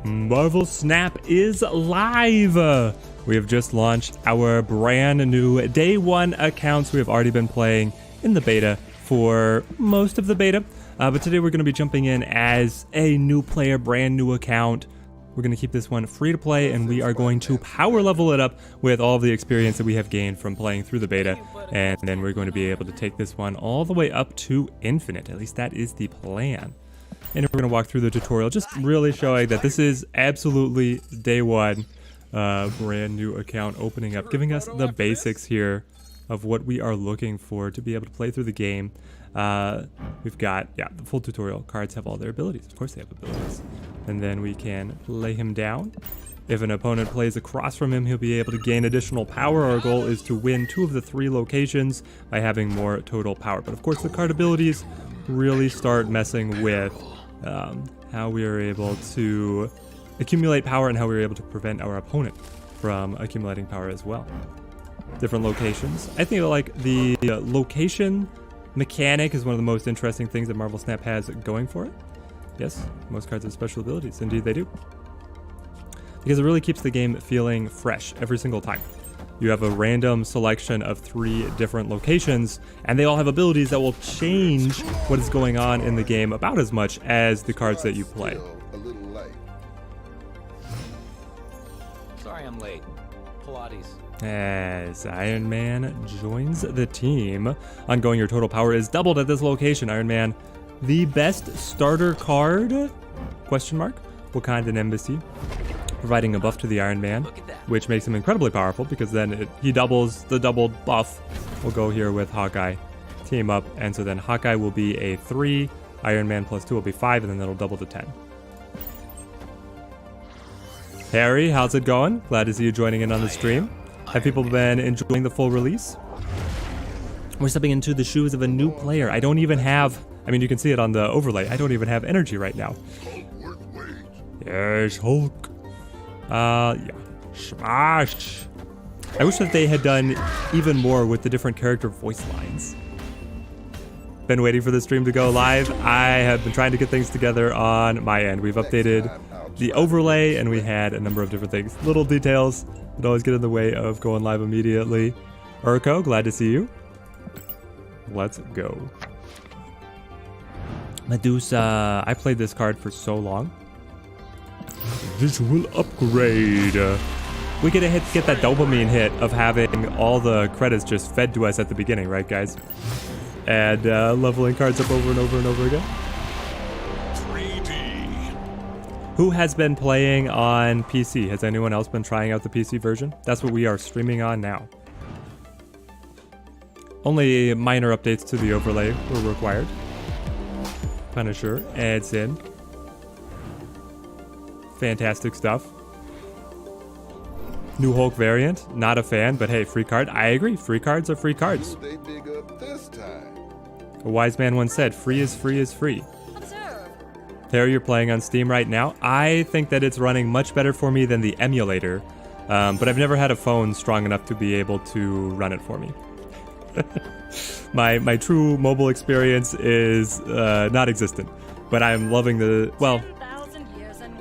Marvel Snap is live! We have just launched our brand new day one accounts. We have already been playing in the beta for most of the beta, but today we're going to be jumping in as a new player, brand new account. We're going to keep this one free to play, and we are going to power level it up with all of the experience that we have gained from playing through the beta, and then we're going to be able to take this one all the way up to infinite. At least that is the plan. And we're going to walk through the tutorial, just really showing that this is absolutely day one, brand new account opening up, giving us the basics here of what we are looking for to be able to play through the game. We've got, the full tutorial. Cards have all their abilities. Of course they have abilities. And then we can lay him down. If an opponent plays across from him, he'll be able to gain additional power. Our goal is to win 2 of the 3 locations by having more total power. But of course the card abilities really start messing with how we are able to accumulate power and how we are able to prevent our opponent from accumulating power as well. Different locations. I think like the location mechanic is one of the most interesting things that Marvel Snap has going for it. Yes, most cards have special abilities. Indeed they do. Because it really keeps the game feeling fresh every single time. You have a random selection of 3 different locations, and they all have abilities that will change what is going on in the game about as much as the cards that you play. Sorry I'm late. Pilates. As Iron Man joins the team, ongoing your total power is doubled at this location. Iron Man, the best starter card? Question mark. Wakandan Embassy, providing a buff to the Iron Man, which makes him incredibly powerful because then he doubles the doubled buff. We'll go here with Hawkeye, team up, and so then Hawkeye will be a 3, Iron Man plus 2 will be 5, and then that'll double to 10. Harry, how's it going? Glad to see you joining in on the stream. Have people been enjoying the full release? We're stepping into the shoes of a new player. I don't even have, I mean, you can see it on the overlay. I don't even have energy right now. Yes, Hulk. Smash. I wish that they had done even more with the different character voice lines. Been waiting for the stream to go live. I have been trying to get things together on my end. We've updated the overlay and we had a number of different things. Little details that always get in the way of going live immediately. Urko, glad to see you. Let's go. Medusa. I played this card for so long. Visual upgrade. We get that dopamine hit of having all the credits just fed to us at the beginning, right, guys? And leveling cards up over and over and over again. 3D. Who has been playing on PC? Has anyone else been trying out the PC version? That's what we are streaming on now. Only minor updates to the overlay were required. Punisher adds in. Fantastic stuff. New Hulk variant, not a fan, but hey, free card. I agree, free cards are free cards. A wise man once said, free is free is free. There, you're playing on Steam right now. I think that it's running much better for me than the emulator, but I've never had a phone strong enough to be able to run it for me. My true mobile experience is not existent, but I'm loving the, well,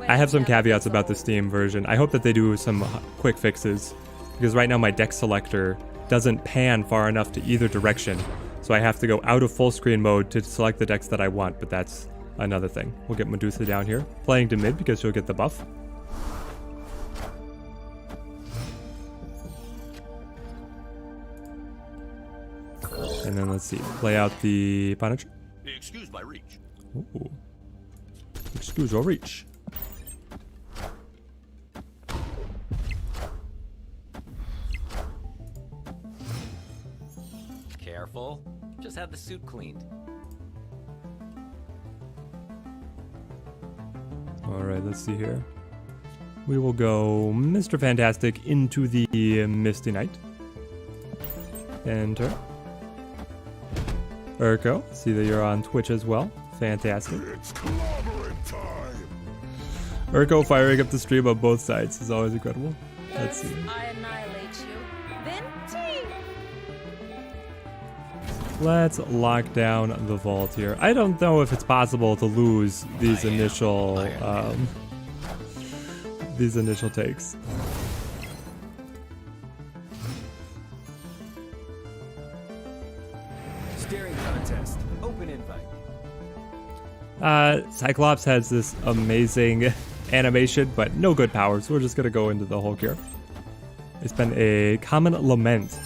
I have some caveats about the Steam version. I hope that they do some quick fixes, because right now my deck selector doesn't pan far enough to either direction, so I have to go out of full screen mode to select the decks that I want, but that's another thing. We'll get Medusa down here, playing to mid because she'll get the buff. And then let's see, play out the Punisher. Excuse my reach. Ooh. Excuse your reach. Careful. Just had the suit cleaned. Alright, let's see here. We will go Mr. Fantastic into the Misty Knight. Enter. Urko, see that you're on Twitch as well. Fantastic. It's collaborate time. Urko firing up the stream on both sides is always incredible. Let's see. I annihilate you. Then team. Let's lock down the vault here. I don't know if it's possible to lose these initial these initial takes. Steering contest. Open invite. Cyclops has this amazing animation, but no good powers. So we're just gonna go into the Hulk here. It's been a common lament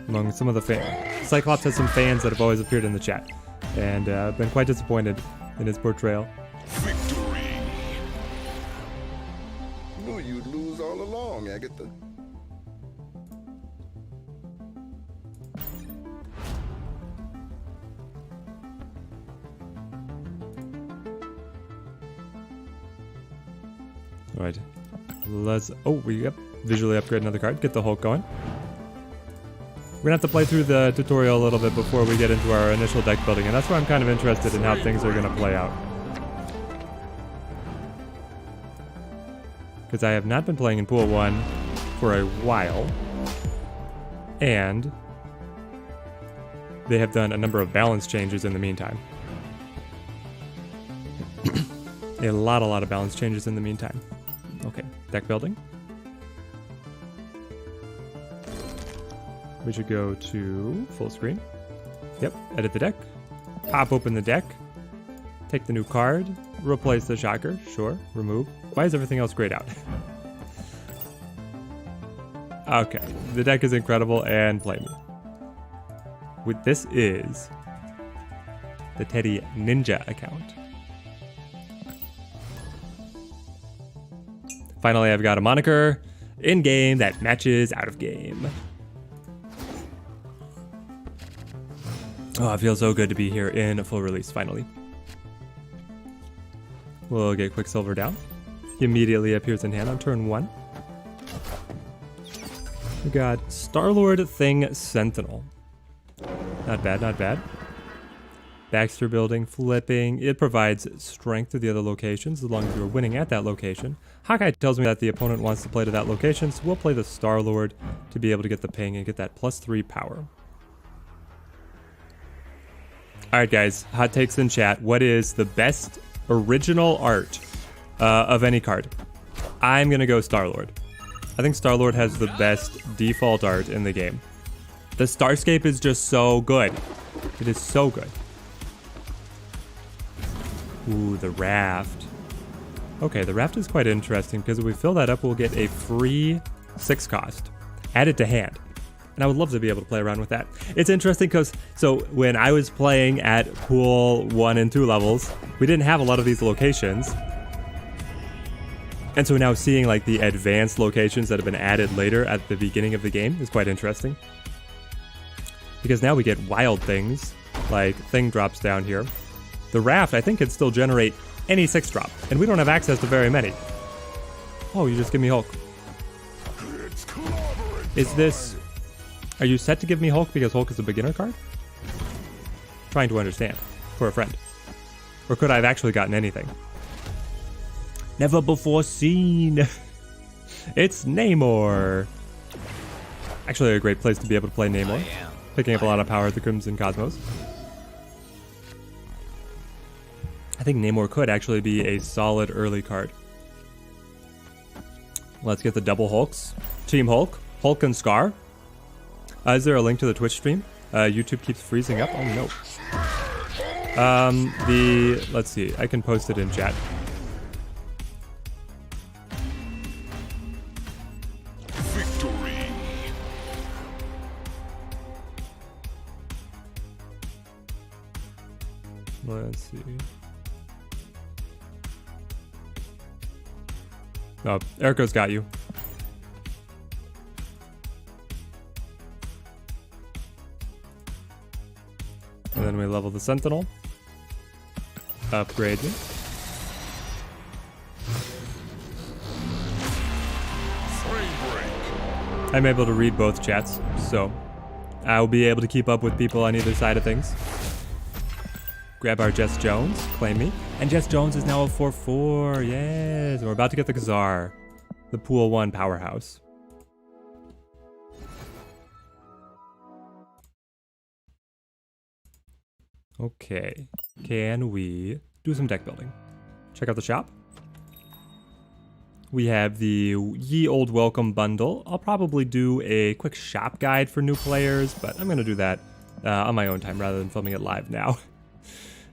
among some of the fans. Cyclops has some fans that have always appeared in the chat, and been quite disappointed in his portrayal. Victory! Knew you'd lose all along, Agatha. All right, let's. Oh, we visually upgrade another card. Get the Hulk going. We're gonna have to play through the tutorial a little bit before we get into our initial deck building, and that's where I'm kind of interested in how things are gonna play out. Because I have not been playing in Pool 1 for a while, and they have done a number of balance changes in the meantime. A lot of balance changes in the meantime. Okay, deck building. We should go to full screen. Yep, edit the deck. Pop open the deck. Take the new card. Replace the shocker. Sure, remove. Why is everything else grayed out? Okay, the deck is incredible and play me. This is the Teddy Ninja account. Finally, I've got a moniker in game that matches out of game. Oh, it feels so good to be here in a full release, finally. We'll get Quicksilver down. He immediately appears in hand on turn 1. We got Star-Lord Thing Sentinel. Not bad, not bad. Baxter building, flipping. It provides strength to the other locations as long as you're winning at that location. Hawkeye tells me that the opponent wants to play to that location, so we'll play the Star-Lord to be able to get the ping and get that +3 power. Alright guys, hot takes in chat. What is the best original art of any card? I'm gonna go Star-Lord. I think Star-Lord has the best default art in the game. The Starscape is just so good. It is so good. Ooh, the raft. Okay, the raft is quite interesting because if we fill that up, we'll get a free 6 cost added to hand. And I would love to be able to play around with that. It's interesting because, so when I was playing at Pool 1 and 2 levels, we didn't have a lot of these locations. And so now seeing like the advanced locations that have been added later at the beginning of the game is quite interesting. Because now we get wild things, like thing drops down here. The raft, I think, can still generate any 6 drop, and we don't have access to very many. Oh, you just give me Hulk. Is this... Are you set to give me Hulk because Hulk is a beginner card? Trying to understand. For a friend. Or could I have actually gotten anything? Never before seen. It's Namor. Actually a great place to be able to play Namor. Picking up a lot of power at the Crimson Cosmos. I think Namor could actually be a solid early card. Let's get the double Hulks. Team Hulk. Hulk and Scar. Is there a link to the Twitch stream? YouTube keeps freezing up. Oh no. Let's see. I can post it in chat. Victory! Let's see. Oh, Erico's got you. And then we level the Sentinel. Upgrade me. Frame break! I'm able to read both chats, so I'll be able to keep up with people on either side of things. Grab our Jess Jones, claim me. And Jess Jones is now a 4/4. Yes, we're about to get the Khazar, the Pool 1 powerhouse. Okay, can we do some deck building? Check out the shop. We have the Ye Old Welcome bundle. I'll probably do a quick shop guide for new players, but I'm going to do that on my own time rather than filming it live now.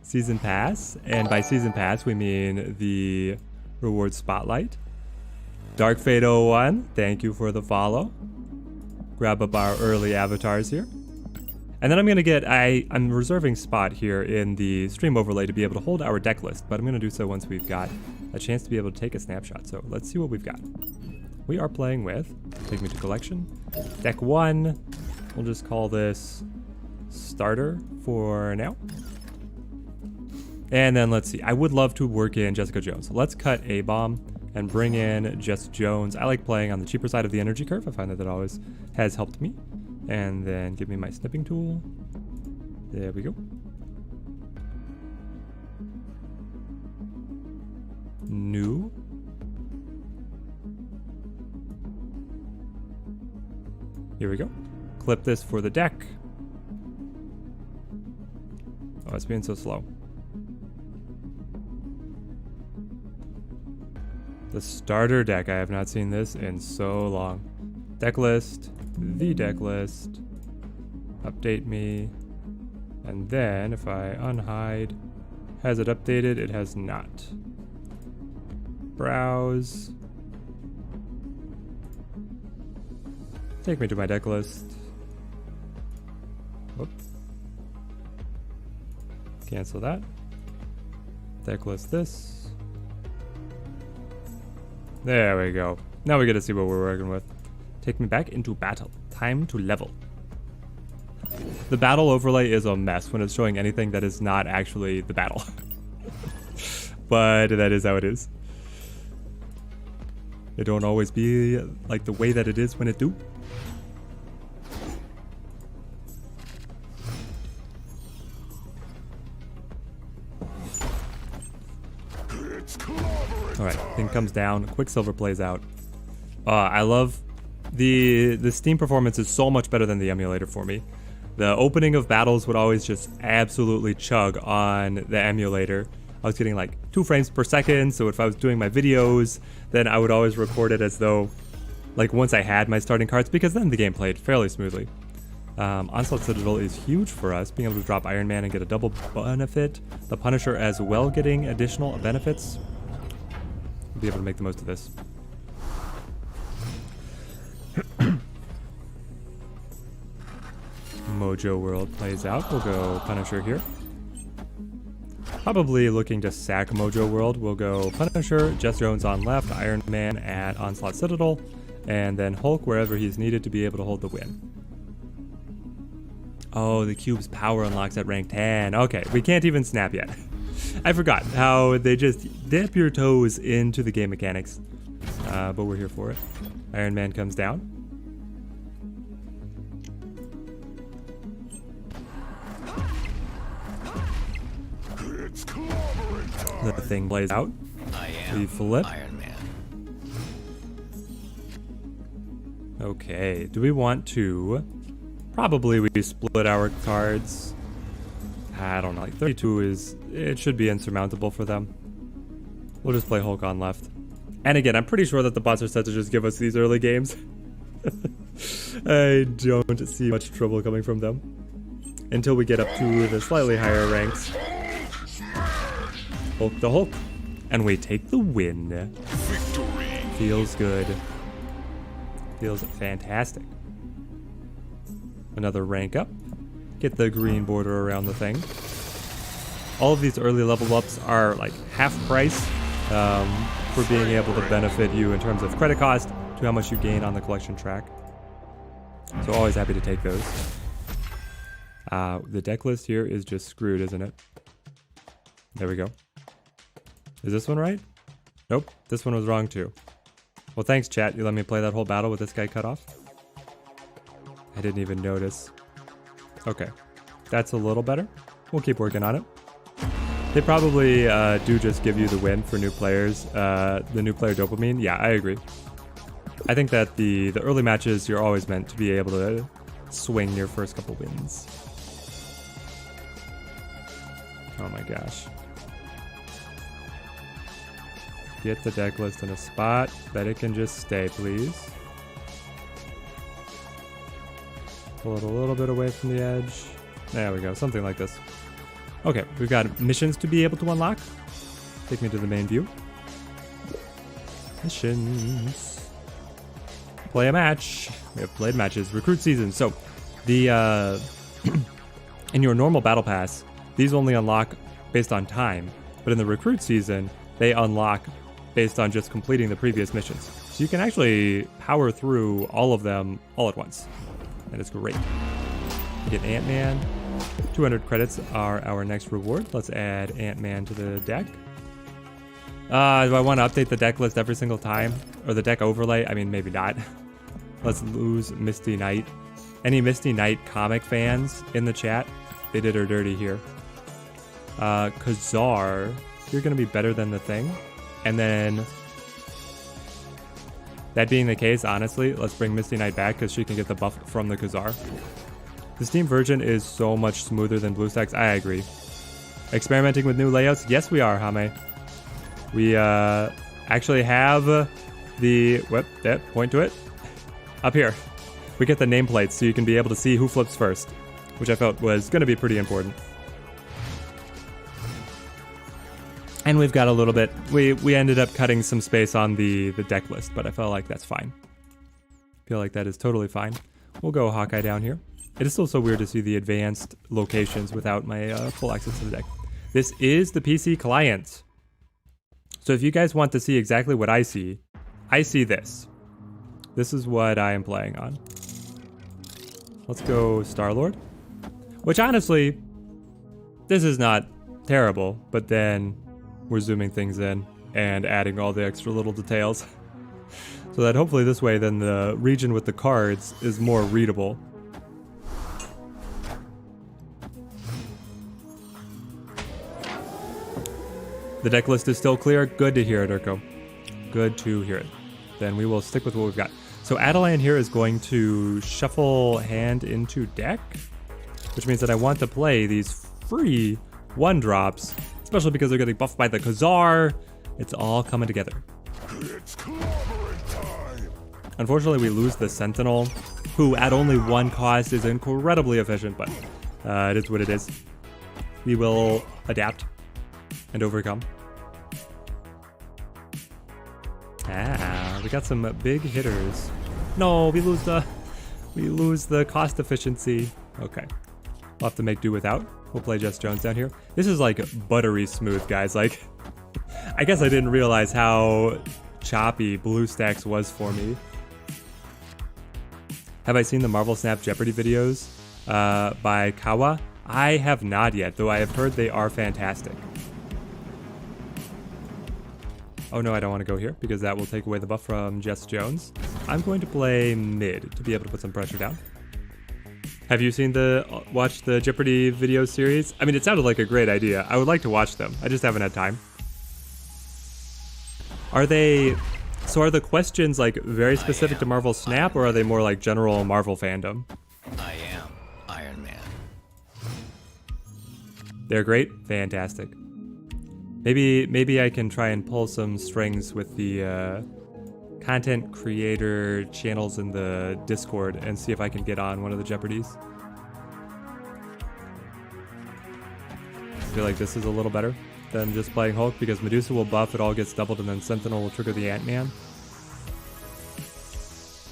Season Pass, and by Season Pass we mean the Reward Spotlight. Dark Fate 01, thank you for the follow. Grab up our early avatars here. And then I'm going to get, I'm reserving spot here in the stream overlay to be able to hold our deck list, but I'm going to do so once we've got a chance to be able to take a snapshot. So let's see what we've got. We are playing with, take me to collection, deck 1. We'll just call this starter for now. And then let's see, I would love to work in Jessica Jones. Let's cut a bomb and bring in Jess Jones. I like playing on the cheaper side of the energy curve. I find that always has helped me. And then give me my snipping tool. There we go. New. Here we go. Clip this for the deck. Oh, it's being so slow. The starter deck. I have not seen this in so long. Deck list. The deck list. Update me. And then if I unhide, has it updated? It has not. Browse. Take me to my deck list. Whoop. Cancel that. Deck list this. There we go. Now we get to see what we're working with. Take me back into battle. Time to level. The battle overlay is a mess when it's showing anything that is not actually the battle. But that is how it is. It don't always be like the way that it is when it do. Alright, thing comes down, Quicksilver plays out. I love the Steam performance is so much better than the emulator for me. The opening of battles would always just absolutely chug on the emulator. I was getting like 2 frames per second, so if I was doing my videos, then I would always record it as though, like once I had my starting cards, because then the game played fairly smoothly. Onslaught Citadel is huge for us, being able to drop Iron Man and get a double benefit. The Punisher as well getting additional benefits. We'll be able to make the most of this. Mojo World plays out. We'll go Punisher here. Probably looking to sack Mojo World. We'll go Punisher, Jess Jones on left, Iron Man at Onslaught Citadel, and then Hulk wherever he's needed to be able to hold the win. Oh, the cube's power unlocks at rank 10. Okay, we can't even snap yet. I forgot how they just dip your toes into the game mechanics. But we're here for it. Iron Man comes down. The thing plays out. We flip. Iron Man. Okay, do we want to... Probably we split our cards. I don't know, like 32 is... It should be insurmountable for them. We'll just play Hulk on left. And again, I'm pretty sure that the bots are set to just give us these early games. I don't see much trouble coming from them. Until we get up to the slightly higher ranks. Hulk the Hulk. And we take the win. Victory. Feels good. Feels fantastic. Another rank up. Get the green border around the thing. All of these early level ups are like half price for being able to benefit you in terms of credit cost to how much you gain on the collection track. So always happy to take those. The deck list here is just screwed, isn't it? There we go. Is this one right? Nope, this one was wrong too. Well, thanks chat, you let me play that whole battle with this guy cut off. I didn't even notice. Okay, that's a little better. We'll keep working on it. They probably do just give you the win for new players, the new player dopamine. Yeah, I agree. I think that the early matches, you're always meant to be able to swing your first couple wins. Oh my gosh. Get the deck list in a spot that it can just stay, please. Pull it a little bit away from the edge. There we go, something like this. Okay, we've got missions to be able to unlock. Take me to the main view. Missions. Play a match. We have played matches. Recruit season. So, the in your normal battle pass, these only unlock based on time. But in the recruit season, they unlock based on just completing the previous missions. So you can actually power through all of them all at once. That is great. We get Ant-Man. 200 credits are our next reward. Let's add Ant-Man to the deck. Do I want to update the deck list every single time? Or the deck overlay? I mean, maybe not. Let's lose Misty Knight. Any Misty Knight comic fans in the chat? They did her dirty here. Khazar, you're going to be better than the Thing. And then, that being the case, honestly, let's bring Misty Knight back because she can get the buff from the Khazar. The Steam version is so much smoother than BlueStacks. I agree. Experimenting with new layouts? Yes, we are, Hame. We actually have the... point to it. Up here. We get the nameplates so you can be able to see who flips first, which I felt was going to be pretty important. And we've got a little bit... We ended up cutting some space on the deck list, but I felt like that's fine. I feel like that is totally fine. We'll go Hawkeye down here. It is still so weird to see the advanced locations without my full access to the deck. This is the PC client. So if you guys want to see exactly what I see this. This is what I am playing on. Let's go Star-Lord. Which honestly, this is not terrible, but then we're zooming things in and adding all the extra little details. So that hopefully this way then the region with the cards is more readable. The deck list is still clear. Good to hear it, Urko. Good to hear it. Then we will stick with what we've got. So Adeline here is going to shuffle hand into deck, which means that I want to play these free 1-drops, especially because they're getting buffed by the Khazar. It's all coming together. It's clobbering time. Unfortunately, we lose the Sentinel, who at only 1 cost is incredibly efficient, but it is what it is. We will adapt and overcome. We got some big hitters. No, we lose the cost efficiency. Okay, we'll have to make do without. We'll play Jess Jones down here. This is like buttery smooth, guys. Like, I guess I didn't realize how choppy BlueStacks was for me. Have I seen the Marvel Snap Jeopardy videos by Kawa? I have not yet, though I have heard they are fantastic. Oh no, I don't want to go here because that will take away the buff from Jess Jones. I'm going to play mid to be able to put some pressure down. Have you seen watched the Jeopardy video series? I mean, it sounded like a great idea. I would like to watch them. I just haven't had time. Are the questions like very specific to Marvel Snap, or are they more like general Marvel fandom? I am Iron Man. They're great? Fantastic. Maybe I can try and pull some strings with the content creator channels in the Discord and see if I can get on one of the Jeopardies. I feel like this is a little better than just playing Hulk because Medusa will buff, it all gets doubled, and then Sentinel will trigger the Ant-Man.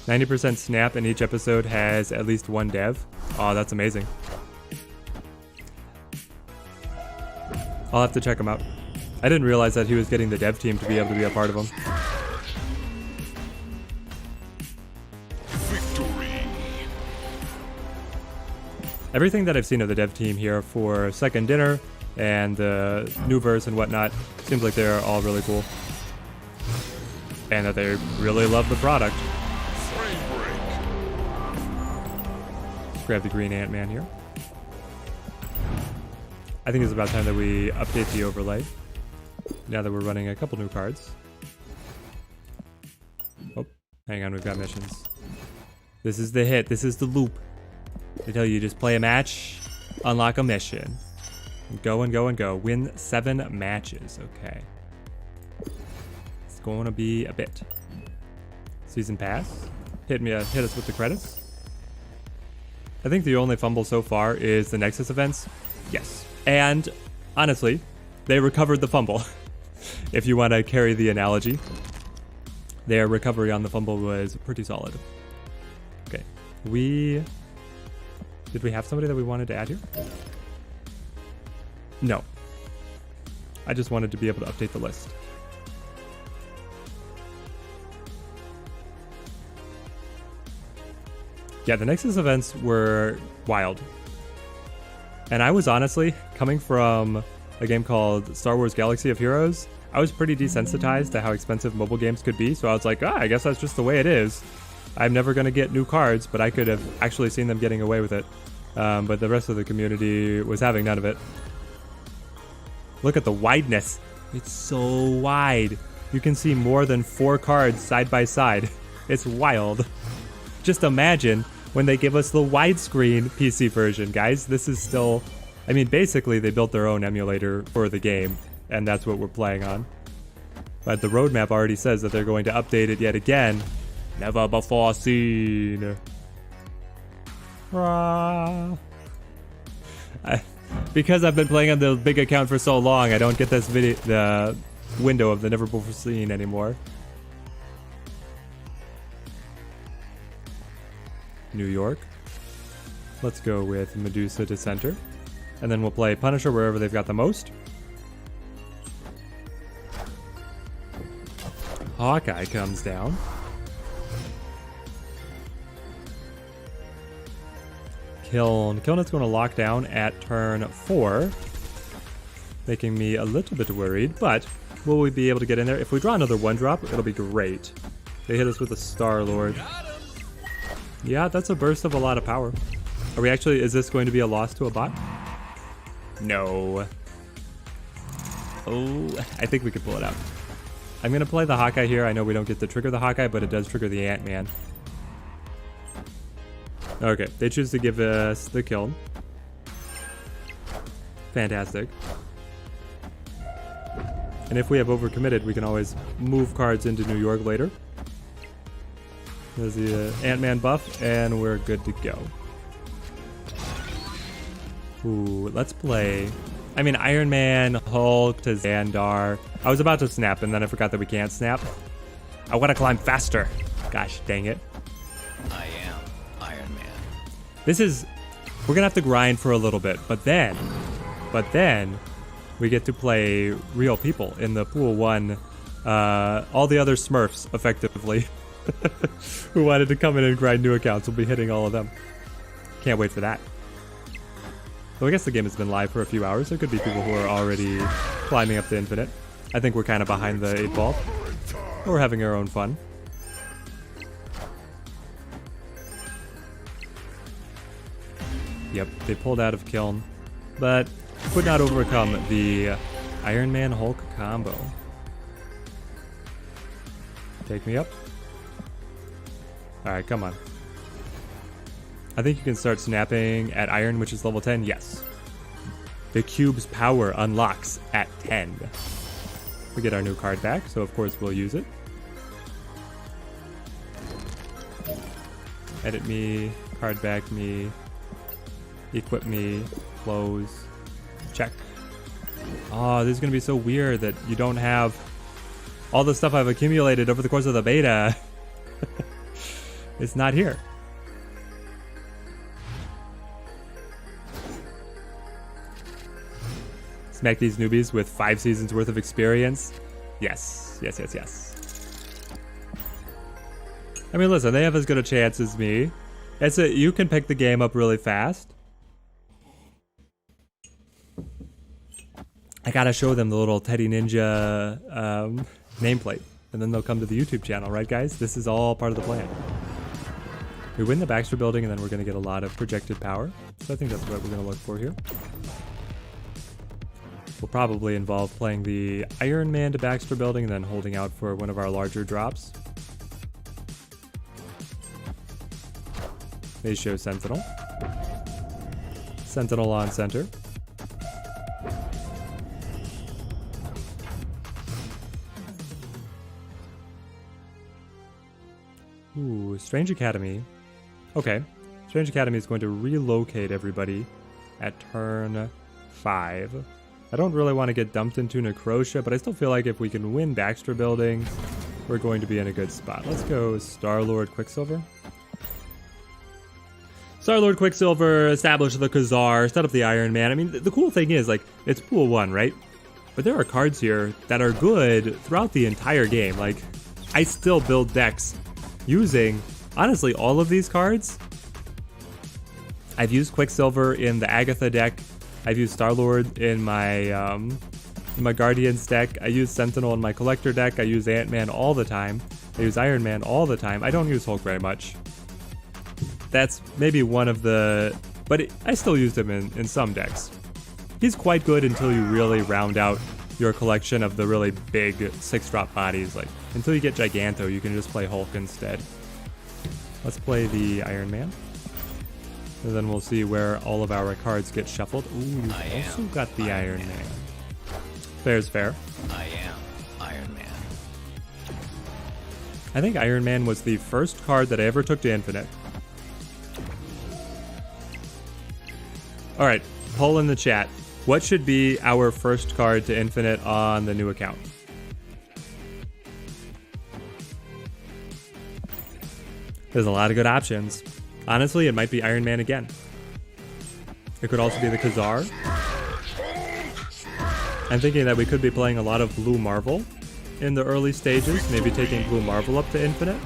90% snap in each episode has at least 1 dev. Oh, that's amazing. I'll have to check him out. I didn't realize that he was getting the dev team to be able to be a part of them. Victory. Everything that I've seen of the dev team here for Second Dinner and the new verse and whatnot seems like they're all really cool. And that they really love the product. Frame break. Let's grab the green Ant-Man here. I think it's about time that we update the overlay. Now that we're running a couple new cards. Oh, hang on, we've got missions. This is the hit, this is the loop. They tell you just play a match, unlock a mission. Go and go and go. Win 7 matches, okay. It's going to be a bit. Season pass. Hit us with the credits. I think the only fumble so far is the Nexus events. Yes. And honestly, they recovered the fumble. If you want to carry the analogy, their recovery on the fumble was pretty solid. Okay. Did we have somebody that we wanted to add here? No. I just wanted to be able to update the list. Yeah, the Nexus events were wild. And I was honestly, coming from a game called Star Wars Galaxy of Heroes, I was pretty desensitized to how expensive mobile games could be, so I was like, I guess that's just the way it is. I'm never going to get new cards, but I could have actually seen them getting away with it. But the rest of the community was having none of it. Look at the wideness. It's so wide. You can see more than 4 cards side by side. It's wild. Just imagine when they give us the widescreen PC version, guys. This is still... I mean, basically, they built their own emulator for the game, and that's what we're playing on. But the roadmap already says that they're going to update it yet again. Never before seen. Because I've been playing on the big account for so long, I don't get this the window of the never before seen anymore. New York. Let's go with Medusa to center. And then we'll play Punisher wherever they've got the most. Hawkeye comes down. Kiln is going to lock down at turn 4. Making me a little bit worried, but will we be able to get in there? If we draw another 1-drop, it'll be great. They hit us with a Star-Lord. Yeah, that's a burst of a lot of power. Are we actually, is this going to be a loss to a bot? No. Oh, I think we could pull it out. I'm going to play the Hawkeye here. I know we don't get to trigger the Hawkeye, but it does trigger the Ant-Man. Okay, they choose to give us the kill. Fantastic. And if we have overcommitted, we can always move cards into New York later. There's the Ant-Man buff, and we're good to go. Ooh, let's play... I mean, Iron Man, Hulk to Xandar. I was about to snap, and then I forgot that we can't snap. I want to climb faster. Gosh, dang it. I am Iron Man. This is... We're going to have to grind for a little bit, but then we get to play real people in the Pool 1. All the other Smurfs, effectively, who wanted to come in and grind new accounts. We'll be hitting all of them. Can't wait for that. So I guess the game has been live for a few hours. There could be people who are already climbing up to infinite. I think we're kind of behind the 8 ball. But we're having our own fun. Yep, they pulled out of Kiln, but could not overcome the Iron Man Hulk combo. Take me up. Alright, come on. I think you can start snapping at Iron, which is level 10. Yes. The cube's power unlocks at 10. We get our new card back, so of course we'll use it. Edit me, card back me, equip me, close, check. Oh, this is going to be so weird that you don't have all the stuff I've accumulated over the course of the beta. It's not here. Smack these newbies with 5 seasons worth of experience. Yes, yes, yes, yes. I mean, listen, they have as good a chance as me. You can pick the game up really fast. I gotta show them the little Teddy Ninja nameplate, and then they'll come to the YouTube channel, right, guys? This is all part of the plan. We win the Baxter building, and then we're gonna get a lot of projected power. So I think that's what we're gonna look for here. Will probably involve playing the Iron Man to Baxter building and then holding out for one of our larger drops. They show Sentinel. Sentinel on center. Ooh, Strange Academy. Okay. Strange Academy is going to relocate everybody at turn 5. I don't really want to get dumped into Necrotia, but I still feel like if we can win Baxter buildings, we're going to be in a good spot. Let's go Star-Lord Quicksilver. Star-Lord Quicksilver, establish the Khazar, set up the Iron Man. I mean, the cool thing is, like, it's pool 1, right? But there are cards here that are good throughout the entire game. Like, I still build decks using, honestly, all of these cards. I've used Quicksilver in the Agatha deck. I've used Star-Lord in my Guardians deck. I use Sentinel in my Collector deck. I use Ant-Man all the time. I use Iron Man all the time. I don't use Hulk very much. That's maybe one of the... But I still used him in some decks. He's quite good until you really round out your collection of the really big 6-drop bodies. Like, until you get Giganto, you can just play Hulk instead. Let's play the Iron Man. And then we'll see where all of our cards get shuffled. Ooh, you've also got the Iron Man. Fair's fair. I am Iron Man. I think Iron Man was the first card that I ever took to Infinite. Alright, poll in the chat. What should be our first card to Infinite on the new account? There's a lot of good options. Honestly, it might be Iron Man again. It could also be the Khazar. I'm thinking that we could be playing a lot of Blue Marvel in the early stages, maybe taking Blue Marvel up to Infinite.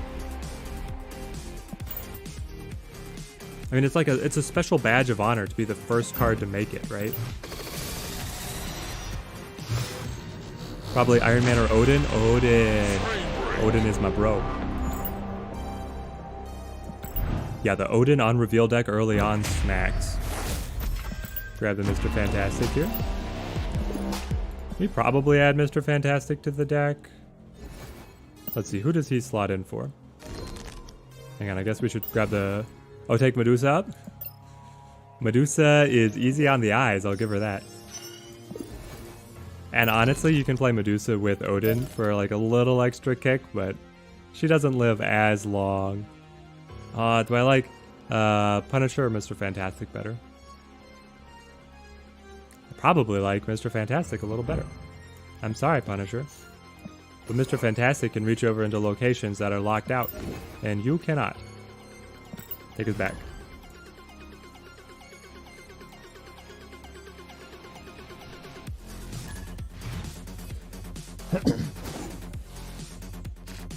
I mean, it's a special badge of honor to be the first card to make it, right? Probably Iron Man or Odin. Odin is my bro. Yeah, the Odin on reveal deck early on smacks. Grab the Mr. Fantastic here. We probably add Mr. Fantastic to the deck. Let's see, who does he slot in for? Hang on, I guess we should grab the... Oh, take Medusa up? Medusa is easy on the eyes, I'll give her that. And honestly, you can play Medusa with Odin for like a little extra kick, but she doesn't live as long. Do I like Punisher or Mr. Fantastic better? I probably like Mr. Fantastic a little better. I'm sorry, Punisher. But Mr. Fantastic can reach over into locations that are locked out, and you cannot. Take us back.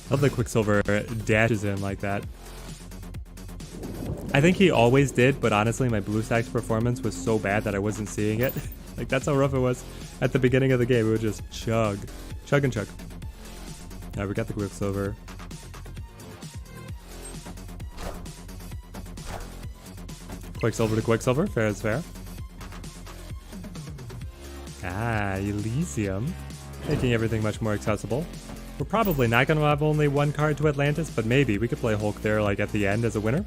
Love the Quicksilver dashes in like that. I think he always did, but honestly my Blue Stacks performance was so bad that I wasn't seeing it. Like, that's how rough it was at the beginning of the game. It would just chug. Chug and chug. Alright, we got the Quicksilver. Quicksilver to Quicksilver, fair is fair. Ah, Elysium. Making everything much more accessible. We're probably not going to have only one card to Atlantis, but maybe we could play Hulk there like at the end as a winner.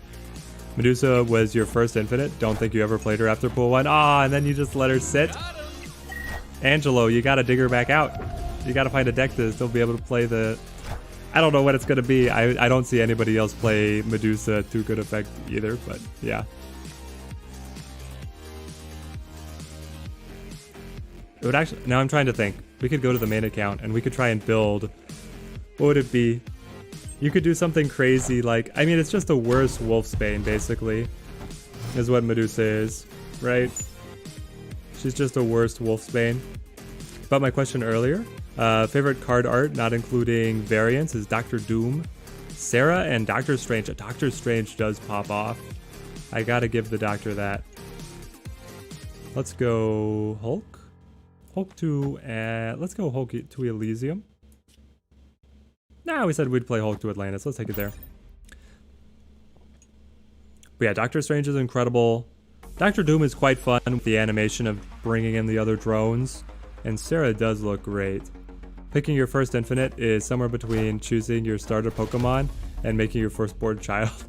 Medusa was your first Infinite. Don't think you ever played her after pool 1. Ah, and then you just let her sit. Angelo, you gotta dig her back out. You gotta find a deck to still be able to play the... I don't know what it's gonna be. I don't see anybody else play Medusa to good effect either, but yeah. It would actually... Now I'm trying to think. We could go to the main account and we could try and build... What would it be? You could do something crazy like... I mean, it's just a worse Wolfsbane, basically. Is what Medusa is, right? She's just a worse Wolfsbane. But my question earlier, favorite card art, not including variants, is Doctor Doom, Sarah, and Doctor Strange. Doctor Strange does pop off. I gotta give the Doctor that. Let's go Hulk. Hulk to... let's go Hulk to Elysium. Nah, we said we'd play Hulk to Atlantis. Let's take it there. But yeah, Doctor Strange is incredible. Doctor Doom is quite fun with the animation of bringing in the other drones. And Sarah does look great. Picking your first Infinite is somewhere between choosing your starter Pokemon and making your firstborn child.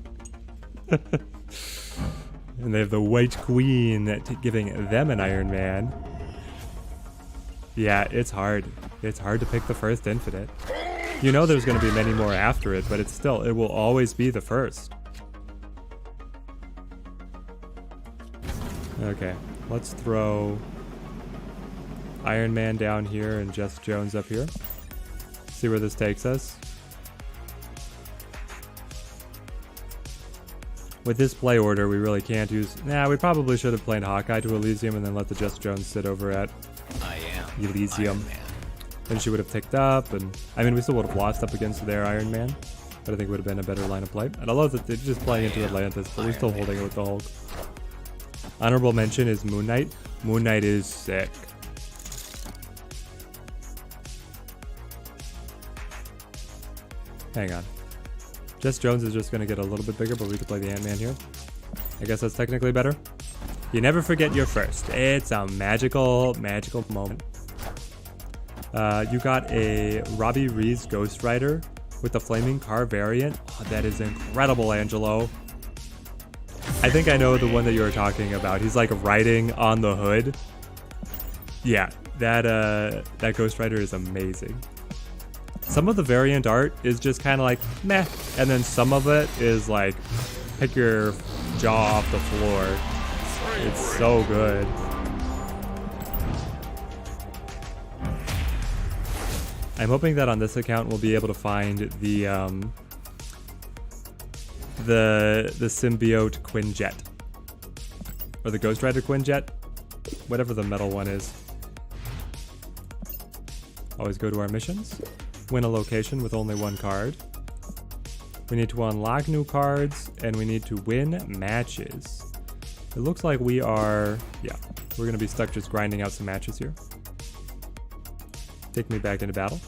And they have the White Queen giving them an Iron Man. Yeah, it's hard. It's hard to pick the first Infinite. You know there's going to be many more after it, but it will always be the first. Okay, let's throw Iron Man down here and Jess Jones up here. See where this takes us. With this play order, we really can't use... Nah, we probably should have played Hawkeye to Elysium and then let the Jess Jones sit over at I am Elysium. Iron Man. Then she would have ticked up, and... I mean, we still would have lost up against their Iron Man, but I think it would have been a better line of play. And I love that they're just playing into Atlantis, but we're still holding it with the Hulk. Honorable mention is Moon Knight. Moon Knight is sick. Hang on. Jess Jones is just going to get a little bit bigger, but we could play the Ant-Man here. I guess that's technically better. You never forget your first. It's a magical, magical moment. You got a Robbie Reeves Ghost Rider with the Flaming Car variant. Oh, that is incredible, Angelo. I think I know the one that you were talking about. He's like riding on the hood. Yeah, that Ghost Rider is amazing. Some of the variant art is just kind of like meh, and then some of it is like pick your jaw off the floor. It's so good. I'm hoping that on this account we'll be able to find the symbiote Quinjet, or the Ghost Rider Quinjet, whatever the metal one is. Always go to our missions. Win a location with only one card. We need to unlock new cards, and we need to win matches. It looks like we are, yeah, we're going to be stuck just grinding out some matches here. Take me back into battle.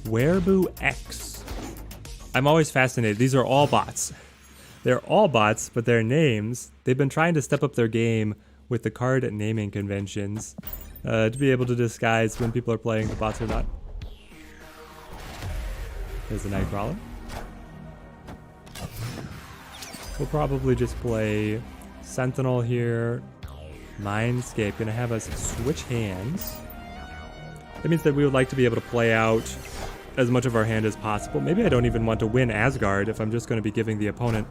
Werebu X. I'm always fascinated. These are all bots. They're all bots, but their names, they've been trying to step up their game with the card naming conventions. To be able to disguise when people are playing the bots or not. There's the Nightcrawler. We'll probably just play Sentinel here. Mindscape, gonna have us switch hands. That means that we would like to be able to play out as much of our hand as possible. Maybe I don't even want to win Asgard if I'm just going to be giving the opponent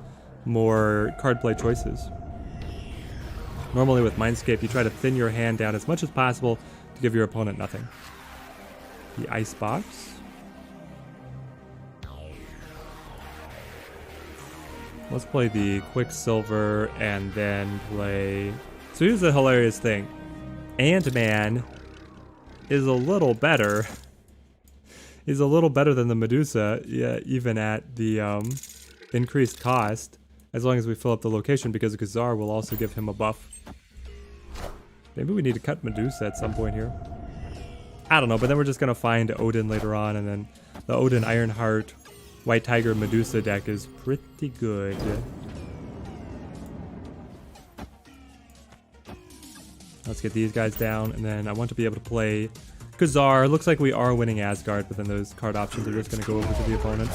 more card play choices. Normally with Mindscape, you try to thin your hand down as much as possible to give your opponent nothing. The Icebox. Let's play the Quicksilver and then play... So here's the hilarious thing. Ant-Man is a little better. He's a little better than the Medusa, yeah, even at the increased cost, as long as we fill up the location, because Gazar will also give him a buff. Maybe we need to cut Medusa at some point here. I don't know, but then we're just going to find Odin later on, and then the Odin Ironheart White Tiger Medusa deck is pretty good. Let's get these guys down, and then I want to be able to play Gazar. Looks like we are winning Asgard, but then those card options are just going to go over to the opponent,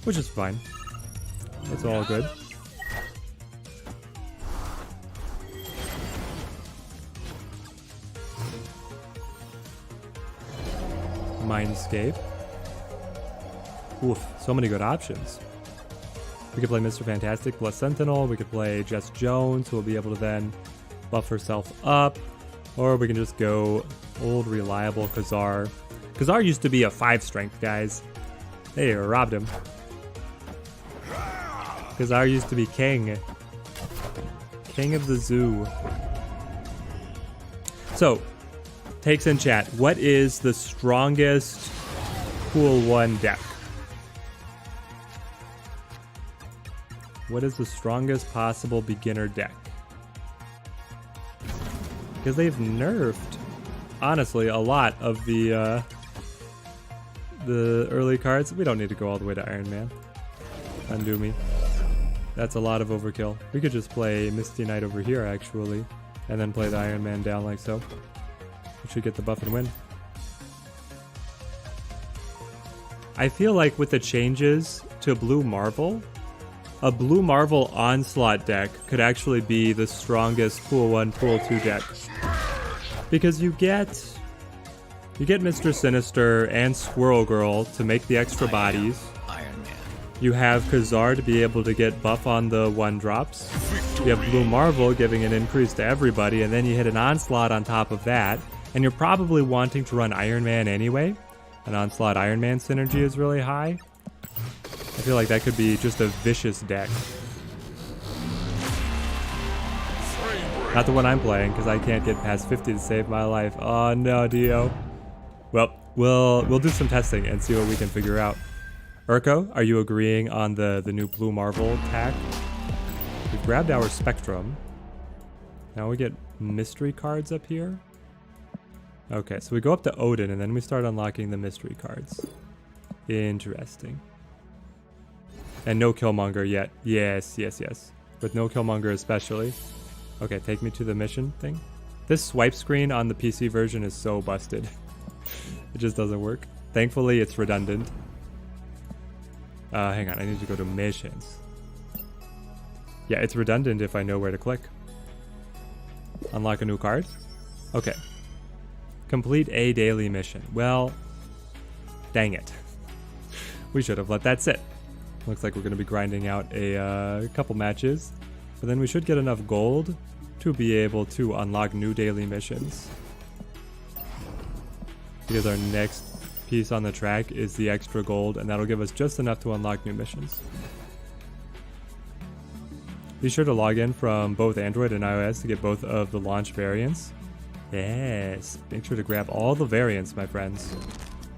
which is fine. It's all good. Mindscape. Oof, so many good options. We could play Mr. Fantastic plus Sentinel. We could play Jess Jones, who will be able to then buff herself up. Or we can just go old, reliable Gazar. Gazar used to be a 5 strength, guys. Hey, robbed him. Gazar used to be king. King of the zoo. So, takes in chat. What is the strongest Pool 1 deck? What is the strongest possible beginner deck? Because they've nerfed, honestly, a lot of the early cards. We don't need to go all the way to Iron Man. Undo me. That's a lot of overkill. We could just play Misty Knight over here, actually, and then play the Iron Man down like so. We should get the buff and win. I feel like with the changes to Blue Marvel, a Blue Marvel Onslaught deck could actually be the strongest Pool 1, Pool 2 deck. Because you get You get Mr. Sinister and Squirrel Girl to make the extra bodies. Iron Man. You have Kazar to be able to get buff on the 1-drops. You have Blue Marvel giving an increase to everybody, and then you hit an Onslaught on top of that. And you're probably wanting to run Iron Man anyway. An Onslaught Iron Man synergy is really high. I feel like that could be just a vicious deck. Not the one I'm playing, because I can't get past 50 to save my life. Oh no, Dio. Well, we'll do some testing and see what we can figure out. Urko, are you agreeing on the new Blue Marvel attack? We've grabbed our Spectrum. Now we get mystery cards up here. Okay, so we go up to Odin and then we start unlocking the mystery cards. Interesting. And no Killmonger yet. Yes. With no Killmonger especially. Okay, take me to the mission thing. This swipe screen on the PC version is so busted. It just doesn't work. Thankfully, it's redundant. Hang on, I need to go to missions. Yeah, it's redundant if I know where to click. Unlock a new card? Okay. Complete a daily mission. Well, dang it. We should have let that sit. Looks like we're going to be grinding out a couple matches. But then we should get enough gold to be able to unlock new daily missions. Because our next piece on the track is the extra gold, and that'll give us just enough to unlock new missions. Be sure to log in from both Android and iOS to get both of the launch variants. Yes, make sure to grab all the variants, my friends.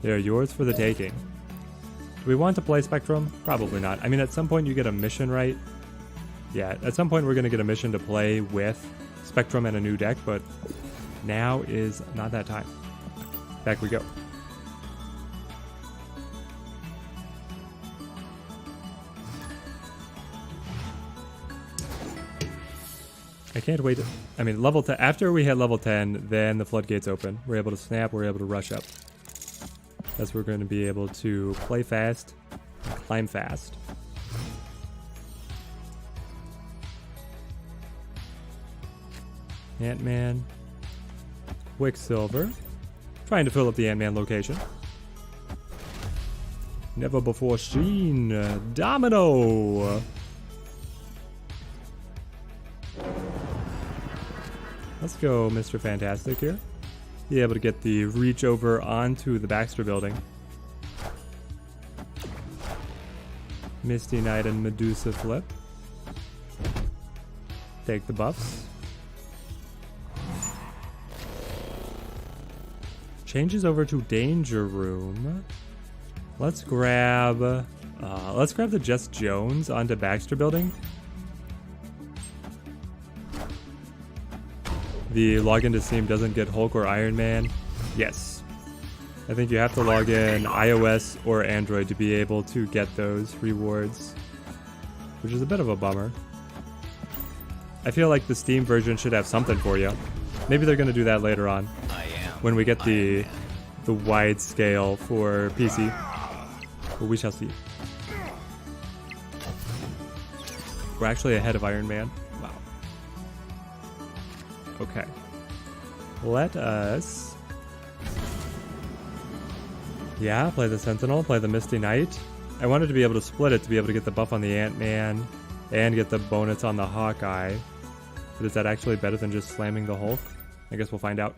They are yours for the taking. Do we want to play Spectrum? Probably not. I mean, at some point you get a mission, right? Yeah, at some point we're going to get a mission to play with Spectrum and a new deck, but now is not that time. Back we go. I can't wait. I mean, level 10. After we hit level 10, then the floodgates open. We're able to snap. We're able to rush up. That's where we're going to be able to play fast, climb fast. Ant-Man, Quicksilver, trying to fill up the Ant-Man location. Never before seen, Domino. Let's go, Mr. Fantastic here. Be able to get the reach over onto the Baxter building. Misty Knight and Medusa flip. Take the buffs. Changes over to Danger Room. Let's grab the Jess Jones onto Baxter building. The login to Steam doesn't get Hulk or Iron Man. Yes. I think you have to log in iOS or Android to be able to get those rewards, which is a bit of a bummer. I feel like the Steam version should have something for you. Maybe they're going to do that later on when we get the wide scale for PC. But we shall see. We're actually ahead of Iron Man. Wow. Okay. Let us... Yeah, play the Sentinel, play the Misty Knight. I wanted to be able to split it to be able to get the buff on the Ant-Man and get the bonus on the Hawkeye. But is that actually better than just slamming the Hulk? I guess we'll find out.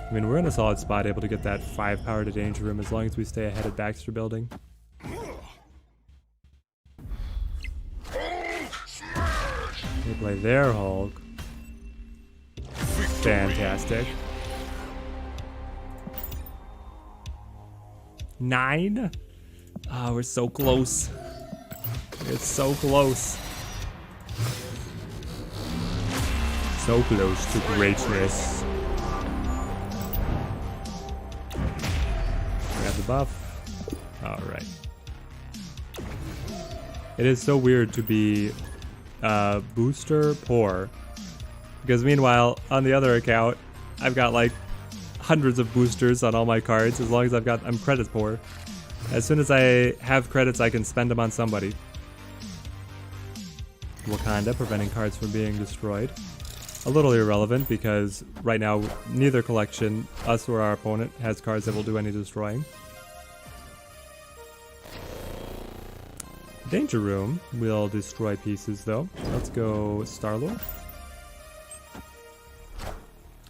I mean, we're in a solid spot, able to get that 5 power to Danger Room as long as we stay ahead of Baxter building. They play their Hulk. Fantastic. 9? Ah, we're so close. It's so close. So close to greatness. Grab the buff. Alright. It is so weird to be booster poor. Because meanwhile, on the other account, I've got like hundreds of boosters on all my cards as long as I'm credit poor. As soon as I have credits, I can spend them on somebody. Wakanda, preventing cards from being destroyed. a little irrelevant because right now neither collection, us or our opponent, has cards that will do any destroying. Danger Room will destroy pieces though. Let's go Star-Lord.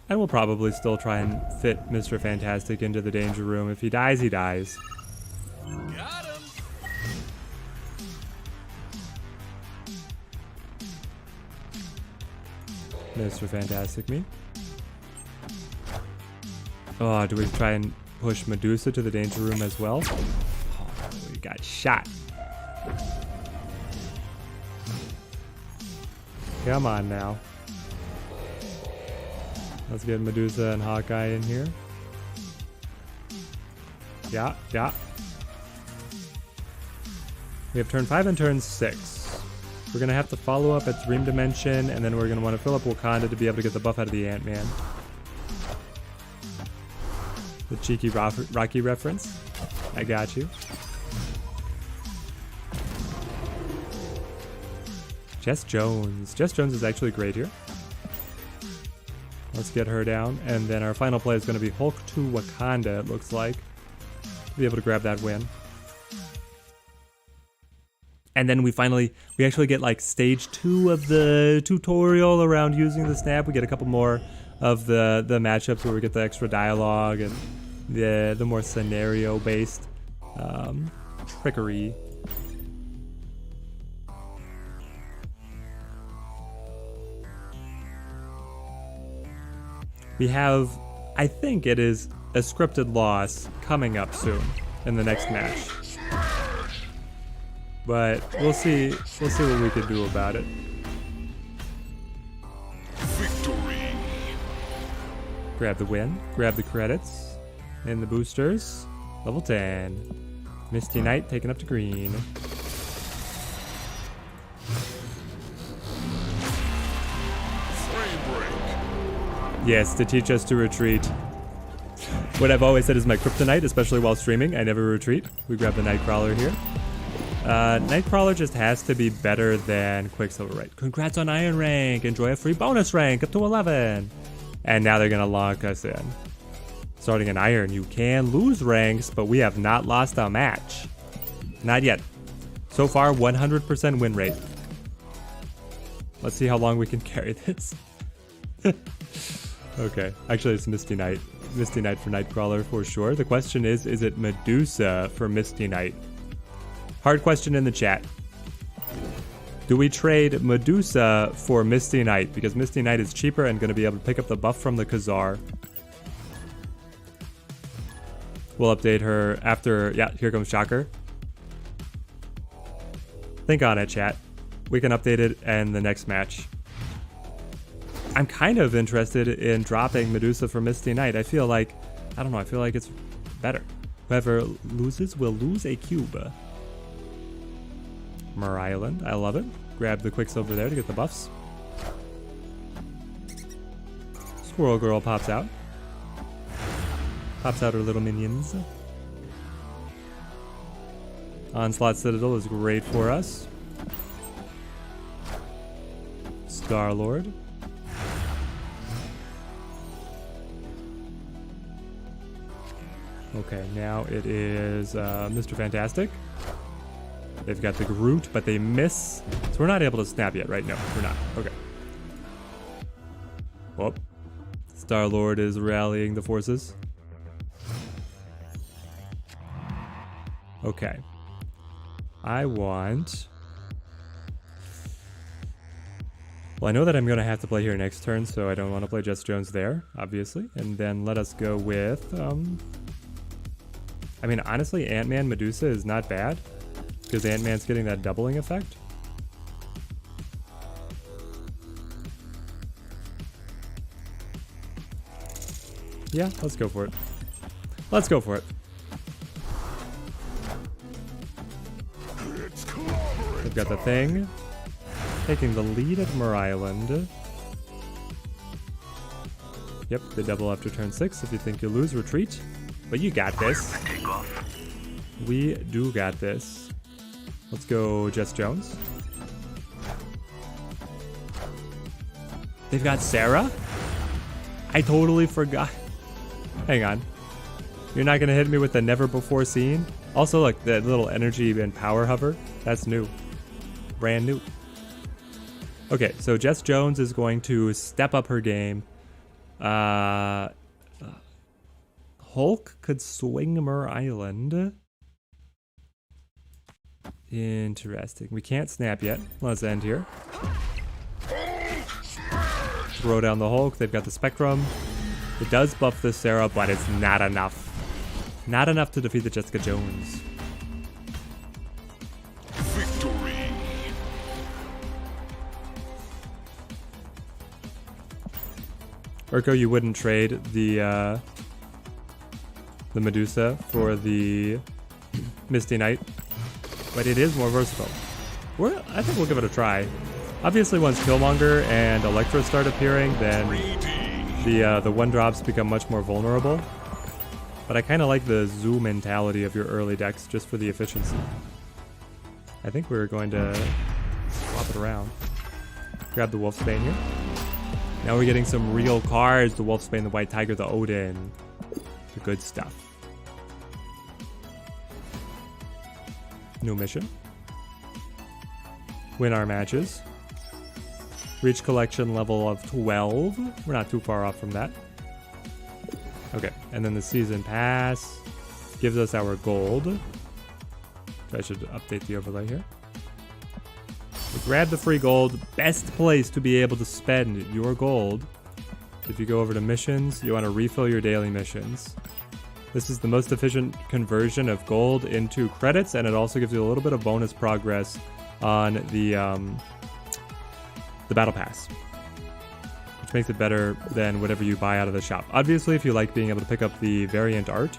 And we'll probably still try and fit Mr. Fantastic into the Danger Room. If he dies, he dies. Got him. Mr. Fantastic me. Oh, do we try and push Medusa to the Danger Room as well? Oh, we got shot. Come on now. Let's get Medusa and Hawkeye in here. Yeah, yeah. We have turn 5 and turn 6. We're going to have to follow up at Dream Dimension, and then we're going to want to fill up Wakanda to be able to get the buff out of the Ant-Man. The cheeky Rocky reference. I got you. Jess Jones. Jess Jones is actually great here. Let's get her down. And then our final play is going to be Hulk to Wakanda, it looks like. Be able to grab that win. And then we actually get like stage 2 of the tutorial around using the snap. We get a couple more of the matchups where we get the extra dialogue and the more scenario based trickery. We have, I think it is a scripted loss coming up soon in the next match. But we'll see what we can do about it. Victory. Grab the win, grab the credits, and the boosters. Level 10. Misty Knight taken up to green. Frame break. Yes, to teach us to retreat. What I've always said is my kryptonite, especially while streaming. I never retreat. We grab the Nightcrawler here. Nightcrawler just has to be better than Quicksilver, right? Congrats on Iron Rank. Enjoy a free bonus rank up to 11. And now they're going to lock us in. Starting in Iron, you can lose ranks, but we have not lost a match. Not yet. So far, 100% win rate. Let's see how long we can carry this. Okay, actually it's Misty Knight. Misty Knight for Nightcrawler for sure. The question is it Medusa for Misty Knight? Hard question in the chat. Do we trade Medusa for Misty Knight? Because Misty Knight is cheaper and going to be able to pick up the buff from the Khazar. We'll update her after... Yeah, here comes Shocker. Think on it, chat. We can update it in the next match. I'm kind of interested in dropping Medusa for Misty Knight. I feel like... I don't know, I feel like it's better. Whoever loses will lose a cube. Mer Island, I love it. Grab the Quicksilver there to get the buffs. Squirrel Girl pops out. Pops out her little minions. Onslaught Citadel is great for us. Star-Lord. Okay, now it is Mr. Fantastic. They've got the Groot, but they miss. So we're not able to snap yet, right? No, we're not. Okay. Well, Star-Lord is rallying the forces. Okay. I want... Well, I know that I'm going to have to play here next turn, so I don't want to play Jess Jones there, obviously. And then let us go with... I mean, honestly, Ant-Man Medusa is not bad. Because Ant-Man's getting that doubling effect. Yeah, let's go for it. Let's go for it. We've got the Thing. Taking the lead at Mer Island. Yep, they double after turn 6. If you think you lose, retreat. But you got this. We do got this. Let's go Jess Jones. They've got Sarah? I totally forgot. Hang on. You're not gonna hit me with the never before seen? Also, look, that little energy and power hover. That's new. Brand new. Okay, so Jess Jones is going to step up her game. Hulk could swing Mer Island. Interesting. We can't snap yet. Let's end here. Throw down the Hulk. They've got the Spectrum. It does buff the Sarah, but it's not enough. Not enough to defeat the Jessica Jones. Victory. Urko, you wouldn't trade the Medusa for the Misty Knight, but it is more versatile. I think we'll give it a try. Obviously, once Killmonger and Elektra start appearing, then the one drops become much more vulnerable. But I kind of like the zoo mentality of your early decks just for the efficiency. I think we're going to swap it around. Grab the Wolfsbane here. Now we're getting some real cards. The Wolfsbane, the White Tiger, the Odin. The good stuff. New mission. Win our matches. Reach collection level of 12. We're not too far off from that. Okay, and then the season pass gives us our gold. I should update the overlay here. We grab the free gold. Best place to be able to spend your gold. If you go over to missions, you want to refill your daily missions. This is the most efficient conversion of gold into credits, and it also gives you a little bit of bonus progress on the battle pass, which makes it better than whatever you buy out of the shop. Obviously, if you like being able to pick up the variant art,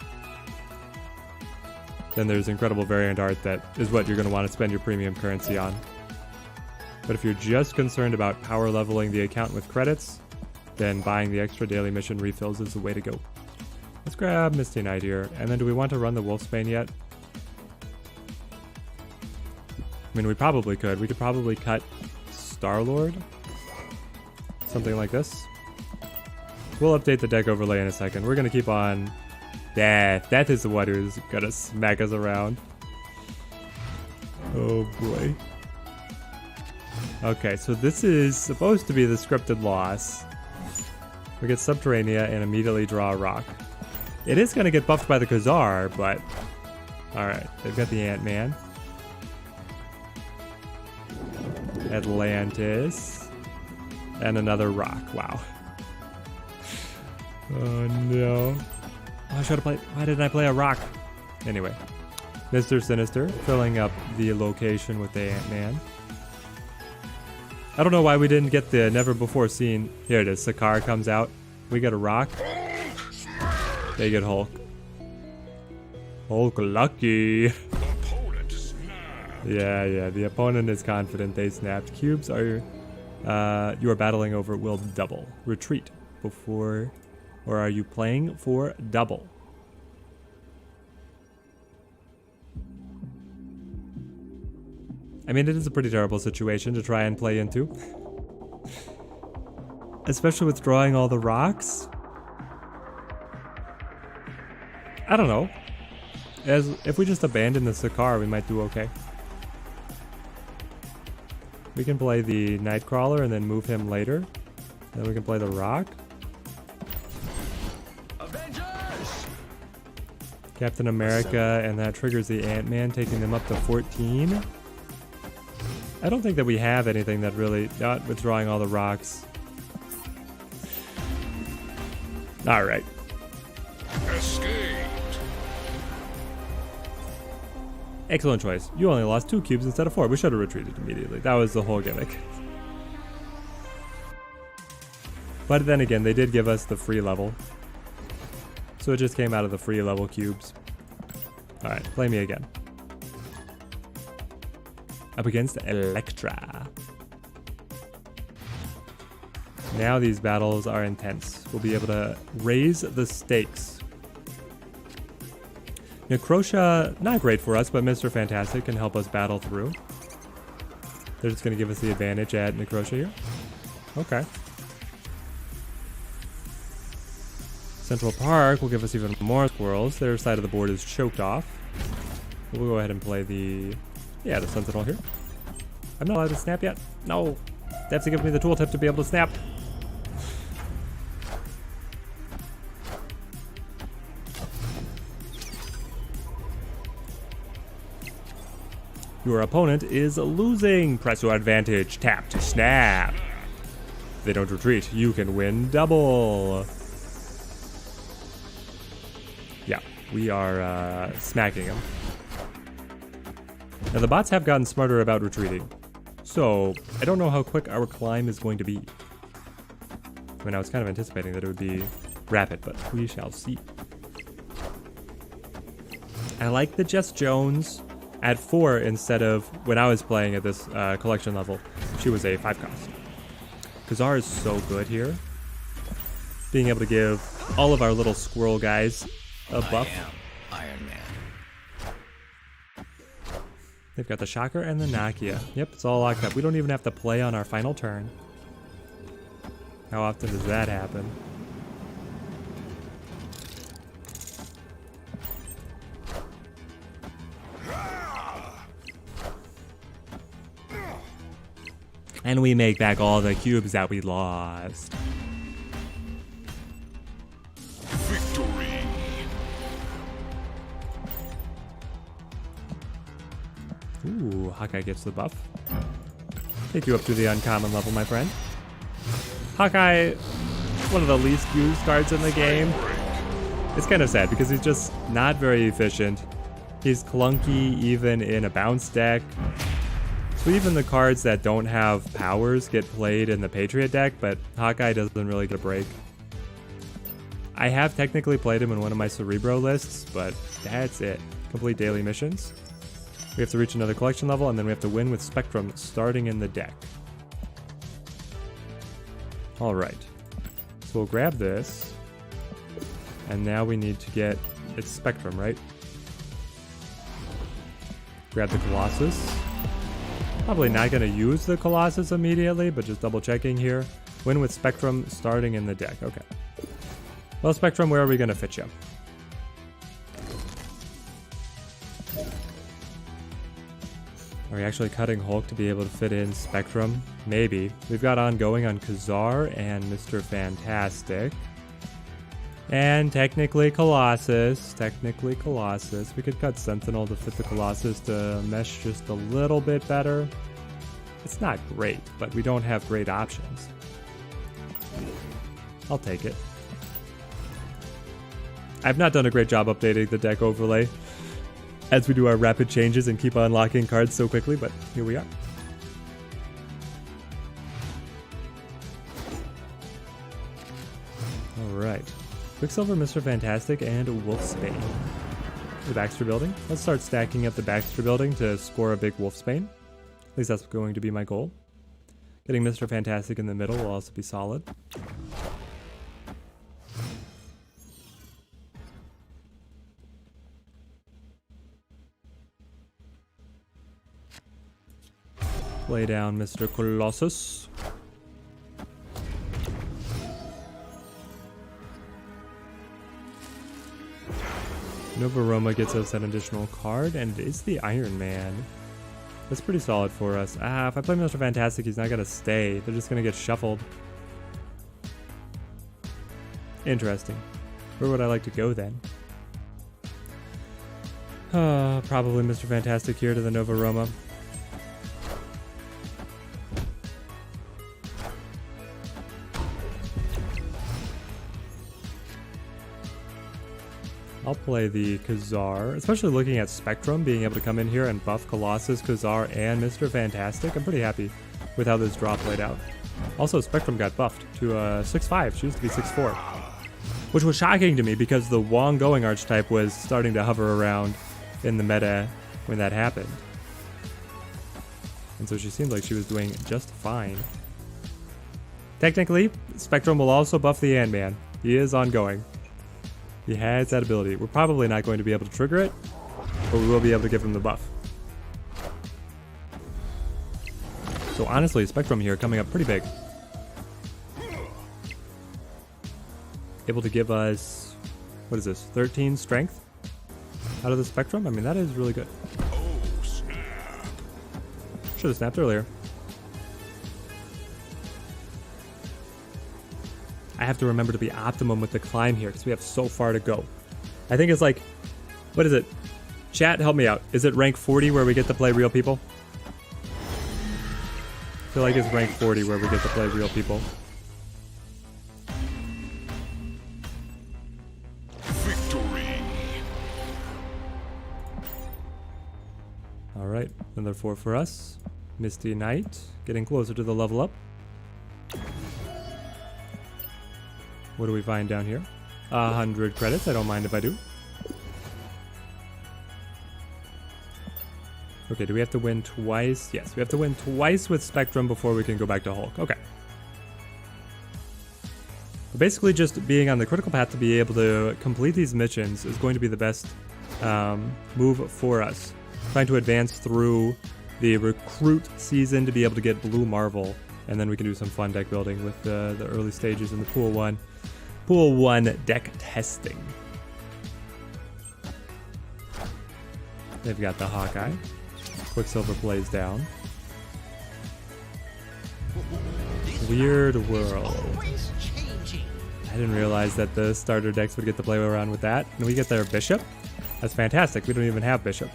then there's incredible variant art that is what you're going to want to spend your premium currency on. But if you're just concerned about power leveling the account with credits, then buying the extra daily mission refills is the way to go. Let's grab Misty Knight here. And then do we want to run the Wolfsbane yet? I mean, we probably could. We could probably cut Star-Lord. Something like this. We'll update the deck overlay in a second. We're going to keep on Death. Death is the one who's going to smack us around. Oh boy. Okay, so this is supposed to be the scripted loss. We get Subterranea and immediately draw a rock. It is going to get buffed by the Khazar, but... Alright, they've got the Ant-Man. Atlantis. And another rock. Wow. Oh no. Oh, I should have played... Why didn't I play a rock? Anyway. Mr. Sinister filling up the location with the Ant-Man. I don't know why we didn't get the never before seen. Here it is. Sakaar comes out. We get a rock. They get Hulk. Hulk lucky. Yeah. The opponent is confident they snapped. Cubes are you are battling over will double. Retreat before, or are you playing for double? I mean, it is a pretty terrible situation to try and play into. Especially with drawing all the rocks. I don't know. If we just abandon the Sakaar, we might do okay. We can play the Nightcrawler and then move him later. Then we can play the rock. Avengers! Captain America, and that triggers the Ant-Man, taking them up to 14. I don't think that we have anything that really... Not withdrawing all the rocks. Alright. Escaped. Excellent choice. You only lost 2 cubes instead of 4. We should have retreated immediately. That was the whole gimmick. But then again, they did give us the free level. So it just came out of the free level cubes. Alright, play me again. Up against Elektra. Now these battles are intense. We'll be able to raise the stakes. Necrosha, not great for us, but Mr. Fantastic can help us battle through. They're just going to give us the advantage at Necrosha here. Okay. Central Park will give us even more squirrels. Their side of the board is choked off. We'll go ahead and play the Sentinel here. I'm not allowed to snap yet. No. They have to give me the tooltip to be able to snap. Your opponent is losing. Press your advantage. Tap to snap. If they don't retreat, you can win double. Yeah, we are smacking them. Now the bots have gotten smarter about retreating, so I don't know how quick our climb is going to be. I mean, I was kind of anticipating that it would be rapid, but we shall see. I like the Jess Jones at 4 instead of when I was playing at this collection level. She was a 5 cost. Kazar is so good here. Being able to give all of our little squirrel guys a buff. I am Iron Man. They've got the Shocker and the Nokia. Yep, it's all locked up. We don't even have to play on our final turn. How often does that happen? And we make back all the cubes that we lost. Victory. Ooh, Hawkeye gets the buff. Take you up to the uncommon level, my friend. Hawkeye, one of the least used cards in the game. It's kind of sad because he's just not very efficient. He's clunky even in a bounce deck. So even the cards that don't have powers get played in the Patriot deck, but Hawkeye doesn't really get a break. I have technically played him in one of my Cerebro lists, but that's it. Complete daily missions. We have to reach another collection level, and then we have to win with Spectrum starting in the deck. Alright. So we'll grab this. And now we need to get... It's Spectrum, right? Grab the Colossus. Probably not going to use the Colossus immediately, but just double checking here. Win with Spectrum starting in the deck. Okay. Well, Spectrum, where are we going to fit you? Are we actually cutting Hulk to be able to fit in Spectrum? Maybe. We've got ongoing on Kazar and Mr. Fantastic. And technically Colossus. Technically Colossus. We could cut Sentinel to fit the Colossus to mesh just a little bit better. It's not great, but we don't have great options. I'll take it. I've not done a great job updating the deck overlay as we do our rapid changes and keep unlocking cards so quickly, but here we are. Alright. Quicksilver, Mr. Fantastic, and Wolfsbane. The Baxter Building. Let's start stacking up the Baxter Building to score a big Wolfsbane. At least that's going to be my goal. Getting Mr. Fantastic in the middle will also be solid. Lay down Mr. Colossus. Nova Roma gets us an additional card, and it is the Iron Man. That's pretty solid for us. If I play Mr. Fantastic, he's not going to stay. They're just going to get shuffled. Interesting. Where would I like to go then? Probably Mr. Fantastic here to the Nova Roma. I'll play the Kazar, especially looking at Spectrum, being able to come in here and buff Colossus, Kazar, and Mr. Fantastic. I'm pretty happy with how this draw played out. Also, Spectrum got buffed to 6'5". She used to be 6'4", which was shocking to me because the Wong Going archetype was starting to hover around in the meta when that happened. And so she seemed like she was doing just fine. Technically, Spectrum will also buff the Ant-Man. He is ongoing. He has that ability. We're probably not going to be able to trigger it, but we will be able to give him the buff. So honestly, Spectrum here coming up pretty big. able to give us, what is this, 13 strength out of the spectrum. I mean, that is really good. Oh, snap. Should have snapped earlier. I have to remember to be optimum with the climb here because we have so far to go. I think it's like, what is it? Chat, help me out. Is it rank 40 where we get to play real people? I feel like it's rank 40 where we get to play real people. Victory. All right, another 4 for us. Misty Knight, getting closer to the level up. What do we find down here? 100 credits. I don't mind if I do. Okay, do we have to win twice? Yes, we have to win twice with Spectrum before we can go back to Hulk. Okay. But basically, just being on the critical path to be able to complete these missions is going to be the best move for us. Trying to advance through the recruit season to be able to get Blue Marvel, and then we can do some fun deck building with the early stages in the Pool 1. Pool 1 deck testing. They've got the Hawkeye. Quicksilver plays down. Weird world. I didn't realize that the starter decks would get to play around with that. And we get their Bishop. That's fantastic. We don't even have Bishop.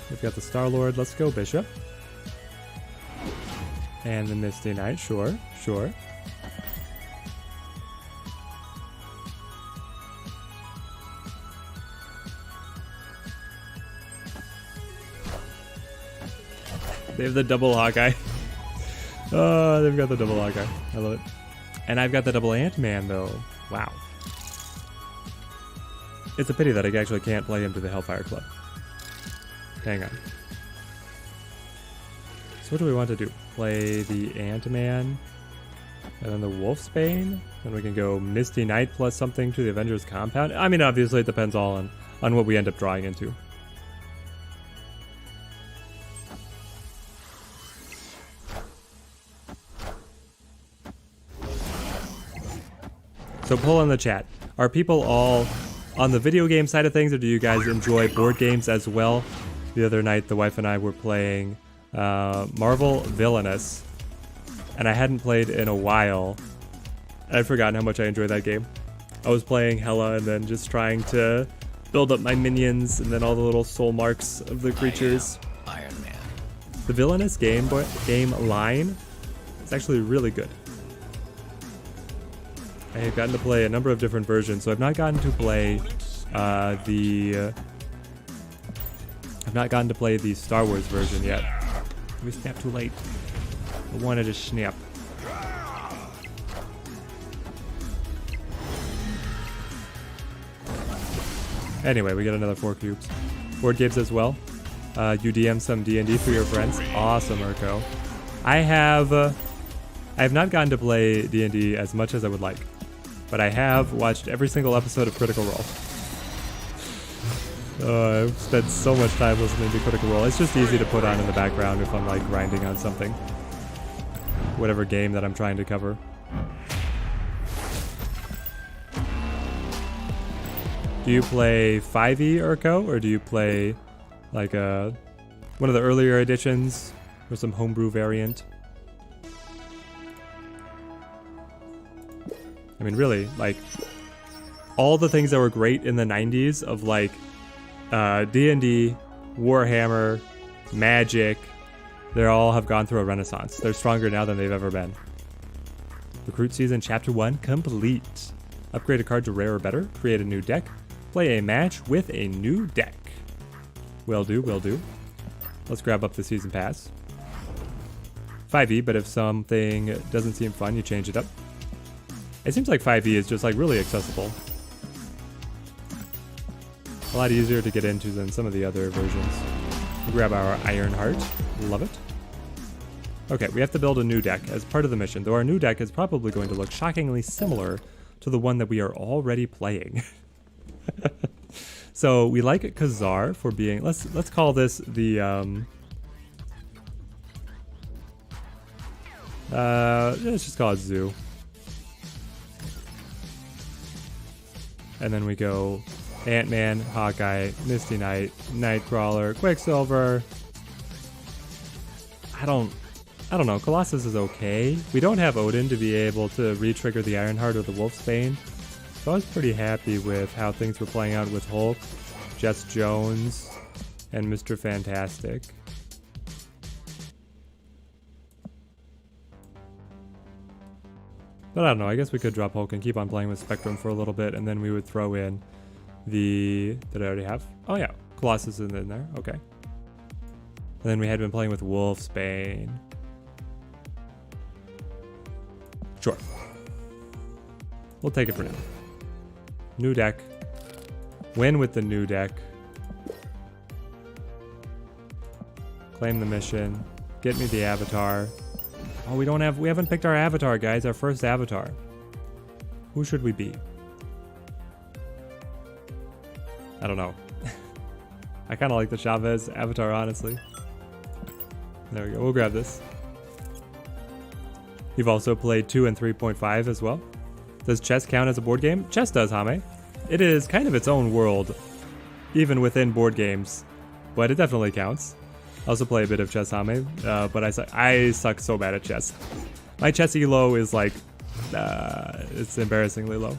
We've got the Star-Lord. Let's go, Bishop. And the Misty Knight. Sure, sure. They have the double Hawkeye. Oh, they've got the double Hawkeye. I love it. And I've got the double Ant-Man, though. Wow. It's a pity that I actually can't play him to the Hellfire Club. Hang on. So what do we want to do? Play the Ant-Man and then the Wolfsbane? Then we can go Misty Knight plus something to the Avengers compound. I mean, obviously it depends all on what we end up drawing into. So poll in the chat. Are people all on the video game side of things, or do you guys enjoy board games as well? The other night, the wife and I were playing Marvel Villainous, and I hadn't played in a while. I'd forgotten how much I enjoyed that game. I was playing Hela and then just trying to build up my minions and then all the little soul marks of the creatures. Iron Man. The Villainous game line is actually really good. I have gotten to play a number of different versions, so I've not gotten to play the Star Wars version yet. We snapped too late. I wanted to snap. Anyway, we got another 4 cubes. Board games as well. You DM some D&D for your friends. Awesome, Urko. I have not gotten to play D&D as much as I would like, but I have watched every single episode of Critical Role. I've spent so much time listening to Critical Role. It's just easy to put on in the background if I'm like grinding on something. Whatever game that I'm trying to cover. Do you play 5e Urko, or do you play like one of the earlier editions or some homebrew variant? I mean, really, like, all the things that were great in the 90s of, like, D&D, Warhammer, Magic, they all have gone through a renaissance. They're stronger now than they've ever been. Recruit Season Chapter 1 complete. Upgrade a card to rare or better. Create a new deck. Play a match with a new deck. Will do, will do. Let's grab up the Season Pass. 5e, but if something doesn't seem fun, you change it up. It seems like 5e is just like really accessible. A lot easier to get into than some of the other versions. We'll grab our Iron Heart. Love it. Okay, we have to build a new deck as part of the mission, though our new deck is probably going to look shockingly similar to the one that we are already playing. So we like Khazar for being, let's call this the Let's just call it Zoo. And then we go Ant-Man, Hawkeye, Misty Knight, Nightcrawler, Quicksilver. I don't know. Colossus is okay. We don't have Odin to be able to re-trigger the Ironheart or the Wolfsbane. So I was pretty happy with how things were playing out with Hulk, Jess Jones, and Mr. Fantastic. But I don't know, I guess we could drop Hulk and keep on playing with Spectrum for a little bit, and then we would throw in the... Did I already have? Oh yeah, Colossus is in there, okay. And then we had been playing with Wolfsbane. Sure. We'll take it for now. New deck. Win with the new deck. Claim the mission. Get me the avatar. Oh, we haven't picked our avatar, guys. Our first avatar. Who should we be? I don't know. I kind of like the Chavez avatar, honestly. There we go. We'll grab this. You've also played 2 and 3.5 as well. Does chess count as a board game? Chess does, Hame. It is kind of its own world, even within board games, but it definitely counts. I also play a bit of chess, Hame, but I suck so bad at chess. My chess elo is like, it's embarrassingly low.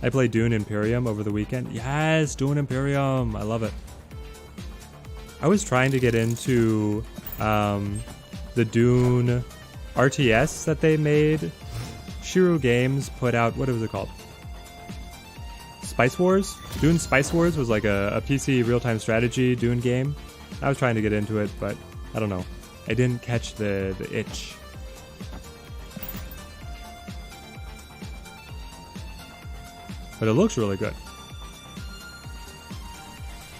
I played Dune Imperium over the weekend. Yes, Dune Imperium. I love it. I was trying to get into the Dune RTS that they made. Shiru Games put out, what was it called? Spice Wars? Dune Spice Wars was like a PC real-time strategy Dune game. I was trying to get into it, but I don't know. I didn't catch the itch. But it looks really good.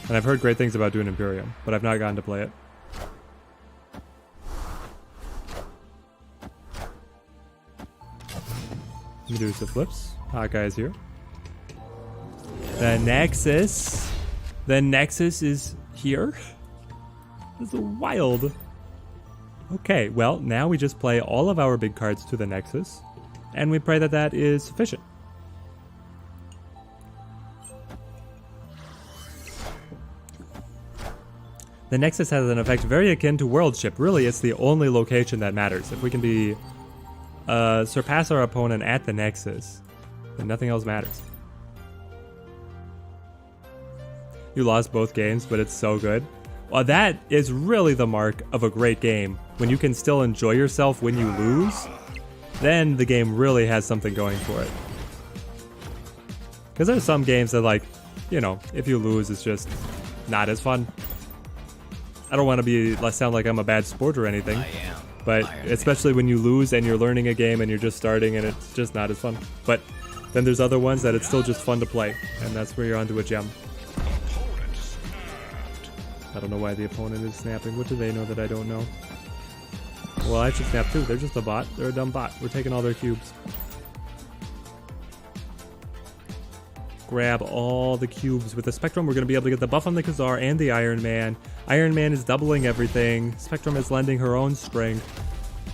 And I've heard great things about Dune Imperium, but I've not gotten to play it. Medusa flips. Hawkeye is here. The Nexus. The Nexus is here. This is wild. Okay, well, now we just play all of our big cards to the Nexus, and we pray that that is sufficient. The Nexus has an effect very akin to World Ship. Really, it's the only location that matters. If we can be surpass our opponent at the Nexus, then nothing else matters. You lost both games, but it's so good. Well, that is really the mark of a great game. When you can still enjoy yourself when you lose, then the game really has something going for it. Because there's some games that, like, you know, if you lose, it's just not as fun. I don't want to sound like I'm a bad sport or anything, but especially when you lose and you're learning a game and you're just starting and it's just not as fun. But then there's other ones that it's still just fun to play, and that's where you're onto a gem. I don't know why the opponent is snapping. What do they know that I don't know? Well, I should snap too. They're just a bot. They're a dumb bot. We're taking all their cubes. Grab all the cubes. With the Spectrum, we're going to be able to get the buff on the Khazar and the Iron Man. Iron Man is doubling everything. Spectrum is lending her own strength.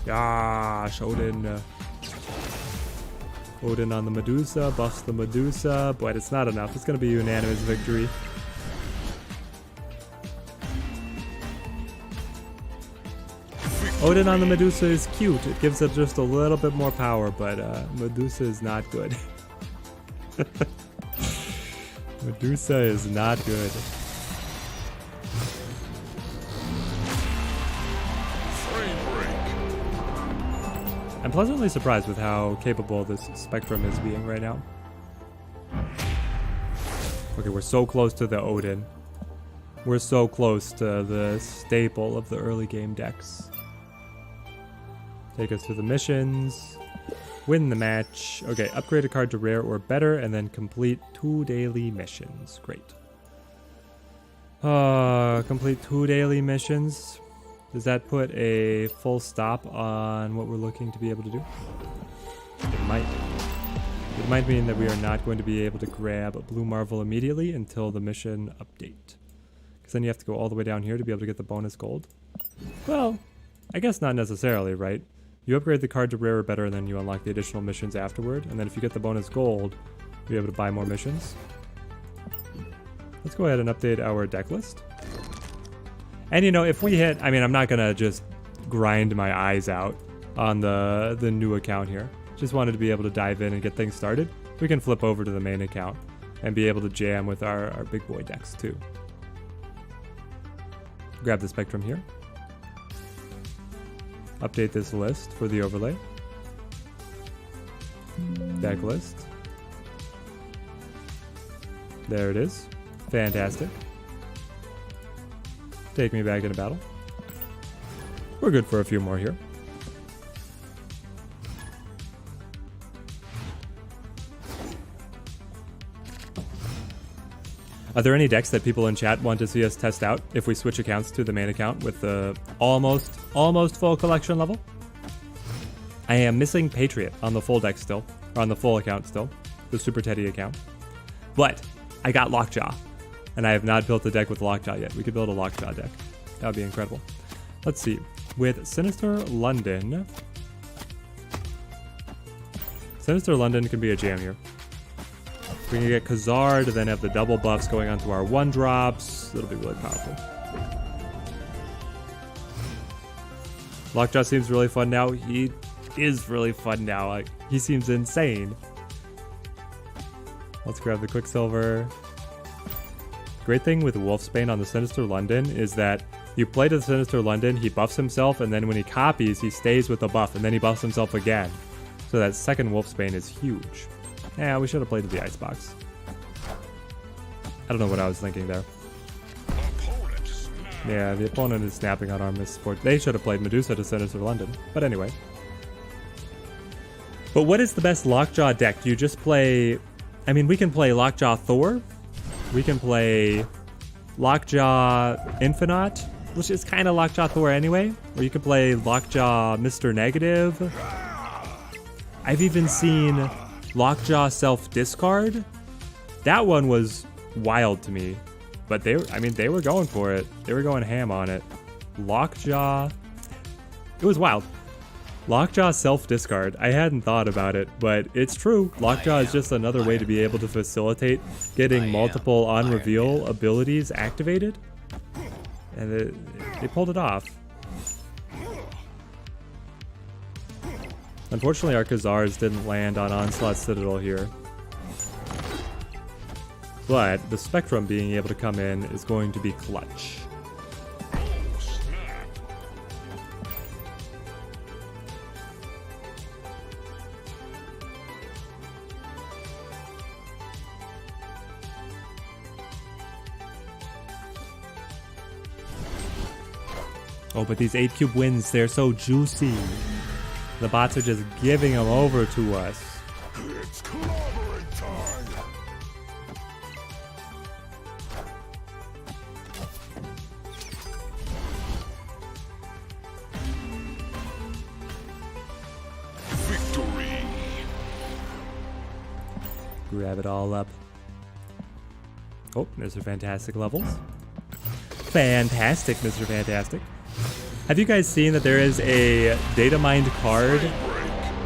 Gosh, Odin. Odin on the Medusa. Buffs the Medusa. But it's not enough. It's going to be a unanimous victory. Odin on the Medusa is cute. It gives it just a little bit more power, but Medusa is not good. Medusa is not good. I'm pleasantly surprised with how capable this Spectrum is being right now. Okay, we're so close to the Odin. We're so close to the staple of the early game decks. Take us to the missions. Win the match. Okay, upgrade a card to rare or better, and then complete 2 daily missions. Great. Complete 2 daily missions. Does that put a full stop on what we're looking to be able to do? It might. It might mean that we are not going to be able to grab a Blue Marvel immediately until the mission update. Because then you have to go all the way down here to be able to get the bonus gold. Well, I guess not necessarily, right? You upgrade the card to rare or better, and then you unlock the additional missions afterward. And then if you get the bonus gold, you'll be able to buy more missions. Let's go ahead and update our deck list. And you know, if we hit, I mean, I'm not gonna just grind my eyes out on the new account here. Just wanted to be able to dive in and get things started. We can flip over to the main account and be able to jam with our big boy decks too. Grab the Spectrum here. Update this list for the overlay. Deck list. There it is. Fantastic. Take me back into battle. We're good for a few more here. Are there any decks that people in chat want to see us test out if we switch accounts to the main account with the almost full collection level? I am missing Patriot on the full deck still, or on the full account still, the Super Teddy account. But I got Lockjaw, and I have not built a deck with Lockjaw yet. We could build a Lockjaw deck. That would be incredible. Let's see. With Sinister London can be a jam here. We can get Khazard, then have the double buffs going onto our 1-drops. It'll be really powerful. Lockjaw seems really fun now. He is really fun now. Like, he seems insane. Let's grab the Quicksilver. Great thing with Wolfsbane on the Sinister London is that you play to the Sinister London, he buffs himself, and then when he copies, he stays with the buff, and then he buffs himself again. So that second Wolfsbane is huge. Yeah, we should have played to the Icebox. I don't know what I was thinking there. Yeah, the opponent is snapping on our misfortune. They should have played Medusa to Sinister London. But anyway. But what is the best Lockjaw deck? Do you just play... I mean, we can play Lockjaw Thor. We can play Lockjaw Infinite, which is kind of Lockjaw Thor anyway. Or you can play Lockjaw Mr. Negative. I've even seen Lockjaw Self-Discard. That one was wild to me. But they were going for it. They were going ham on it. Lockjaw. It was wild. Lockjaw Self-Discard. I hadn't thought about it, but it's true. Lockjaw is just another way to be able to facilitate getting multiple on-reveal abilities activated. And they pulled it off. Unfortunately, our Khazars didn't land on Onslaught Citadel here. But the Spectrum being able to come in is going to be clutch. Oh, but these 8-cube wins, they're so juicy. The bots are just giving them over to us. It's clobbering time. Victory. Grab it all up. Oh, Mr. Fantastic levels. Fantastic, Mr. Fantastic. Have you guys seen that there is a data mined card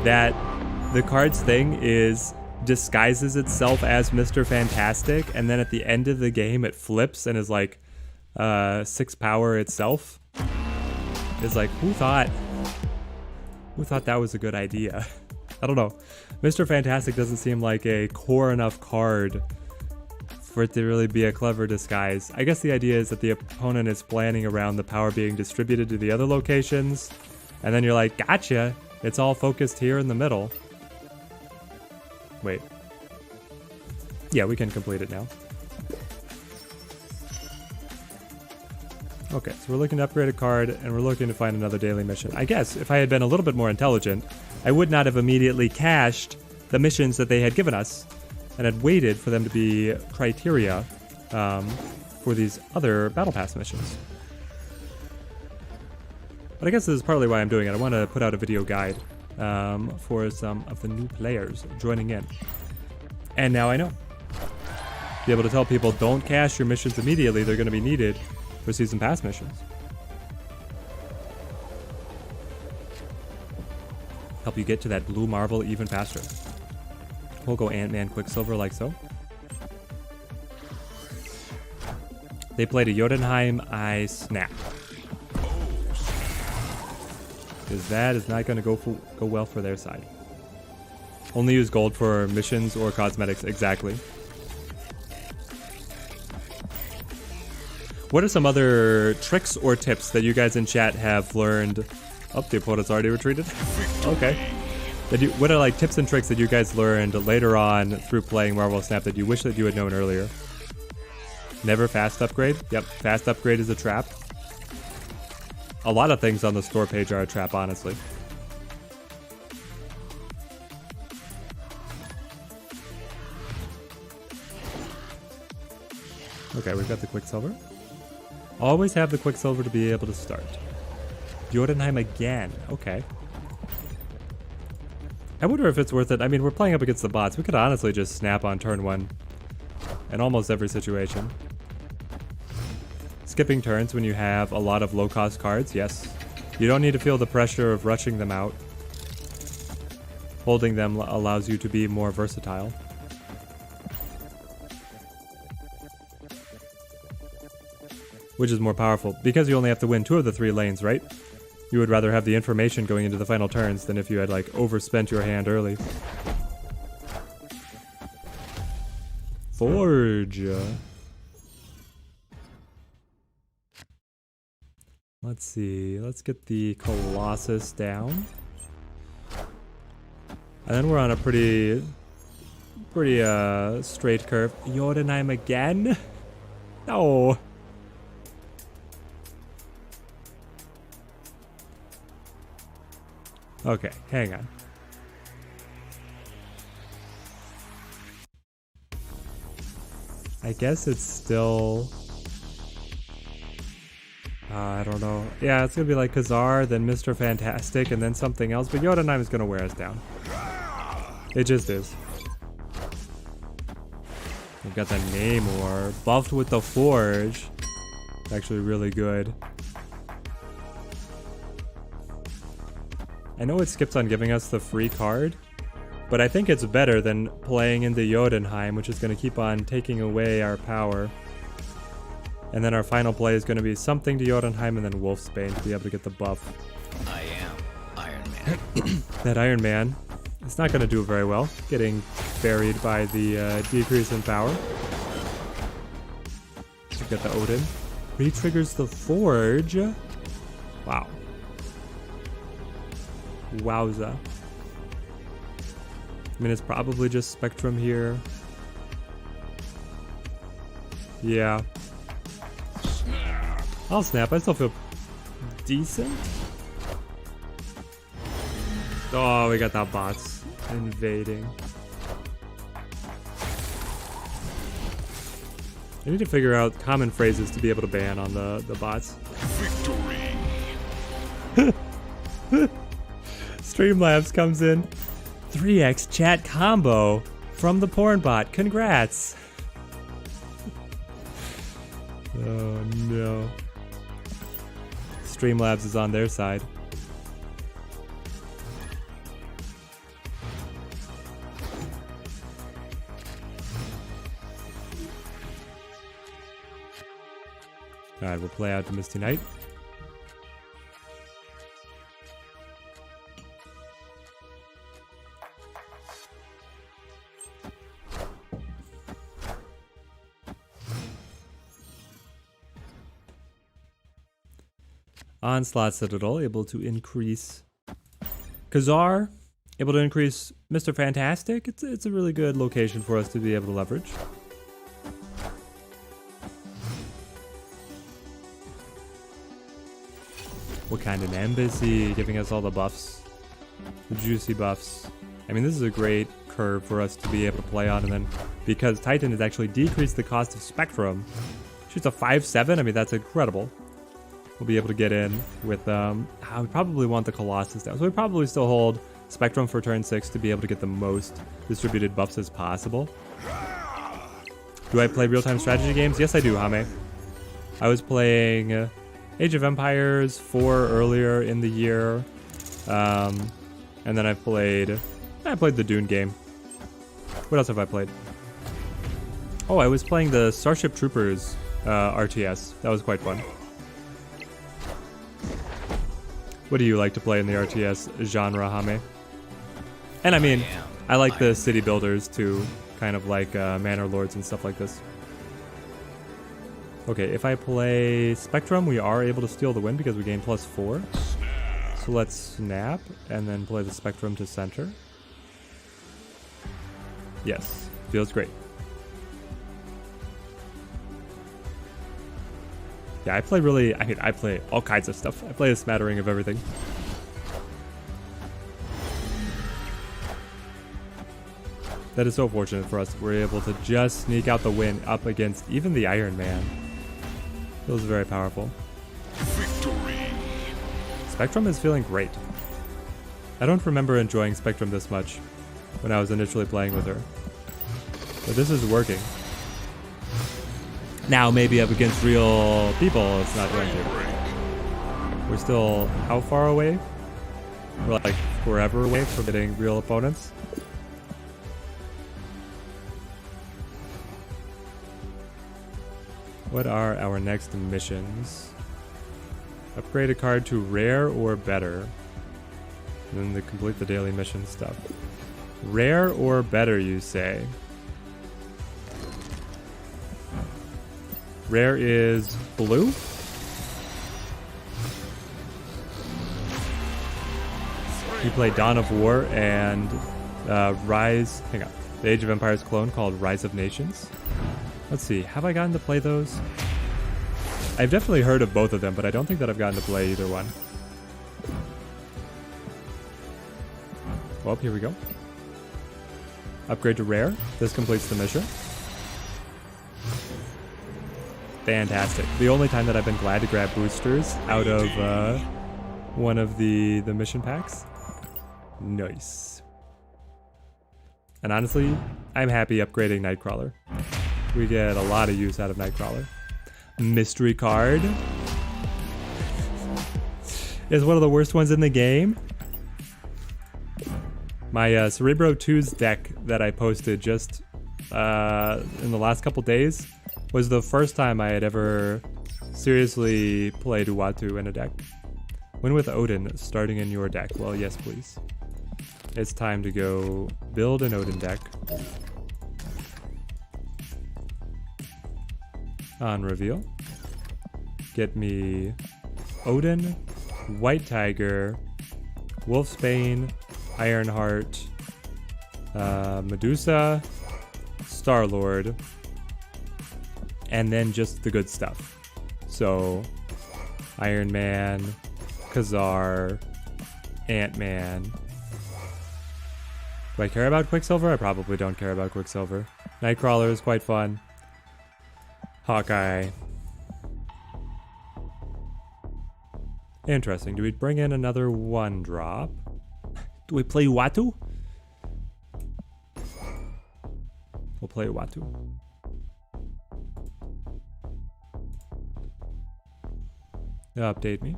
that the card's thing is disguises itself as Mr. Fantastic, and then at the end of the game it flips and is like 6 power itself? It's like, who thought that was a good idea? I don't know. Mr. Fantastic doesn't seem like a core enough card for it to really be a clever disguise. I guess the idea is that the opponent is planning around the power being distributed to the other locations, and then you're like, gotcha, it's all focused here in the middle. Wait. Yeah, we can complete it now. Okay, so we're looking to upgrade a card, and we're looking to find another daily mission. I guess if I had been a little bit more intelligent, I would not have immediately cached the missions that they had given us, and had waited for them to be criteria for these other Battle Pass missions. But I guess this is partly why I'm doing it. I want to put out a video guide for some of the new players joining in. And now I know. Be able to tell people, don't cache your missions immediately. They're going to be needed for Season Pass missions. Help you get to that blue marble even faster. We'll go Ant-Man Quicksilver like so. They played a Jotunheim, I snap. Because that is not going to go well for their side. Only use gold for missions or cosmetics, exactly. What are some other tricks or tips that you guys in chat have learned? Oh, the opponent's already retreated. Okay. What are like tips and tricks that you guys learned later on through playing Marvel Snap that you wish that you had known earlier? Never fast upgrade. Yep, fast upgrade is a trap. A lot of things on the store page are a trap, honestly. Okay, we've got the Quicksilver. Always have the Quicksilver to be able to start. Jotunheim again. Okay. I wonder if it's worth it. I mean, we're playing up against the bots. We could honestly just snap on turn 1 in almost every situation. Skipping turns when you have a lot of low-cost cards, yes. You don't need to feel the pressure of rushing them out. Holding them allows you to be more versatile. Which is more powerful, because you only have to win 2 of the 3 lanes, right? You would rather have the information going into the final turns than if you had, like, overspent your hand early. Forge. Let's see. Let's get the Colossus down. And then we're on a pretty straight curve. Jotunheim again? No. Okay, hang on. I guess it's still... I don't know. Yeah, it's gonna be like Khazar, then Mr. Fantastic, and then something else, but Jotunheim is gonna wear us down. It just is. We've got the Namor, buffed with the Forge. It's actually really good. I know it skips on giving us the free card, but I think it's better than playing into Jotunheim, which is going to keep on taking away our power. And then our final play is going to be something to Jotunheim and then Wolfsbane to be able to get the buff. I am Iron Man. That Iron Man is not going to do very well, getting buried by the decrease in power. We've got the Odin. Re-triggers the Forge. Wow. Wowza. I mean, it's probably just Spectrum here. Yeah. I'll snap. I still feel decent. Oh, we got that bots invading. I need to figure out common phrases to be able to ban on the bots. Victory. Streamlabs comes in. 3x chat combo from the porn bot. Congrats. Oh no. Streamlabs is on their side. Alright, we'll play out to Misty Knight. Onslaught Citadel, able to increase Khazar, able to increase Mr. Fantastic. It's a really good location for us to be able to leverage. Wakandan Embassy, giving us all the buffs, the juicy buffs. I mean, this is a great curve for us to be able to play on, and then because Titan has actually decreased the cost of Spectrum, shoots a 5/7. I mean, that's incredible. We'll be able to get in with, we probably want the Colossus down. So we probably still hold Spectrum for turn 6 to be able to get the most distributed buffs as possible. Do I play real-time strategy games? Yes, I do, Hame. I was playing Age of Empires 4 earlier in the year. And then I played the Dune game. What else have I played? Oh, I was playing the Starship Troopers RTS. That was quite fun. What do you like to play in the RTS genre, Hame? And I mean, I like the city builders too, kind of like Manor Lords and stuff like this. Okay, if I play Spectrum, we are able to steal the win because we gain +4. So let's snap and then play the Spectrum to center. Yes, feels great. Yeah, I play all kinds of stuff. I play a smattering of everything. That is so fortunate for us. We're able to just sneak out the win up against even the Iron Man. Feels very powerful. Victory. Spectrum is feeling great. I don't remember enjoying Spectrum this much when I was initially playing with her. But this is working. Now maybe up against real people it's not going to. We're still how far away? We're like forever away from getting real opponents. What are our next missions? Upgrade a card to rare or better. And then to complete the daily mission stuff. Rare or better, you say? Rare is blue? You play Dawn of War and Rise... Hang on. The Age of Empires clone called Rise of Nations. Let's see. Have I gotten to play those? I've definitely heard of both of them, but I don't think that I've gotten to play either one. Well, here we go. Upgrade to rare. This completes the mission. Fantastic. The only time that I've been glad to grab boosters out of one of the mission packs. Nice. And honestly, I'm happy upgrading Nightcrawler. We get a lot of use out of Nightcrawler. Mystery card is one of the worst ones in the game. My Cerebro 2's deck that I posted just in the last couple days was the first time I had ever seriously played Uatu in a deck. Win with Odin starting in your deck. Well, yes, please. It's time to go build an Odin deck. On reveal, get me Odin, White Tiger, Wolfsbane, Ironheart, Medusa, Star-Lord, and then just the good stuff. So, Iron Man, Khazar, Ant-Man. Do I care about Quicksilver? I probably don't care about Quicksilver. Nightcrawler is quite fun. Hawkeye. Interesting. Do we bring in another 1-drop? Do we play Uatu? We'll play Uatu. Update me.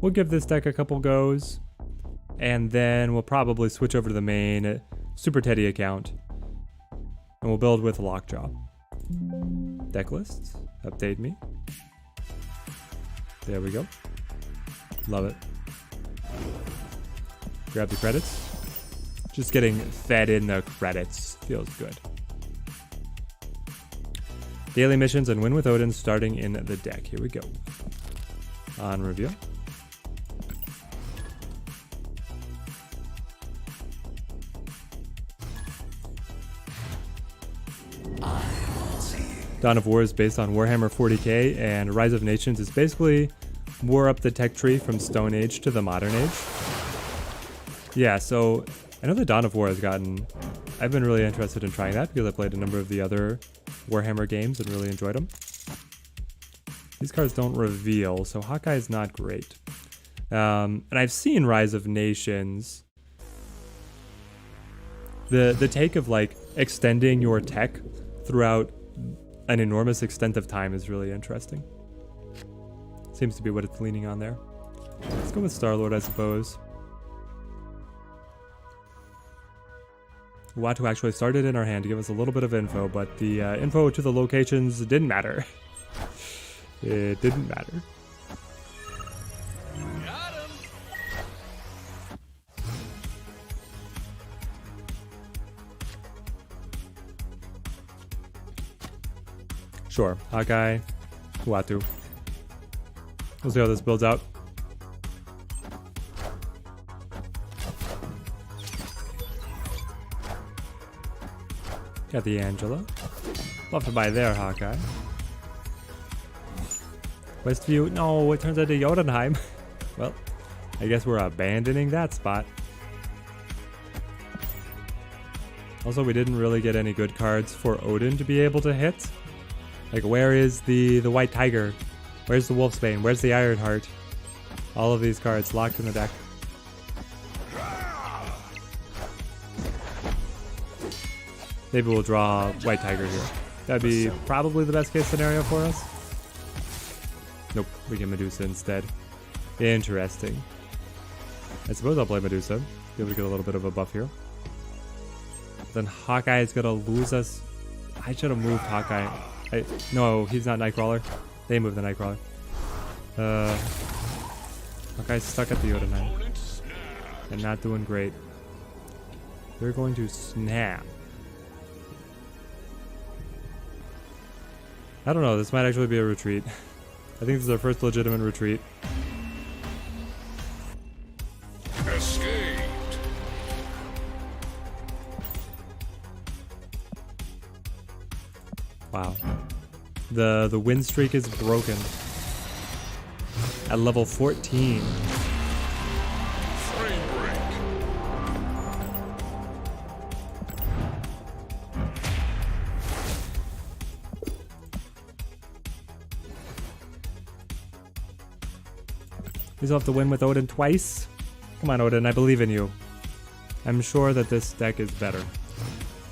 We'll give this deck a couple goes, and then we'll probably switch over to the main Super Teddy account, and we'll build with Lockjaw. Deck lists. Update me. There we go. Love it. Grab the credits. Just getting fed in the credits. Feels good. Daily missions and win with Odin starting in the deck. Here we go. On review. Dawn of War is based on Warhammer 40k, and Rise of Nations is basically war up the tech tree from Stone Age to the Modern Age. Yeah, so I know that Dawn of War has gotten... I've been really interested in trying that because I played a number of the other Warhammer games and really enjoyed them. These cards don't reveal, so Hawkeye is not great. And I've seen Rise of Nations. The take of like extending your tech throughout an enormous extent of time is really interesting. Seems to be what it's leaning on there. Let's go with Star-Lord, I suppose. Watu actually started in our hand to give us a little bit of info, but the info to the locations didn't matter. It didn't matter. Got him. Sure, Hawkeye, Watu. We'll see how this builds out. Got the Angela. Buffed by there, Hawkeye. Westview, no, it turns into Jotunheim. Well, I guess we're abandoning that spot. Also, we didn't really get any good cards for Odin to be able to hit. Like, where is the White Tiger? Where's the Wolfsbane? Where's the Ironheart? All of these cards locked in the deck. Maybe we'll draw White Tiger here. That'd be probably the best case scenario for us. Nope, we get Medusa instead. Interesting. I suppose I'll play Medusa. Be able to get a little bit of a buff here. Then Hawkeye is gonna lose us. I should have moved Hawkeye. No, he's not Nightcrawler. They moved the Nightcrawler. Hawkeye's stuck at the Jotunheim. And not doing great. They're going to snap. I don't know, this might actually be a retreat. I think this is our first legitimate retreat. Escaped. Wow. The win streak is broken. At level 14. Frame break. We still have to win with Odin twice. Come on, Odin, I believe in you. I'm sure that this deck is better.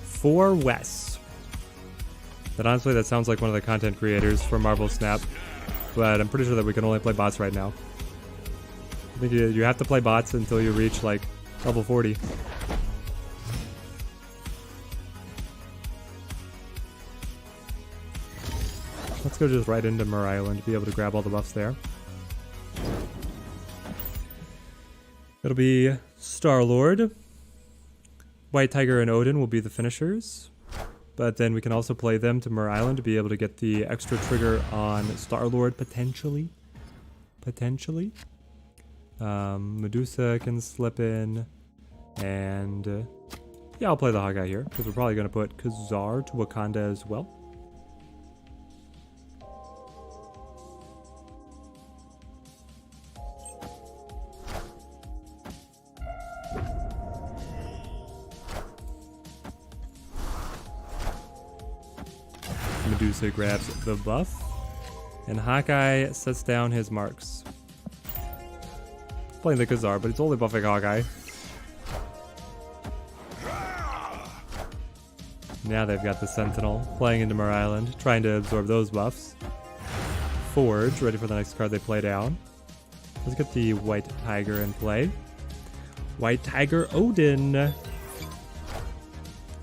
4 Wes. But honestly, that sounds like one of the content creators for Marvel Snap. But I'm pretty sure that we can only play bots right now. I think you have to play bots until you reach, like, level 40. Let's go just right into Mir Island to be able to grab all the buffs there. It'll be Star-Lord. White Tiger and Odin will be the finishers. But then we can also play them to Mir Island to be able to get the extra trigger on Star-Lord, potentially. Potentially. Medusa can slip in. And yeah, I'll play the Hawkeye here, because we're probably going to put Khazar to Wakanda as well. Medusa grabs the buff, and Hawkeye sets down his marks. Playing the Khazar, but it's only buffing Hawkeye. Now they've got the Sentinel playing into Mir Island, trying to absorb those buffs. Forge, ready for the next card they play down. Let's get the White Tiger in play. White Tiger Odin.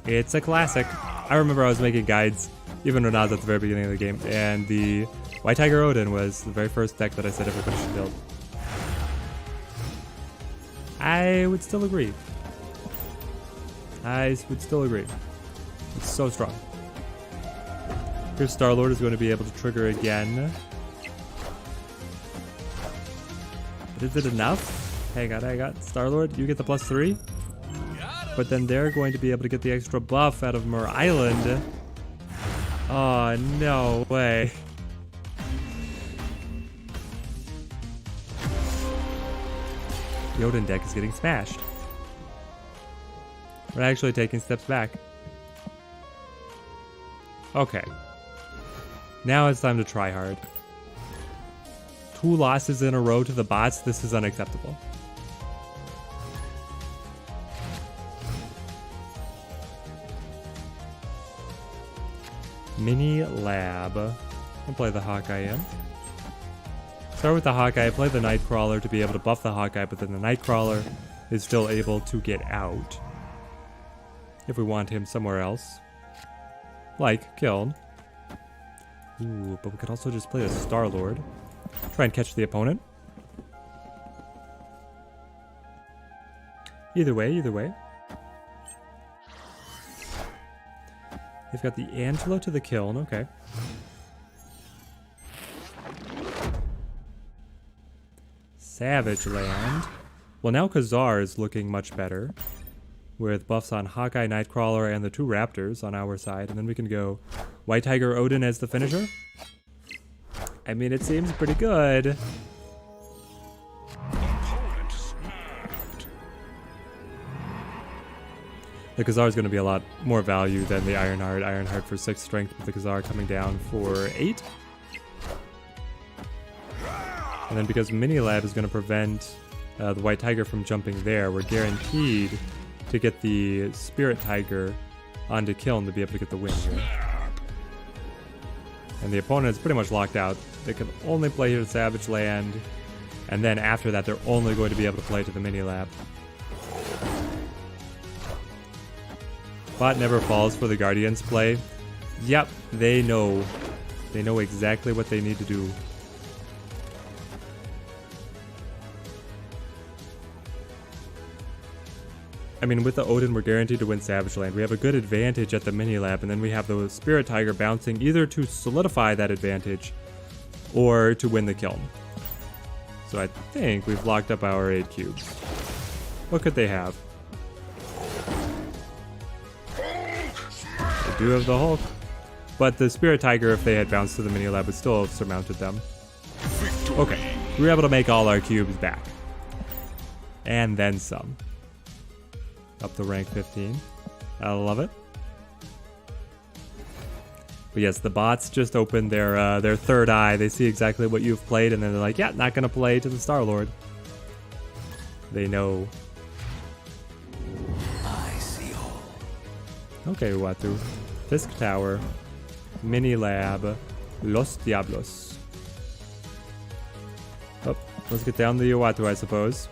It's a classic. I remember I was making guides, even when I was at the very beginning of the game, and the White Tiger Odin was the very first deck that I said everybody should build. I would still agree. I would still agree. It's so strong. Here's Star-Lord is going to be able to trigger again. But is it enough? Hang on. Star-Lord, you get the +3. But then they're going to be able to get the extra buff out of Mir Island. Oh, no way. The Odin deck is getting smashed. We're actually taking steps back. Okay. Now it's time to try hard. 2 losses in a row to the bots. This is unacceptable. Mini Lab. I'll play the Hawkeye in. Start with the Hawkeye, play the Nightcrawler to be able to buff the Hawkeye, but then the Nightcrawler is still able to get out. if we want him somewhere else. Like Kiln. Ooh, but we could also just play the Star-Lord. Try and catch the opponent. Either way, either way. They've got the Angelo to the Kiln, okay. Savage Land. Well, now Khazar is looking much better. With buffs on Hawkeye, Nightcrawler, and the 2 Raptors on our side. And then we can go White Tiger Odin as the finisher. I mean, it seems pretty good. Opponent snapped. The Khazar is going to be a lot more value than the Ironheart. Ironheart for 6 strength, with the Khazar coming down for 8. And then because Mini Lab is going to prevent the White Tiger from jumping there, we're guaranteed to get the Spirit Tiger onto Kiln to be able to get the win here. And the opponent is pretty much locked out. They can only play here to Savage Land, and then after that they're only going to be able to play to the Mini Lab. Bot never falls for the Guardians play. Yep, they know. They know exactly what they need to do. I mean, with the Odin, we're guaranteed to win Savage Land. We have a good advantage at the Mini Lab, and then we have the Spirit Tiger bouncing either to solidify that advantage or to win the Kiln. So I think we've locked up our 8 cubes. What could they have? They do have the Hulk. But the Spirit Tiger, if they had bounced to the Mini Lab, would still have surmounted them. Okay, we were able to make all our cubes back. And then some. Up to rank 15. I love it. But yes, the bots just opened their third eye. They see exactly what you've played, and then they're like, yeah, not gonna play to the Star-Lord. They know. I see all. Okay, Uatu. Fisk Tower. Mini Lab. Los Diablos. Oh, let's get down to the Uatu, I suppose.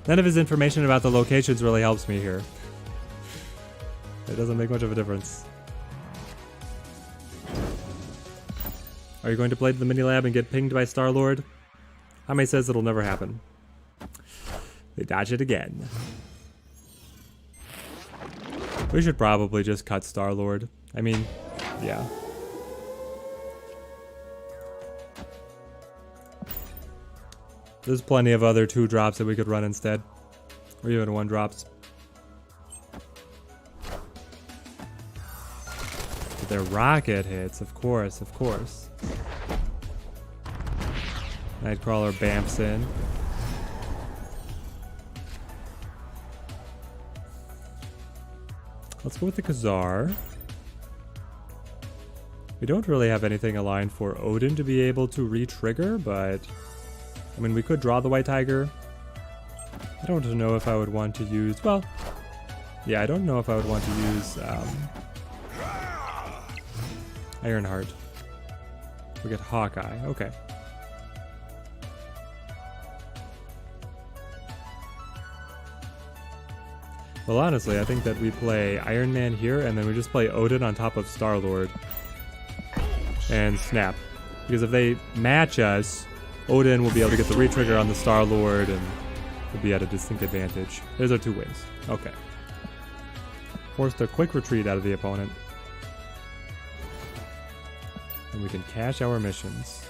None of his information about the locations really helps me here. It doesn't make much of a difference. Are you going to play to the Mini Lab and get pinged by Star-Lord? Hame says it'll never happen. They dodge it again. We should probably just cut Star-Lord. I mean, yeah. There's plenty of other 2-drops that we could run instead. Or even 1-drops. But they're rocket hits, of course, of course. Nightcrawler bamps in. Let's go with the Khazar. We don't really have anything aligned for Odin to be able to re-trigger, but... I mean, we could draw the White Tiger. I don't know if I would want to use... Well, yeah, I don't know if I would want to use Ironheart. We get Hawkeye. Okay. Well, honestly, I think that we play Iron Man here, and then we just play Odin on top of Star-Lord. And Snap. Because if they match us... Odin will be able to get the re-trigger on the Star-Lord and will be at a distinct advantage. There's our 2 wins. Okay. Forced a quick retreat out of the opponent. And we can cash our missions.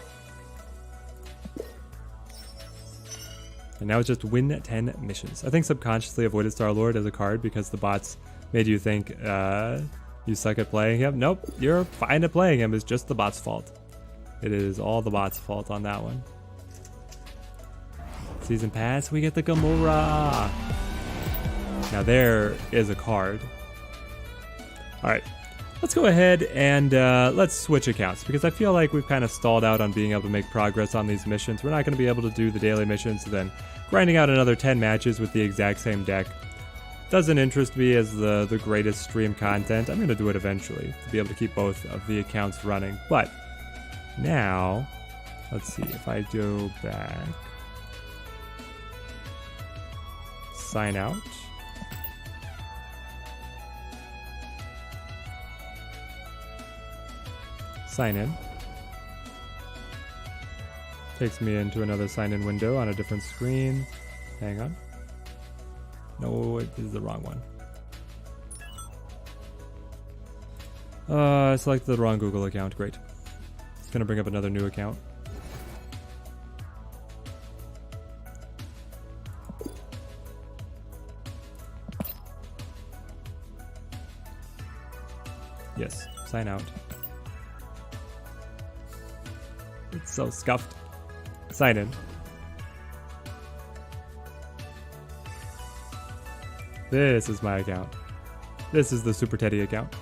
And now it's just win 10 missions. I think subconsciously avoided Star-Lord as a card because the bots made you think you suck at playing him. Nope, you're fine at playing him. It's just the bot's fault. It is all the bot's fault on that one. Season Pass, we get the Gamora. Now there is a card. Alright, let's go ahead and let's switch accounts because I feel like we've kind of stalled out on being able to make progress on these missions. We're not going to be able to do the daily missions, so then grinding out another 10 matches with the exact same deck doesn't interest me as the greatest stream content. I'm going to do it eventually to be able to keep both of the accounts running. But now, let's see if I go back. Sign out. sign in. Takes me into another sign in window on a different screen. Hang on. No, this is the wrong one. I selected the wrong Google account. Great. It's gonna bring up another new account. Yes, sign out. It's so scuffed. Sign in. This is my account. This is the Super Teddy account.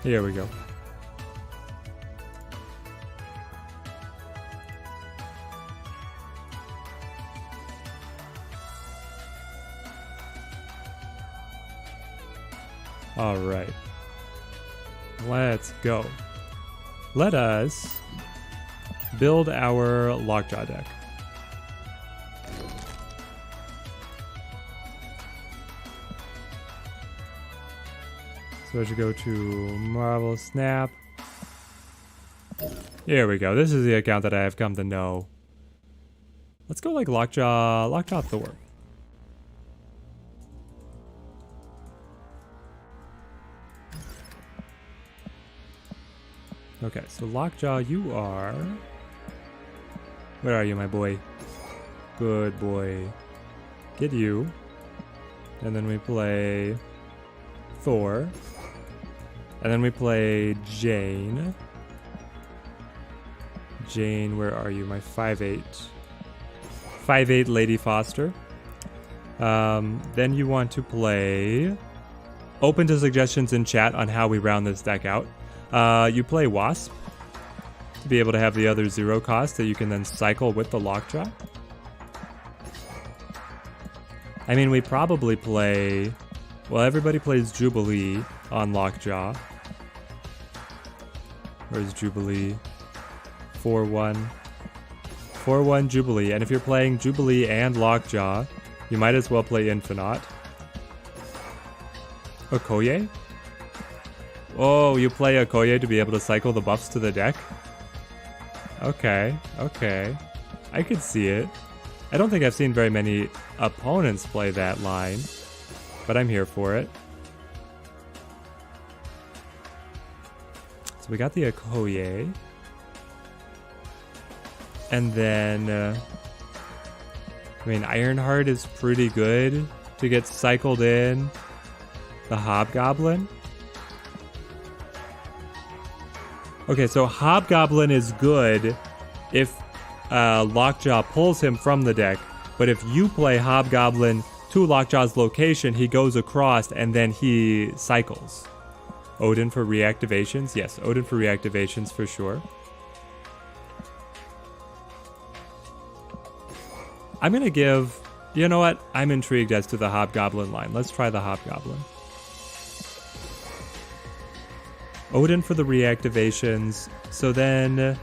Here we go. All right. Let's go. Let us build our Lockjaw deck. So I should go to Marvel Snap. Here we go. This is the account that I have come to know. Let's go like Lockjaw Thor. Okay, so Lockjaw, you are... Where are you, my boy? Good boy. Get you. And then we play Thor. And then we play Jane. Jane, where are you? My 5'8". 5'8" Lady Foster. Then you want to play... Open to suggestions in chat on how we round this deck out. You play Wasp to be able to have the other 0 cost that you can then cycle with the Lockjaw. I mean, we probably play... Well, everybody plays Jubilee on Lockjaw. Where's Jubilee? 4-1. 4-1 Jubilee. And if you're playing Jubilee and Lockjaw, you might as well play Infinite. Okoye? Oh, you play Okoye to be able to cycle the buffs to the deck? Okay, okay. I could see it. I don't think I've seen very many opponents play that line, but I'm here for it. So we got the Okoye. And then, I mean, Ironheart is pretty good to get cycled in. The Hobgoblin. Okay, so Hobgoblin is good if Lockjaw pulls him from the deck, but if you play Hobgoblin to Lockjaw's location, he goes across and then he cycles. Odin for reactivations? Yes, Odin for reactivations for sure. I'm going to give... You know what? I'm intrigued as to the Hobgoblin line. Let's try the Hobgoblin. Odin for the reactivations. So then...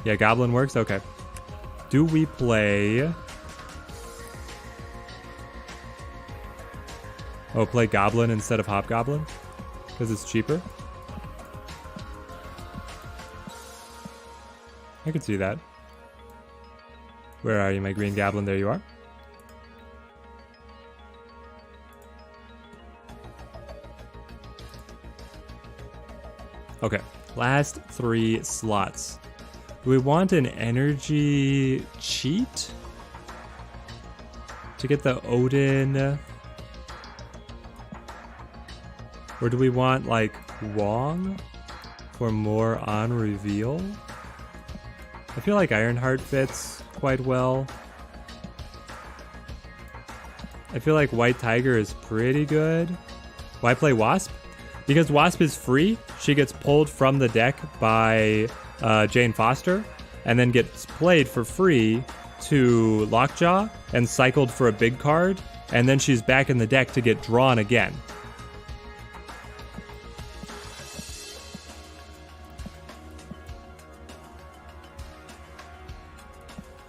Yeah, Goblin works? Okay. Do we play... Oh, play Goblin instead of Hobgoblin? Because it's cheaper? I could see that. Where are you, my green Goblin? There you are. Okay, last 3 slots. Do we want an energy cheat to get the Odin? Or do we want like Wong for more on reveal? I feel like Ironheart fits quite well. I feel like White Tiger is pretty good. Why play Wasp? Because Wasp is free. She gets pulled from the deck by Jane Foster and then gets played for free to Lockjaw and cycled for a big card, and then she's back in the deck to get drawn again.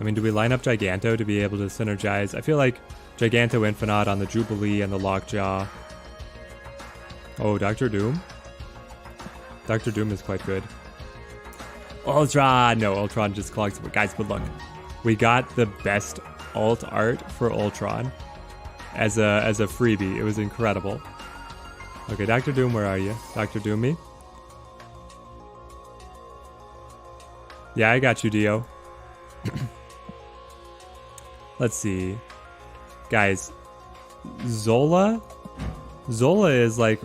I mean, do we line up Giganto to be able to synergize? I feel like Giganto Infinite on the Jubilee and the Lockjaw. Oh, Dr. Doom? Dr. Doom is quite good. Ultron! No, Ultron just clogs. Guys, but look. We got the best alt art for Ultron as a freebie. It was incredible. Okay, Dr. Doom, where are you? Dr. Doom me? Yeah, I got you, Dio. Let's see. Guys, Zola? Zola is like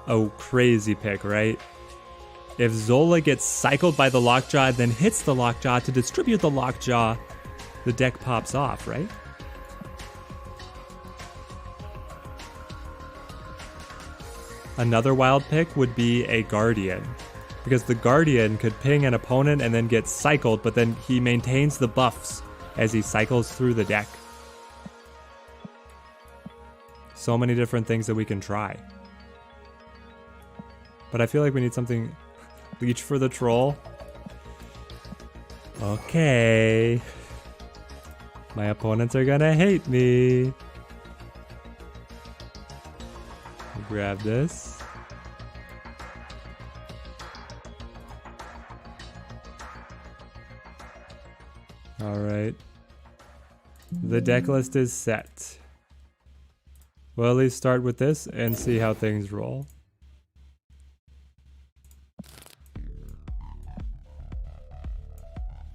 a crazy pick, right? If Zola gets cycled by the Lockjaw, then hits the Lockjaw to distribute the Lockjaw, the deck pops off, right? Another wild pick would be a Guardian, because the Guardian could ping an opponent and then get cycled, but then he maintains the buffs as he cycles through the deck. So many different things that we can try. But I feel like we need something... Leech for the troll. Okay. My opponents are gonna hate me. Grab this. Alright. The deck list is set. We'll at least start with this and see how things roll.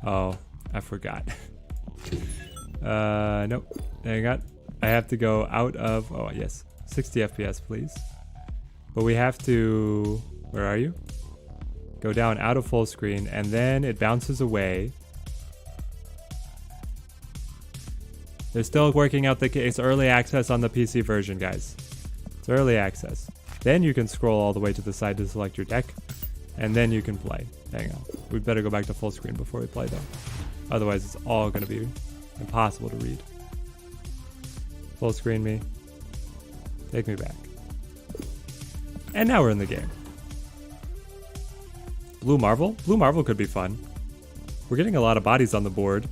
Oh, I forgot. Nope. Hang on. I have to go out of... Oh, yes. 60 FPS, please. But we have to... Where are you? Go down out of full screen, and then it bounces away. They're still working out the case. Early access on the PC version, guys. It's early access. Then you can scroll all the way to the side to select your deck, and then you can play. Hang on. We'd better go back to full screen before we play, though. Otherwise, it's all going to be impossible to read. Full screen me. Take me back. And now we're in the game. Blue Marvel? Blue Marvel could be fun. We're getting a lot of bodies on the board.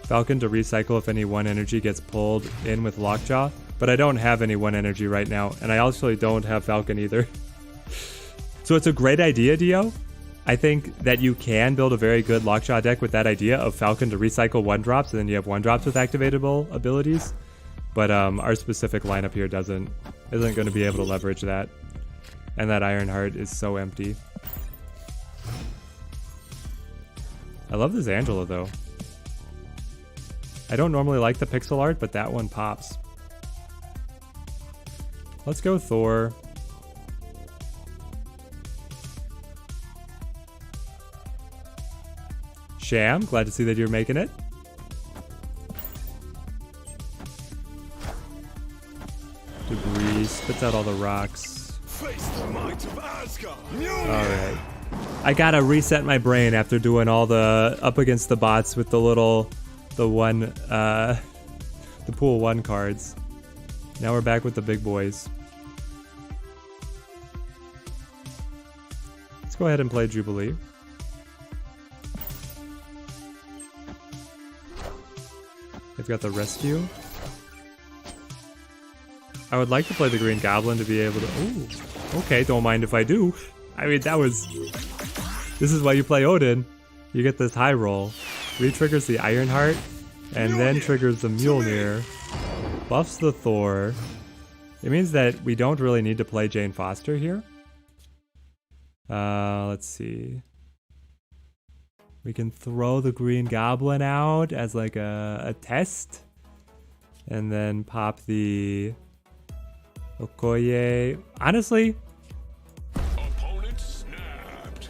Falcon to recycle if any 1 energy gets pulled in with Lockjaw. But I don't have any 1 energy right now. And I actually don't have Falcon either. So it's a great idea, Dio. I think that you can build a very good Lockjaw deck with that idea of Falcon to recycle 1-drops, and then you have 1-drops with activatable abilities. But our specific lineup here isn't going to be able to leverage that. And that Ironheart is so empty. I love this Angela, though. I don't normally like the pixel art, but that one pops. Let's go Thor. Sham, glad to see that you're making it. Debris, spits out all the rocks. Face the might of Asgard. Alright. I gotta reset my brain after doing all the up against the bots with the pool 1 cards. Now we're back with the big boys. Let's go ahead and play Jubilee. They've got the rescue. I would like to play the Green Goblin to be able to... Ooh, okay, don't mind if I do. I mean, that was... This is why you play Odin. You get this high roll. Re-triggers the Ironheart, and then triggers the Mjolnir. Buffs the Thor. It means that we don't really need to play Jane Foster here. Let's see. We can throw the Green Goblin out as like a test. And then pop the Okoye. Honestly, Opponent snapped.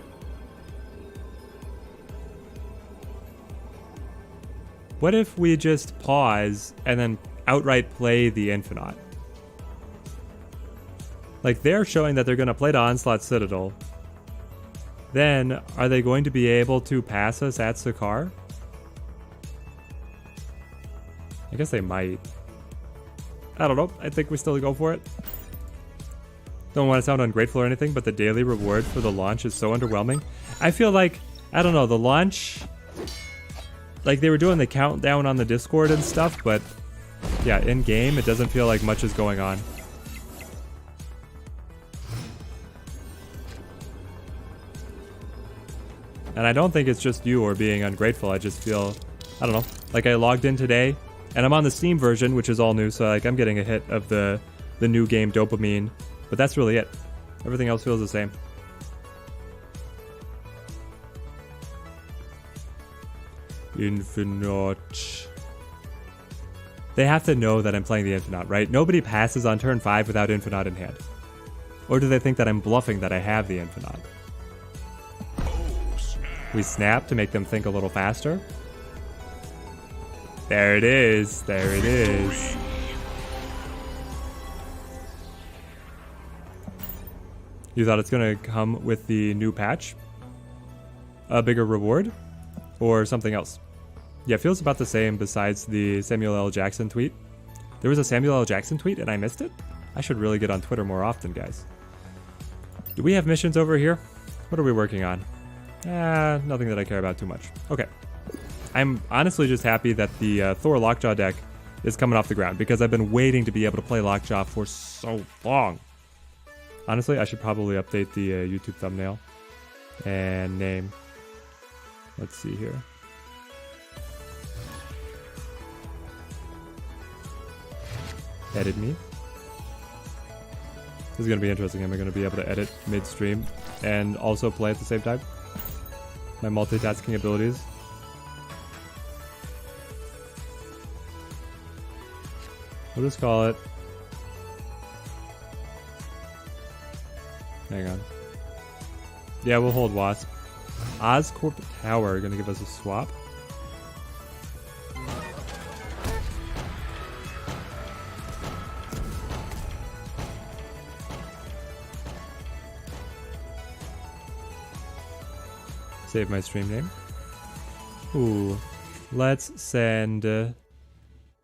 what if we just pause and then outright play the Infinite? Like, they're showing that they're going to play the Onslaught Citadel. Then, are they going to be able to pass us at Sakaar? I guess they might. I don't know. I think we still go for it. Don't want to sound ungrateful or anything, but the daily reward for the launch is so underwhelming. I feel like, I don't know, the launch like they were doing the countdown on the Discord and stuff, but yeah, in game it doesn't feel like much is going on. And I don't think it's just you or being ungrateful. I just feel, I don't know, like I logged in today and I'm on the Steam version, which is all new, so like I'm getting a hit of the new game dopamine, but that's really it. Everything else feels the same. Infinite. They have to know that I'm playing the Infinite, right? Nobody passes on turn 5 without Infinite in hand. Or do they think that I'm bluffing that I have the Infinite? We snap to make them think a little faster. There it is. There it is. You thought it's going to come with the new patch? A bigger reward? Or something else? Yeah, it feels about the same besides the Samuel L. Jackson tweet. There was a Samuel L. Jackson tweet and I missed it? I should really get on Twitter more often, guys. Do we have missions over here? What are we working on? Nothing that I care about too much. Okay. I'm honestly just happy that the Thor Lockjaw deck is coming off the ground because I've been waiting to be able to play Lockjaw for so long. Honestly, I should probably update the YouTube thumbnail and name. Let's see here. Edit me. This is going to be interesting. Am I going to be able to edit midstream and also play at the same time? My multitasking abilities. We'll just call it. Hang on. Yeah, we'll hold Wasp. Oscorp Tower gonna give us a swap. Save my stream name. Ooh. Let's send...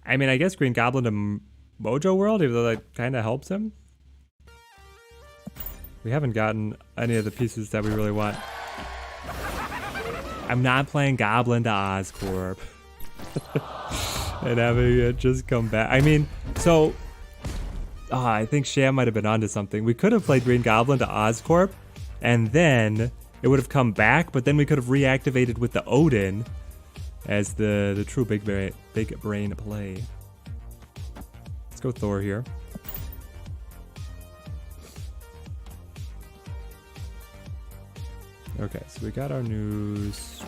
I mean, I guess Green Goblin to Mojo World, even though that kind of helps him. We haven't gotten any of the pieces that we really want. I'm not playing Goblin to Oscorp. And having it just come back. I mean, so... I think Sham might have been onto something. We could have played Green Goblin to Oscorp, and then it would have come back, but then we could have reactivated with the Odin as the true big brain play. Let's go Thor here. Okay, so we got our news.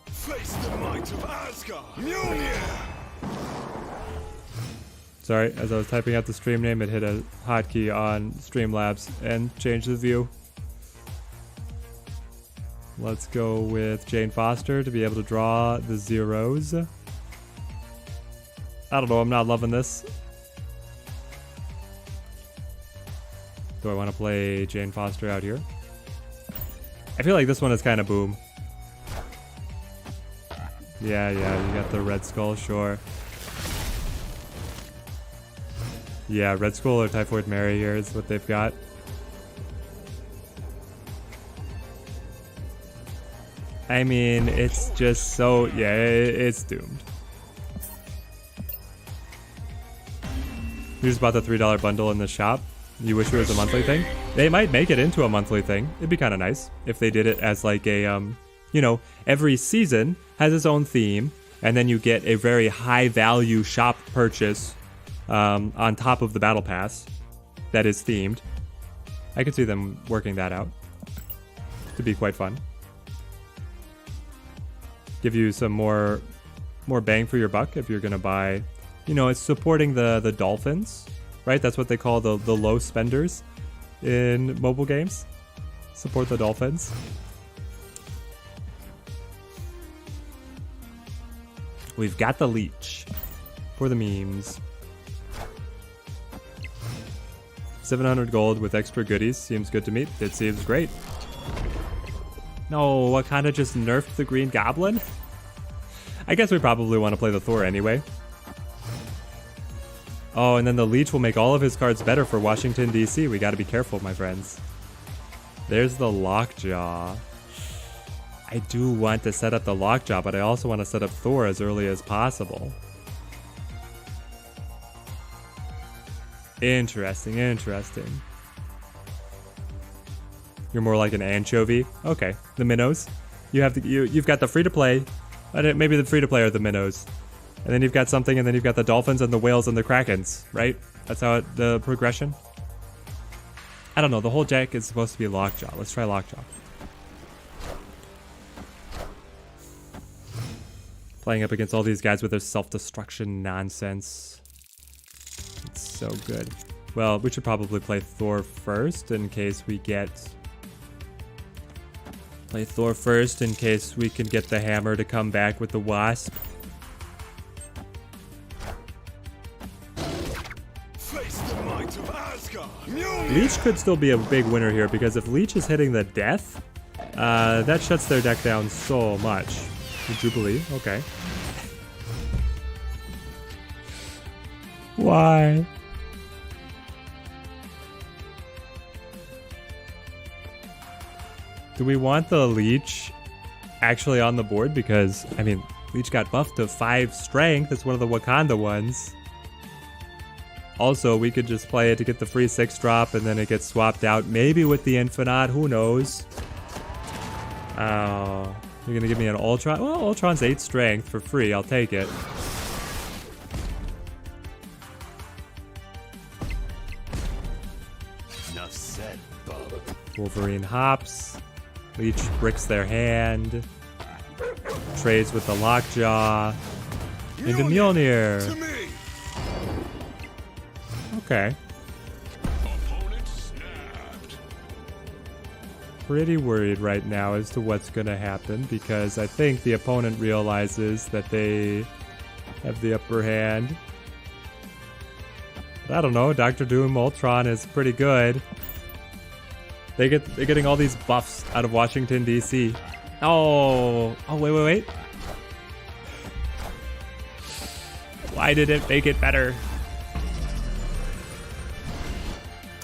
Face the might of Asgard. Mjolnir. Sorry, as I was typing out the stream name, it hit a hotkey on Streamlabs and changed the view. Let's go with Jane Foster to be able to draw the zeros. I don't know, I'm not loving this. Do I want to play Jane Foster out here? I feel like this one is kind of boom. Yeah, you got the Red Skull, sure. Yeah, Red Skull or Typhoid Mary here is what they've got. I mean, it's just so... Yeah, it's doomed. You just bought the $3 bundle in the shop. You wish it was a monthly thing? They might make it into a monthly thing. It'd be kind of nice if they did it as like a, you know, every season has its own theme, and then you get a very high value shop purchase on top of the battle pass that is themed. I could see them working that out to be quite fun. Give you some more bang for your buck if you're gonna buy. You know, it's supporting the dolphins, right? That's what they call the low spenders in mobile games. Support the dolphins. We've got the leech for the memes. 700 gold with extra goodies seems good to me. It seems great. No, what kind of just nerfed the Green Goblin? I guess we probably want to play the Thor anyway. Oh, and then the Leech will make all of his cards better for Washington, D.C. We got to be careful, my friends. There's the Lockjaw. I do want to set up the Lockjaw, but I also want to set up Thor as early as possible. Interesting, interesting. You're more like an anchovy. Okay, the minnows. You've got the free-to-play. Maybe the free-to-play are the minnows. And then you've got something, and then you've got the dolphins and the whales and the krakens, right? That's how the progression. I don't know. The whole deck is supposed to be Lockjaw. Let's try Lockjaw. Playing up against all these guys with their self-destruction nonsense. It's so good. Well, we should probably play Thor first in case we get... Play Thor first in case we can get the hammer to come back with the wasp. Face the might of Asgard. Leech could still be a big winner here because if Leech is hitting the death, that shuts their deck down so much. The Jubilee, okay. Why? Do we want the Leech actually on the board? Because, I mean, Leech got buffed to 5 strength. It's one of the Wakanda ones. Also, we could just play it to get the free 6 drop and then it gets swapped out. Maybe with the Infinite, who knows? Oh, you're gonna give me an Ultron? Well, Ultron's 8 strength for free. I'll take it. Enough said, Bob. Wolverine hops. Leech bricks their hand. Trades with the Lockjaw. Into Mjolnir. To me. Okay. Opponent snapped. Pretty worried right now as to what's going to happen because I think the opponent realizes that they have the upper hand. But I don't know. Dr. Doom Ultron is pretty good. They're getting all these buffs out of Washington, D.C. Oh, wait. Why did it make it better?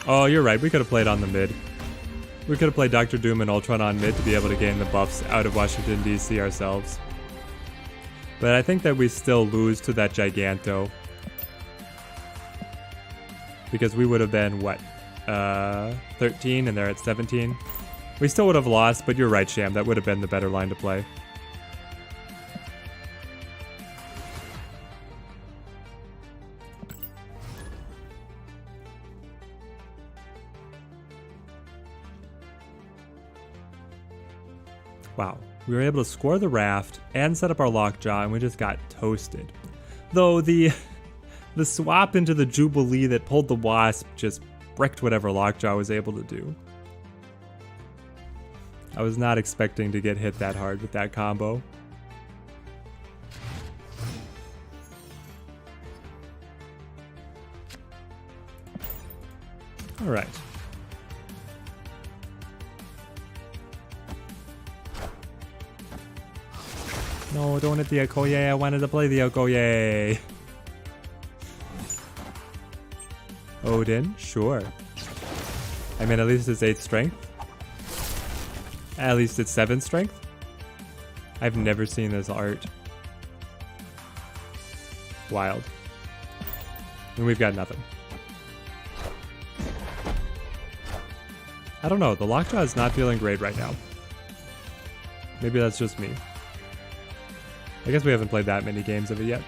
Oh, you're right. We could have played on the mid. We could have played Dr. Doom and Ultron on mid to be able to gain the buffs out of Washington, D.C. ourselves. But I think that we still lose to that Giganto. Because we would have been, what? 13 and they're at 17. We still would have lost, but you're right, Sham. That would have been the better line to play. Wow. We were able to score the raft and set up our Lockjaw, and we just got toasted. Though the swap into the Jubilee that pulled the Wasp just bricked whatever Lockjaw was able to do. I was not expecting to get hit that hard with that combo. All right. No, don't hit the Okoye. I wanted to play the Okoye. Odin, sure. I mean, at least it's 8 strength. At least it's 7 strength. I've never seen this art. Wild. And we've got nothing. I don't know. The Lockjaw is not feeling great right now. Maybe that's just me. I guess we haven't played that many games of it yet.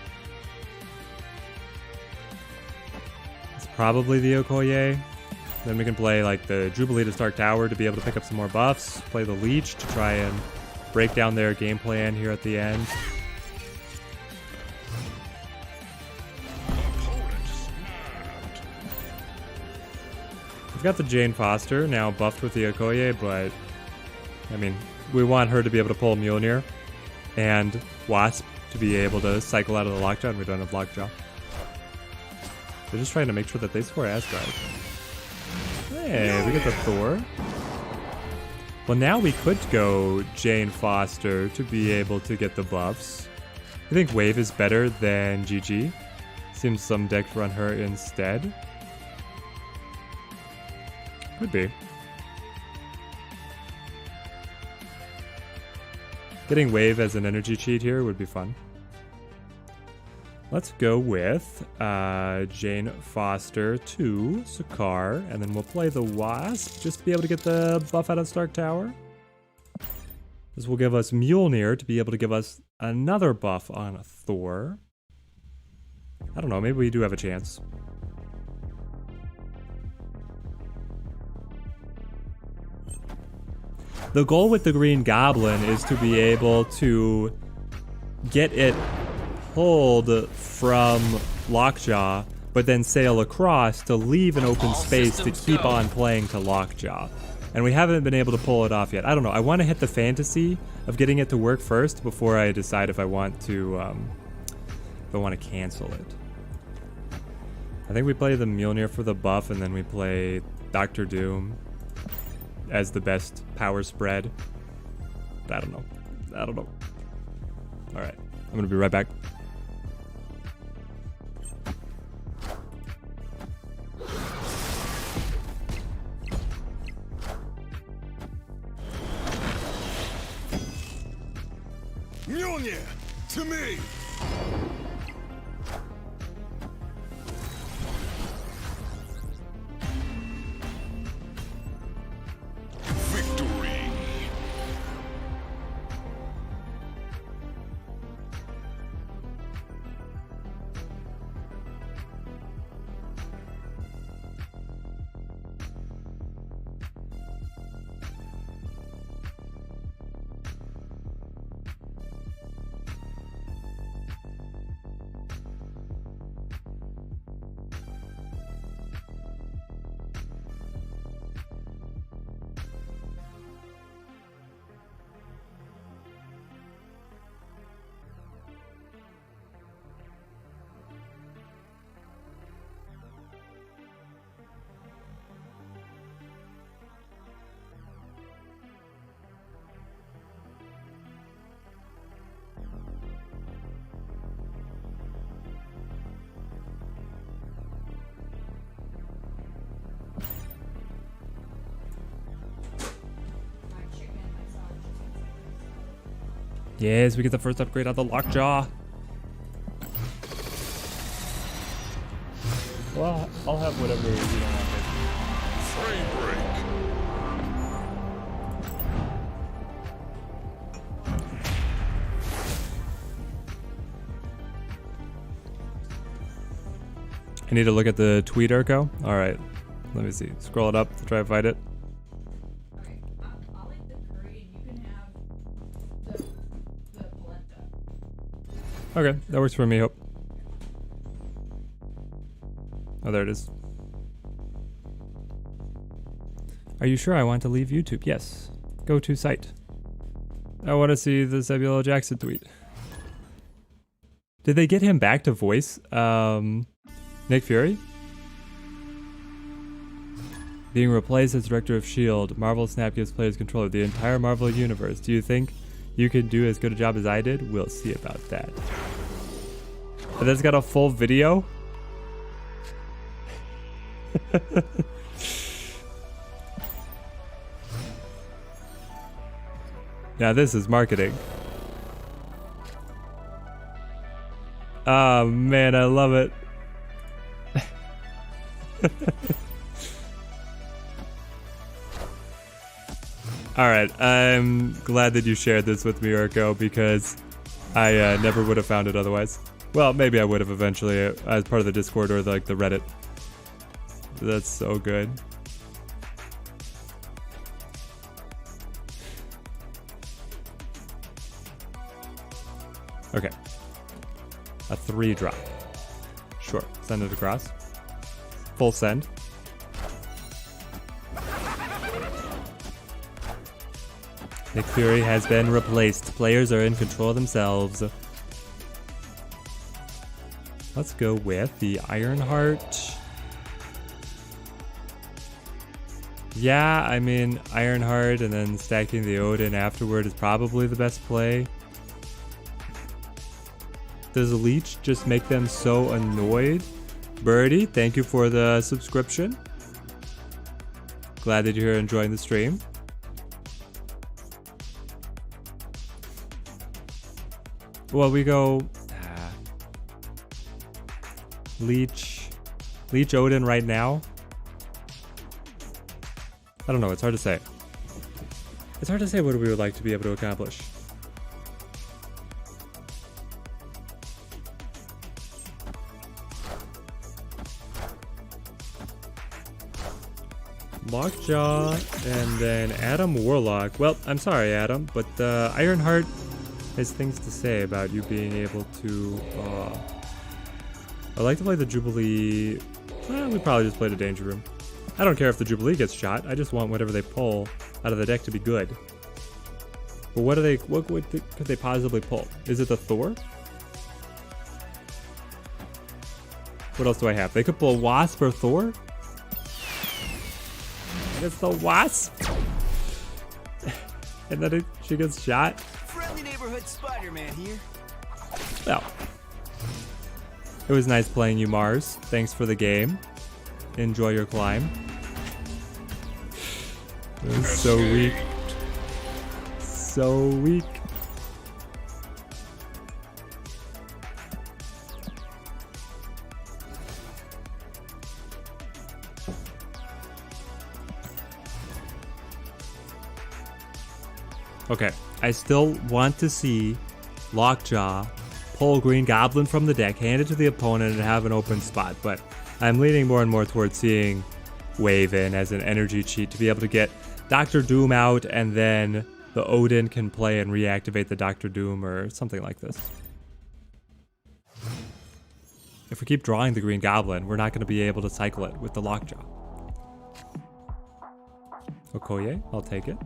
It's probably the Okoye. Then we can play like the Jubilee to Stark Tower to be able to pick up some more buffs. Play the Leech to try and break down their game plan here at the end. We've got the Jane Foster now buffed with the Okoye, but I mean, we want her to be able to pull Mjolnir and Wasp to be able to cycle out of the Lockjaw, and we don't have Lockjaw. They're just trying to make sure that they score Asgard. Hey, we get the Thor. Well, now we could go Jane Foster to be able to get the buffs. I think Wave is better than GG. Seems some decks run her instead. Could be. Getting Wave as an energy cheat here would be fun. Let's go with Jane Foster to Sakaar, and then we'll play the Wasp just to be able to get the buff out of Stark Tower. This will give us Mjolnir to be able to give us another buff on Thor. I don't know, maybe we do have a chance. The goal with the Green Goblin is to be able to get it pulled from Lockjaw, but then sail across to leave an open space to keep on playing to Lockjaw. And we haven't been able to pull it off yet. I don't know, I want to hit the fantasy of getting it to work first before I decide if I want to cancel it. I think we play the Mjolnir for the buff, and then we play Dr. Doom as the best power spread. But I don't know. Alright, I'm gonna be right back. Mjolnir, to me! Victory! Yes, we get the first upgrade on the Lockjaw. Well, I'll have whatever you don't want. Frame break. I need to look at the tweet, Urko. All right, let me see. Scroll it up to try to find it. Okay, I'll eat the curry and you can have the polenta. Okay, that works for me, Hope. Oh, there it is. Are you sure I want to leave YouTube? Yes. Go to site. I want to see the Samuel Jackson tweet. Did they get him back to voice Nick Fury? Being replaced as director of S.H.I.E.L.D., Marvel Snap gives players control of the entire Marvel universe. Do you think you can do as good a job as I did? We'll see about that. But that's got a full video? Now this is marketing. Oh man, I love it. Alright, I'm glad that you shared this with me, Urko, because I never would have found it otherwise. Well, maybe I would have eventually as part of the Discord or the Reddit. That's so good. Okay. A 3-drop. Sure. Send it across. Full send. Nick Fury has been replaced. Players are in control themselves. Let's go with the Ironheart. Yeah, I mean, Ironheart and then stacking the Odin afterward is probably the best play. Does Leech just make them so annoyed? Birdie, thank you for the subscription. Glad that you're here enjoying the stream. Well, we go Leech Odin right now. I don't know, it's hard to say. It's hard to say what we would like to be able to accomplish. Lockjaw and then Adam Warlock. Well, I'm sorry, Adam, but Ironheart has things to say about you being able to. I'd like to play the Jubilee. Well, we probably just play the Danger Room. I don't care if the Jubilee gets shot. I just want whatever they pull out of the deck to be good. But what could they possibly pull? Is it the Thor? What else do I have? They could pull Wasp or Thor? It's the Wasp. And then she gets shot. Friendly neighborhood Spider-Man here. Well, it was nice playing you, Mars. Thanks for the game. Enjoy your climb. It was so weak. So weak. Okay, I still want to see Lockjaw pull Green Goblin from the deck, hand it to the opponent, and have an open spot, but I'm leaning more and more towards seeing Wave in as an energy cheat to be able to get Dr. Doom out, and then the Odin can play and reactivate the Dr. Doom or something like this. If we keep drawing the Green Goblin, we're not going to be able to cycle it with the Lockjaw. Okoye, I'll take it.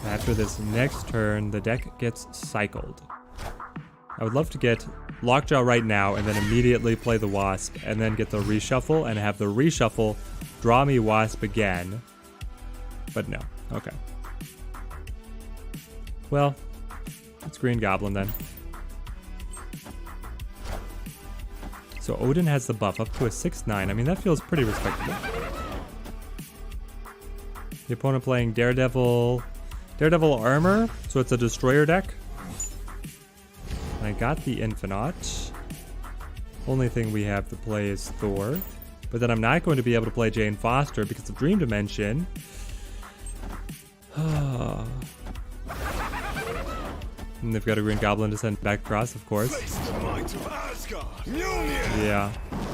After this next turn, the deck gets cycled. I would love to get Lockjaw right now and then immediately play the Wasp and then get the reshuffle and have the reshuffle draw me Wasp again. But no. Okay. Well, it's Green Goblin then. So Odin has the buff up to a 6/9. I mean, that feels pretty respectable. The opponent playing Daredevil armor, so it's a destroyer deck. I got the Infinite. Only thing we have to play is Thor. But then I'm not going to be able to play Jane Foster because of Dream Dimension. And they've got a Green Goblin to send back across, of course. Yeah.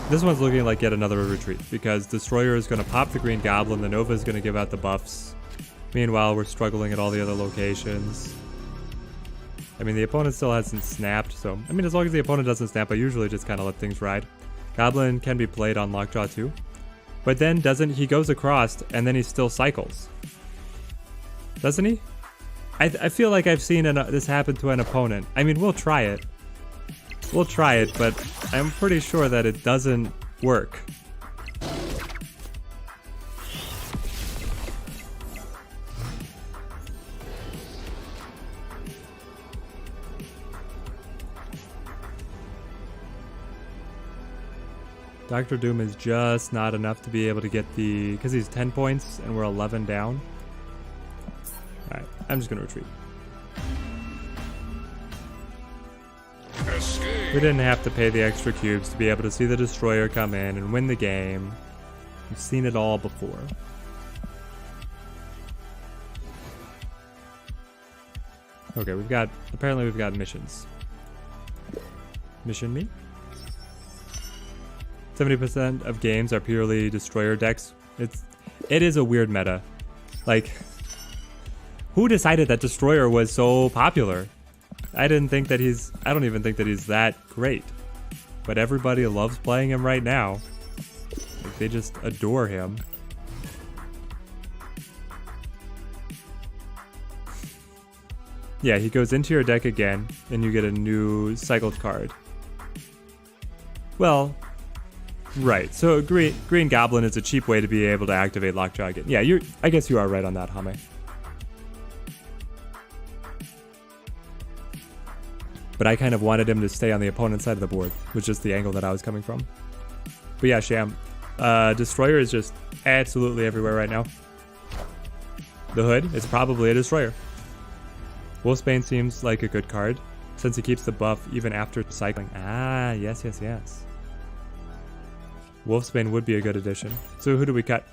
This one's looking like yet another retreat because Destroyer is going to pop the Green Goblin, the Nova is going to give out the buffs. Meanwhile, we're struggling at all the other locations. I mean, the opponent still hasn't snapped, so... I mean, as long as the opponent doesn't snap, I usually just kind of let things ride. Goblin can be played on Lockjaw too. But then he goes across, and then he still cycles. Doesn't he? I feel like I've seen this happen to an opponent. I mean, we'll try it. We'll try it, but I'm pretty sure that it doesn't work. Dr. Doom is just not enough to be able to get the... Because he's 10 points and we're 11 down. Alright, I'm just going to retreat. We didn't have to pay the extra cubes to be able to see the Destroyer come in and win the game. We've seen it all before. Okay, apparently we've got missions. Mission me? 70% of games are purely Destroyer decks. It is a weird meta. Like, who decided that Destroyer was so popular? I don't even think that he's that great. But everybody loves playing him right now. Like, they just adore him. Yeah, he goes into your deck again, and you get a new cycled card. Well, right. So Green Goblin is a cheap way to be able to activate Lockjaw again. Yeah, I guess you are right on that, Hame. But I kind of wanted him to stay on the opponent's side of the board, which is the angle that I was coming from. But yeah, Sham. Destroyer is just absolutely everywhere right now. The Hood is probably a Destroyer. Wolfsbane seems like a good card, since he keeps the buff even after cycling. Ah, yes, yes, yes. Wolfsbane would be a good addition. So who do we cut?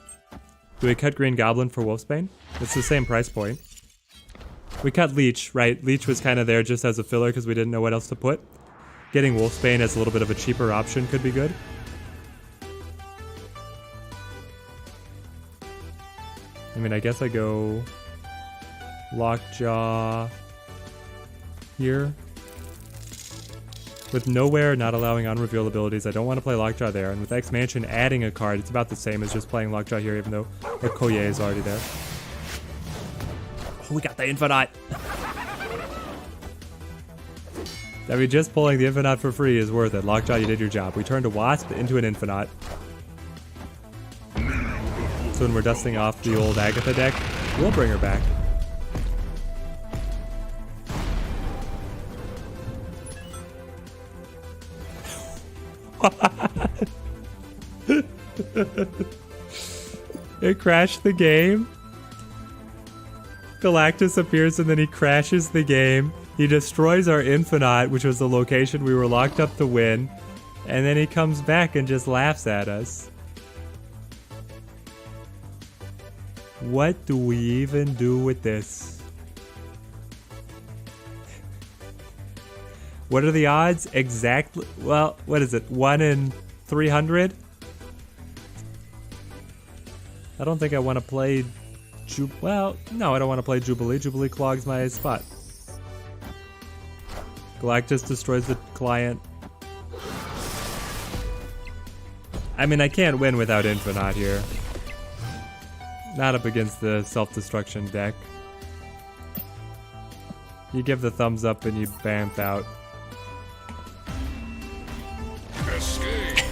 Do we cut Green Goblin for Wolfsbane? It's the same price point. We cut Leech, right? Leech was kind of there just as a filler because we didn't know what else to put. Getting Wolfsbane as a little bit of a cheaper option could be good. I mean, I guess I go Lockjaw here. With Nowhere not allowing unrevealed abilities, I don't want to play Lockjaw there. And with X-Mansion adding a card, it's about the same as just playing Lockjaw here, even though Okoye is already there. Oh, we got the Infinite! I mean, just pulling the Infinite for free is worth it. Lockjaw, you did your job. We turned a Wasp into an Infinite. So when we're dusting off the old Agatha deck, we'll bring her back. It crashed the game. Galactus appears and then he crashes the game. He destroys our Infinite, which was the location we were locked up to win. And then he comes back and just laughs at us. What do we even do with this? What are the odds? Exactly. Well, what is it? 1 in 300? I don't think I want to play... Well, no, I don't want to play Jubilee. Jubilee clogs my spot. Galactus destroys the client. I mean, I can't win without Infinite here. Not up against the self-destruction deck. You give the thumbs up and you bamf out. Escaped.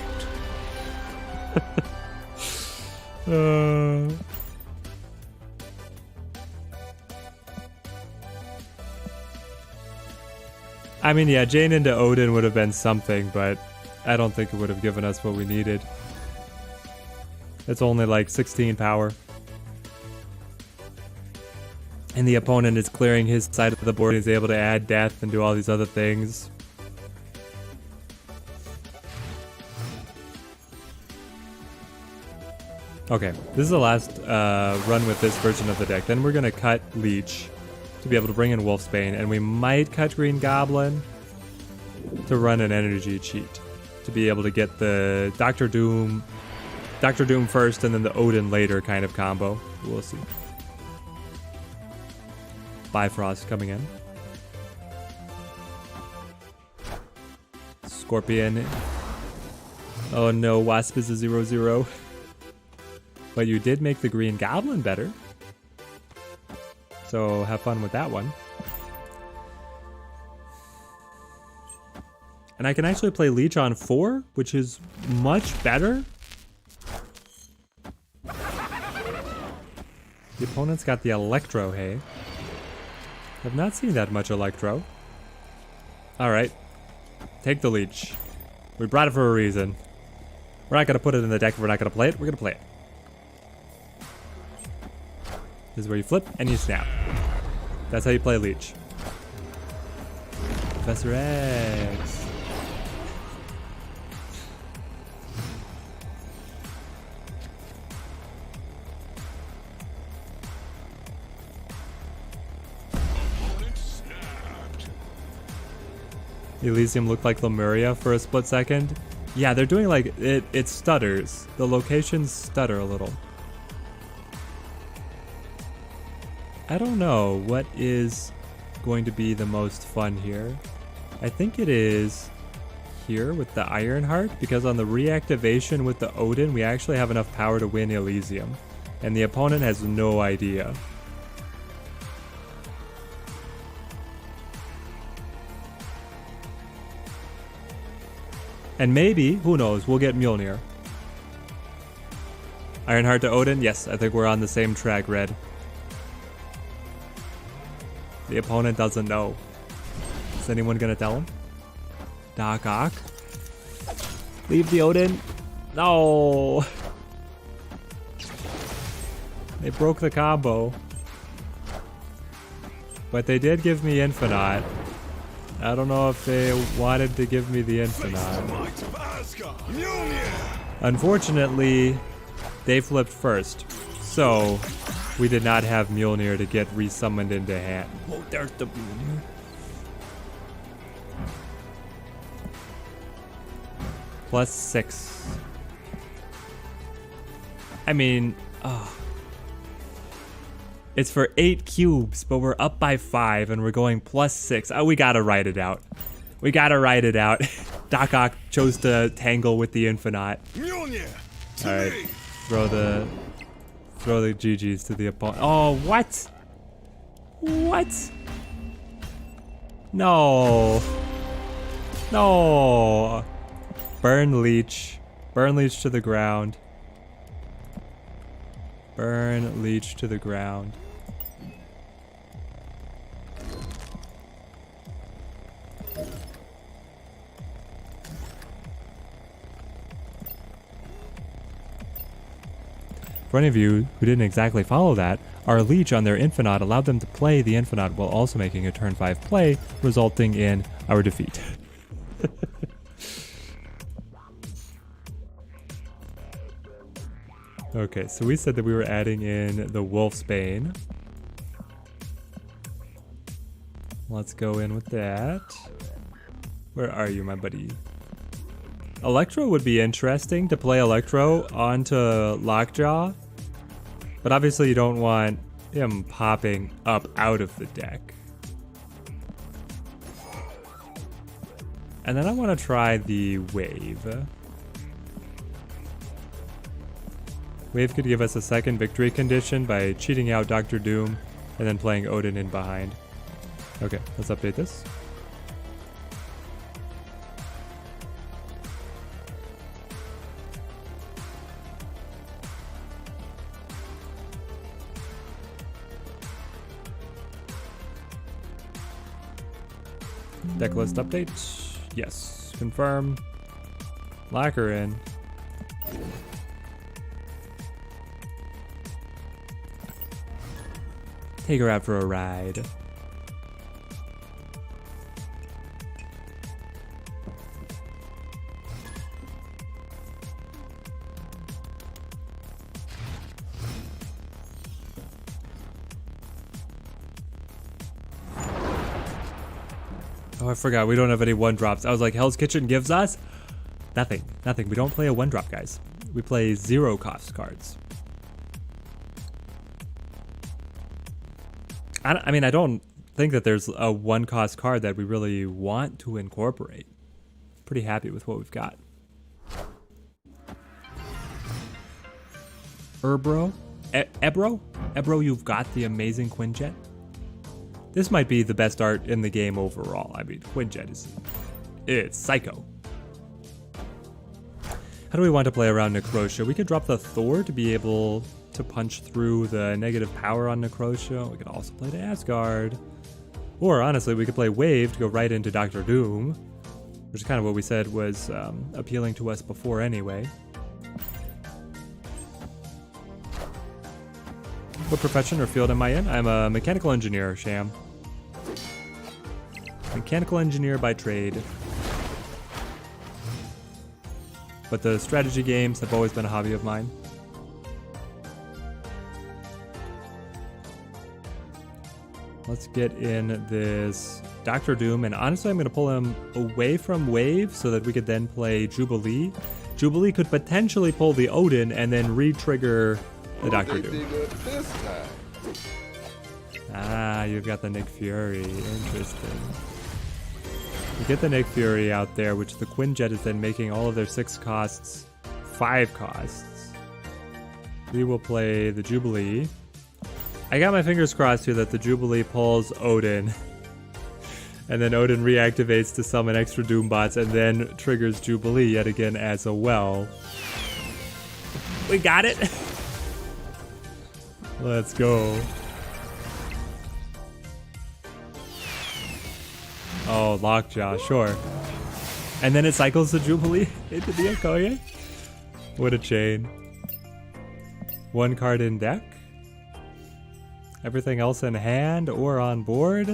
I mean, yeah, Jane into Odin would have been something, but I don't think it would have given us what we needed. It's only like 16 power. And the opponent is clearing his side of the board. He's able to add death and do all these other things. Okay, this is the last run with this version of the deck. Then we're going to cut Leech to be able to bring in Wolfsbane. And we might cut Green Goblin to run an energy cheat. To be able to get the Doctor Doom first and then the Odin later kind of combo. We'll see. Bifrost coming in. Scorpion. Oh no, Wasp is a 0/0. But you did make the Green Goblin better. So have fun with that one. And I can actually play Leech on 4, which is much better. The opponent's got the Electro, hey. I've not seen that much Electro. Alright. Take the Leech. We brought it for a reason. We're not going to put it in the deck if we're not going to play it. We're going to play it. This is where you flip and you snap. That's how you play Leech. Professor X. Elysium looked like Lemuria for a split second. Yeah, they're doing like, it stutters. The locations stutter a little. I don't know what is going to be the most fun here. I think it is here with the Ironheart, because on the reactivation with the Odin, we actually have enough power to win Elysium. And the opponent has no idea. And maybe, who knows, we'll get Mjolnir. Ironheart to Odin? Yes, I think we're on the same track, Red. The opponent doesn't know. Is anyone gonna tell him? Doc Ock? Leave the Odin? No! They broke the combo. But they did give me Infinite. I don't know if they wanted to give me the Infinite. Might of Asgard. Mjolnir. Unfortunately, they flipped first. So, we did not have Mjolnir to get resummoned into hand. Oh, there's the Mjolnir. +6. I mean, it's for 8 cubes, but we're up by 5 and we're going +6. Oh, we gotta write it out. We gotta write it out. Doc Ock chose to tangle with the Infinite. Mjolnir. To All right, me. throw the GGs to the opponent. Oh, what? What? No. No. Burn Leech. Burn Leech to the ground. Burn Leech to the ground. For any of you who didn't exactly follow that, our Leech on their Infinite allowed them to play the Infinite while also making a turn 5 play, resulting in our defeat. Okay, so we said that we were adding in the Wolfsbane. Let's go in with that. Where are you, my buddy? Electro would be interesting to play Electro onto Lockjaw, but obviously you don't want him popping up out of the deck. And then I want to try the Wave. Wave could give us a second victory condition by cheating out Dr. Doom and then playing Odin in behind. Okay, let's update this. Deck list update. Yes. Confirm. Lock her in. Take her out for a ride. Oh, I forgot. We don't have any 1-drops. I was like, Hell's Kitchen gives us nothing. Nothing. We don't play a 1-drop, guys. We play 0-cost cards. I mean, I don't think that there's a 1-cost card that we really want to incorporate. Pretty happy with what we've got. Ebro? Ebro, you've got the amazing Quinjet. This might be the best art in the game overall. I mean, Quinjet it's psycho. How do we want to play around Necrotia? We could drop the Thor to be able to punch through the negative power on Necrotia. We could also play the Asgard. Or honestly, we could play Wave to go right into Dr. Doom, which is kind of what we said was appealing to us before anyway. What profession or field am I in? I'm a mechanical engineer, Sham. Mechanical engineer by trade. But the strategy games have always been a hobby of mine. Let's get in this Dr. Doom, and honestly I'm going to pull him away from Wave so that we could then play Jubilee. Jubilee could potentially pull the Odin and then re-trigger the Dr. Doom. Ah, you've got the Nick Fury. Interesting. You get the Nick Fury out there, which the Quinjet is then making all of their 6 costs 5 costs. We will play the Jubilee. I got my fingers crossed here that the Jubilee pulls Odin. And then Odin reactivates to summon extra Doom bots and then triggers Jubilee yet again as well. We got it! Let's go. Oh, Lockjaw, sure. And then it cycles the Jubilee into the Okoye? What a chain. One card in deck. Everything else in hand or on board.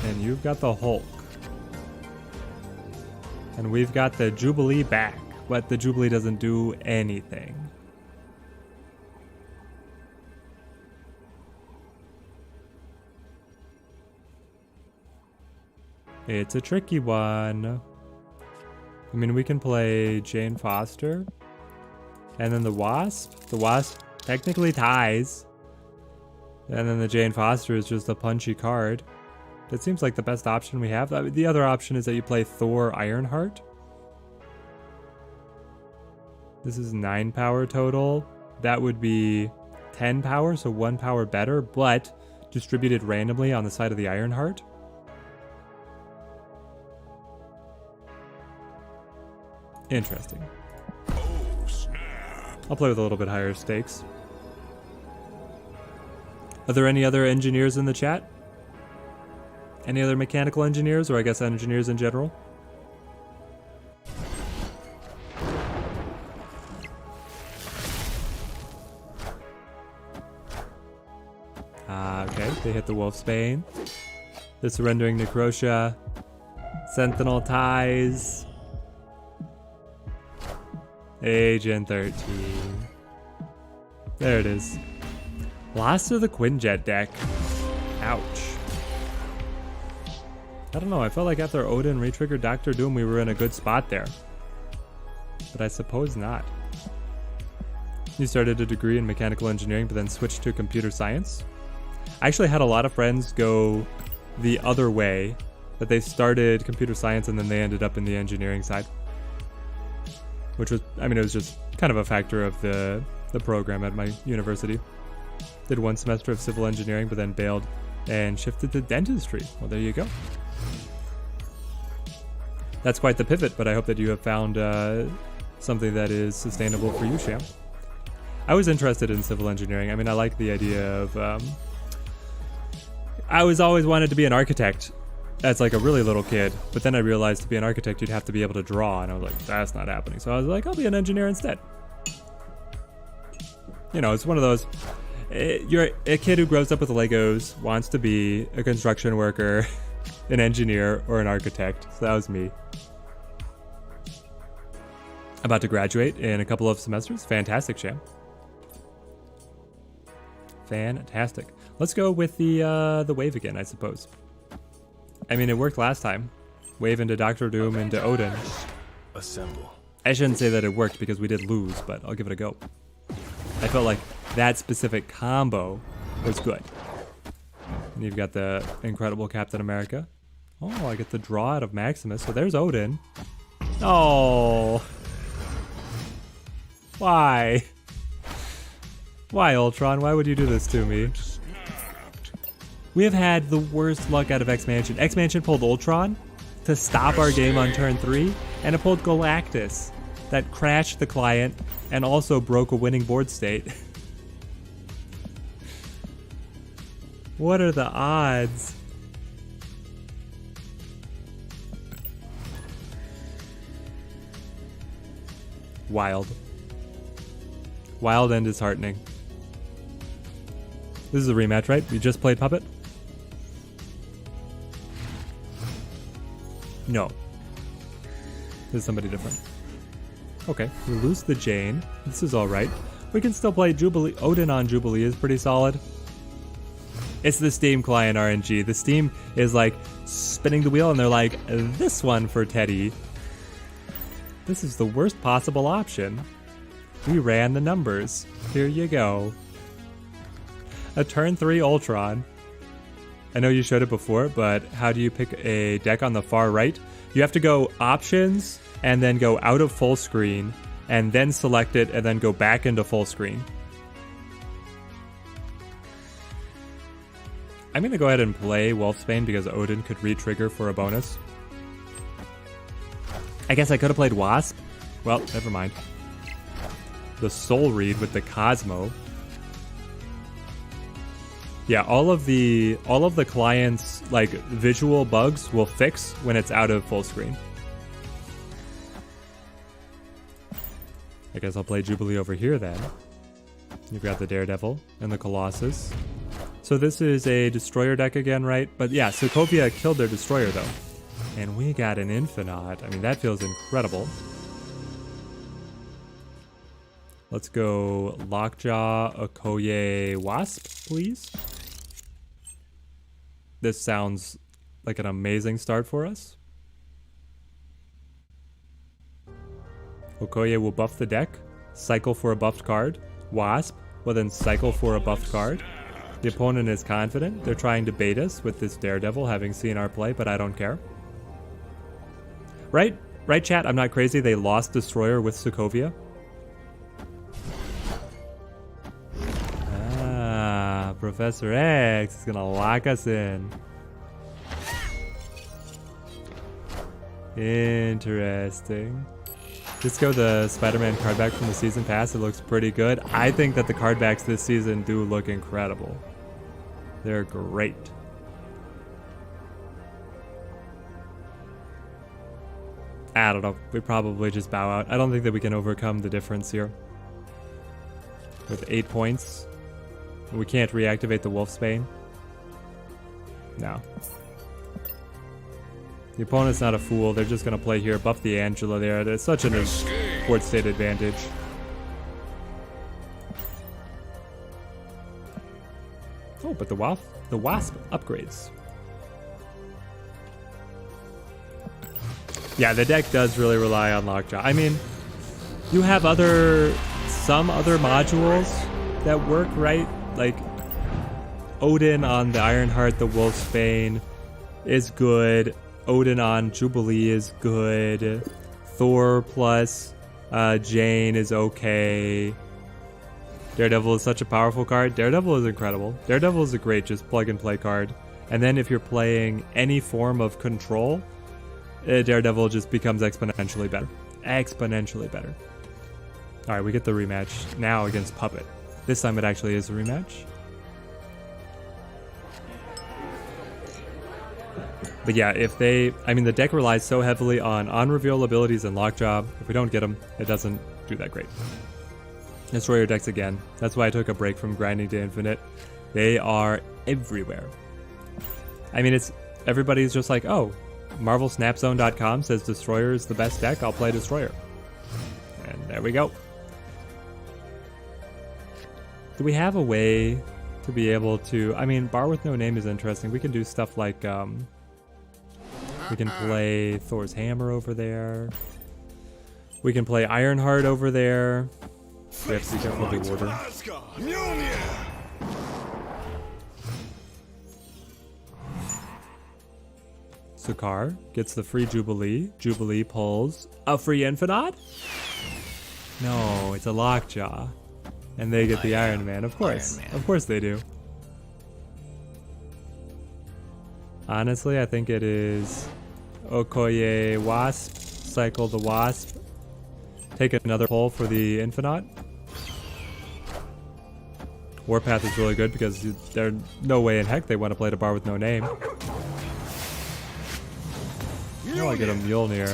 And you've got the Hulk. And we've got the Jubilee back, but the Jubilee doesn't do anything. It's a tricky one. I mean, we can play Jane Foster. And then the Wasp. The Wasp technically ties. And then the Jane Foster is just a punchy card. That seems like the best option we have. The other option is that you play Thor Ironheart. This is 9 power total. That would be 10 power, so 1 power better, but distributed randomly on the side of the Ironheart. Interesting. Oh, snap. I'll play with a little bit higher stakes. Are there any other engineers in the chat? Any other mechanical engineers, or I guess engineers in general? Okay, they hit the Wolfsbane. They're surrendering Necrotia. Sentinel ties. Agent 13. There it is. Lost to the Quinjet deck. Ouch. I don't know, I felt like after Odin retriggered Doctor Doom, we were in a good spot there. But I suppose not. You started a degree in mechanical engineering, but then switched to computer science. I actually had a lot of friends go the other way, that they started computer science and then they ended up in the engineering side. Which was, I mean, it was just kind of a factor of the program at my university. Did 1 semester of civil engineering, but then bailed and shifted to dentistry. Well, there you go. That's quite the pivot, but I hope that you have found something that is sustainable for you, Sham. I was interested in civil engineering. I mean, I like the idea of... I was always wanted to be an architect as like a really little kid, but then I realized to be an architect, you'd have to be able to draw, and I was like, that's not happening. So I was like, I'll be an engineer instead. You know, it's one of those... You're a kid who grows up with Legos, wants to be a construction worker, an engineer, or an architect. So that was me. About to graduate in a couple of semesters. Fantastic, Sham. Fantastic. Let's go with the wave again, I suppose. I mean, it worked last time. Wave into Doctor Doom into Odin. Assemble. I shouldn't say that it worked because we did lose, but I'll give it a go. I felt like that specific combo was good. And you've got the incredible Captain America. Oh, I get the draw out of Maximus. So there's Odin. Oh. Why? Why, Ultron? Why would you do this to me? We have had the worst luck out of X-Mansion. X-Mansion pulled Ultron to stop our game on turn 3, and it pulled Galactus that crashed the client and also broke a winning board state. What are the odds? Wild. Wild and disheartening. This is a rematch, right? We just played Puppet? No. This is somebody different. Okay, we lose the Jane. This is alright. We can still play Jubilee. Odin on Jubilee is pretty solid. It's the Steam client RNG. The Steam is like spinning the wheel and they're like, this one for Teddy. This is the worst possible option. We ran the numbers. Here you go. A turn 3 Ultron. I know you showed it before, but how do you pick a deck on the far right? You have to go options and then go out of full screen and then select it and then go back into full screen. I'm going to go ahead and play Wolfsbane because Odin could re-trigger for a bonus. I guess I could have played Wasp. Well, never mind. The Soul Read with the Cosmo. Yeah, all of the client's like visual bugs will fix when it's out of full screen. I guess I'll play Jubilee over here then. You've got the Daredevil and the Colossus. So this is a Destroyer deck again, right? But yeah, Sokovia killed their Destroyer though. And we got an Infinite. I mean, that feels incredible. Let's go Lockjaw, Okoye, Wasp, please. This sounds like an amazing start for us. Okoye will buff the deck, cycle for a buffed card. Wasp will then cycle for a buffed card. The opponent is confident. They're trying to bait us with this Daredevil, having seen our play, but I don't care. Right? Right, chat? I'm not crazy. They lost Destroyer with Sokovia. Ah, Professor X is gonna lock us in. Interesting. Just go the Spider-Man card back from the season pass. It looks pretty good. I think that the card backs this season do look incredible. They're great. I don't know. We probably just bow out. I don't think that we can overcome the difference here. With 8 points. We can't reactivate the Wolfsbane. No. The opponent's not a fool. They're just going to play here. Buff the Angela there. There's such an board state advantage. Oh, but the Wasp upgrades. Yeah, the deck does really rely on Lockjaw. I mean, you have some other modules that work, right? Like Odin on the Ironheart, the Wolfsbane is good. Odin on Jubilee is good. Thor plus Jane is okay. Daredevil is such a powerful card. Daredevil is incredible. Daredevil is a great just plug and play card. And then if you're playing any form of control, Daredevil just becomes exponentially better. Exponentially better. Alright, we get the rematch now against Puppet. This time it actually is a rematch. But yeah, the deck relies so heavily on reveal abilities and Lockjaw. If we don't get them, it doesn't do that great. Destroyer decks again. That's why I took a break from grinding to infinite. They are everywhere. I mean, everybody's just like, oh, MarvelSnapZone.com says Destroyer is the best deck. I'll play Destroyer. And there we go. Do we have a way to be able to... I mean, Bar with No Name is interesting. We can do stuff like... we can play Thor's Hammer over there. We can play Ironheart over there. We have to be careful of the order. Sukar gets the free Jubilee. Jubilee pulls a free Infinite? No, it's a Lockjaw. And they get the Iron Man, of course. Of course they do. Honestly, I think it is Okoye Wasp. Cycle the Wasp. Take another pull for the Infinite. Warpath is really good because there's no way in heck they want to play the Bar with No Name. Oh, I get a Mjolnir.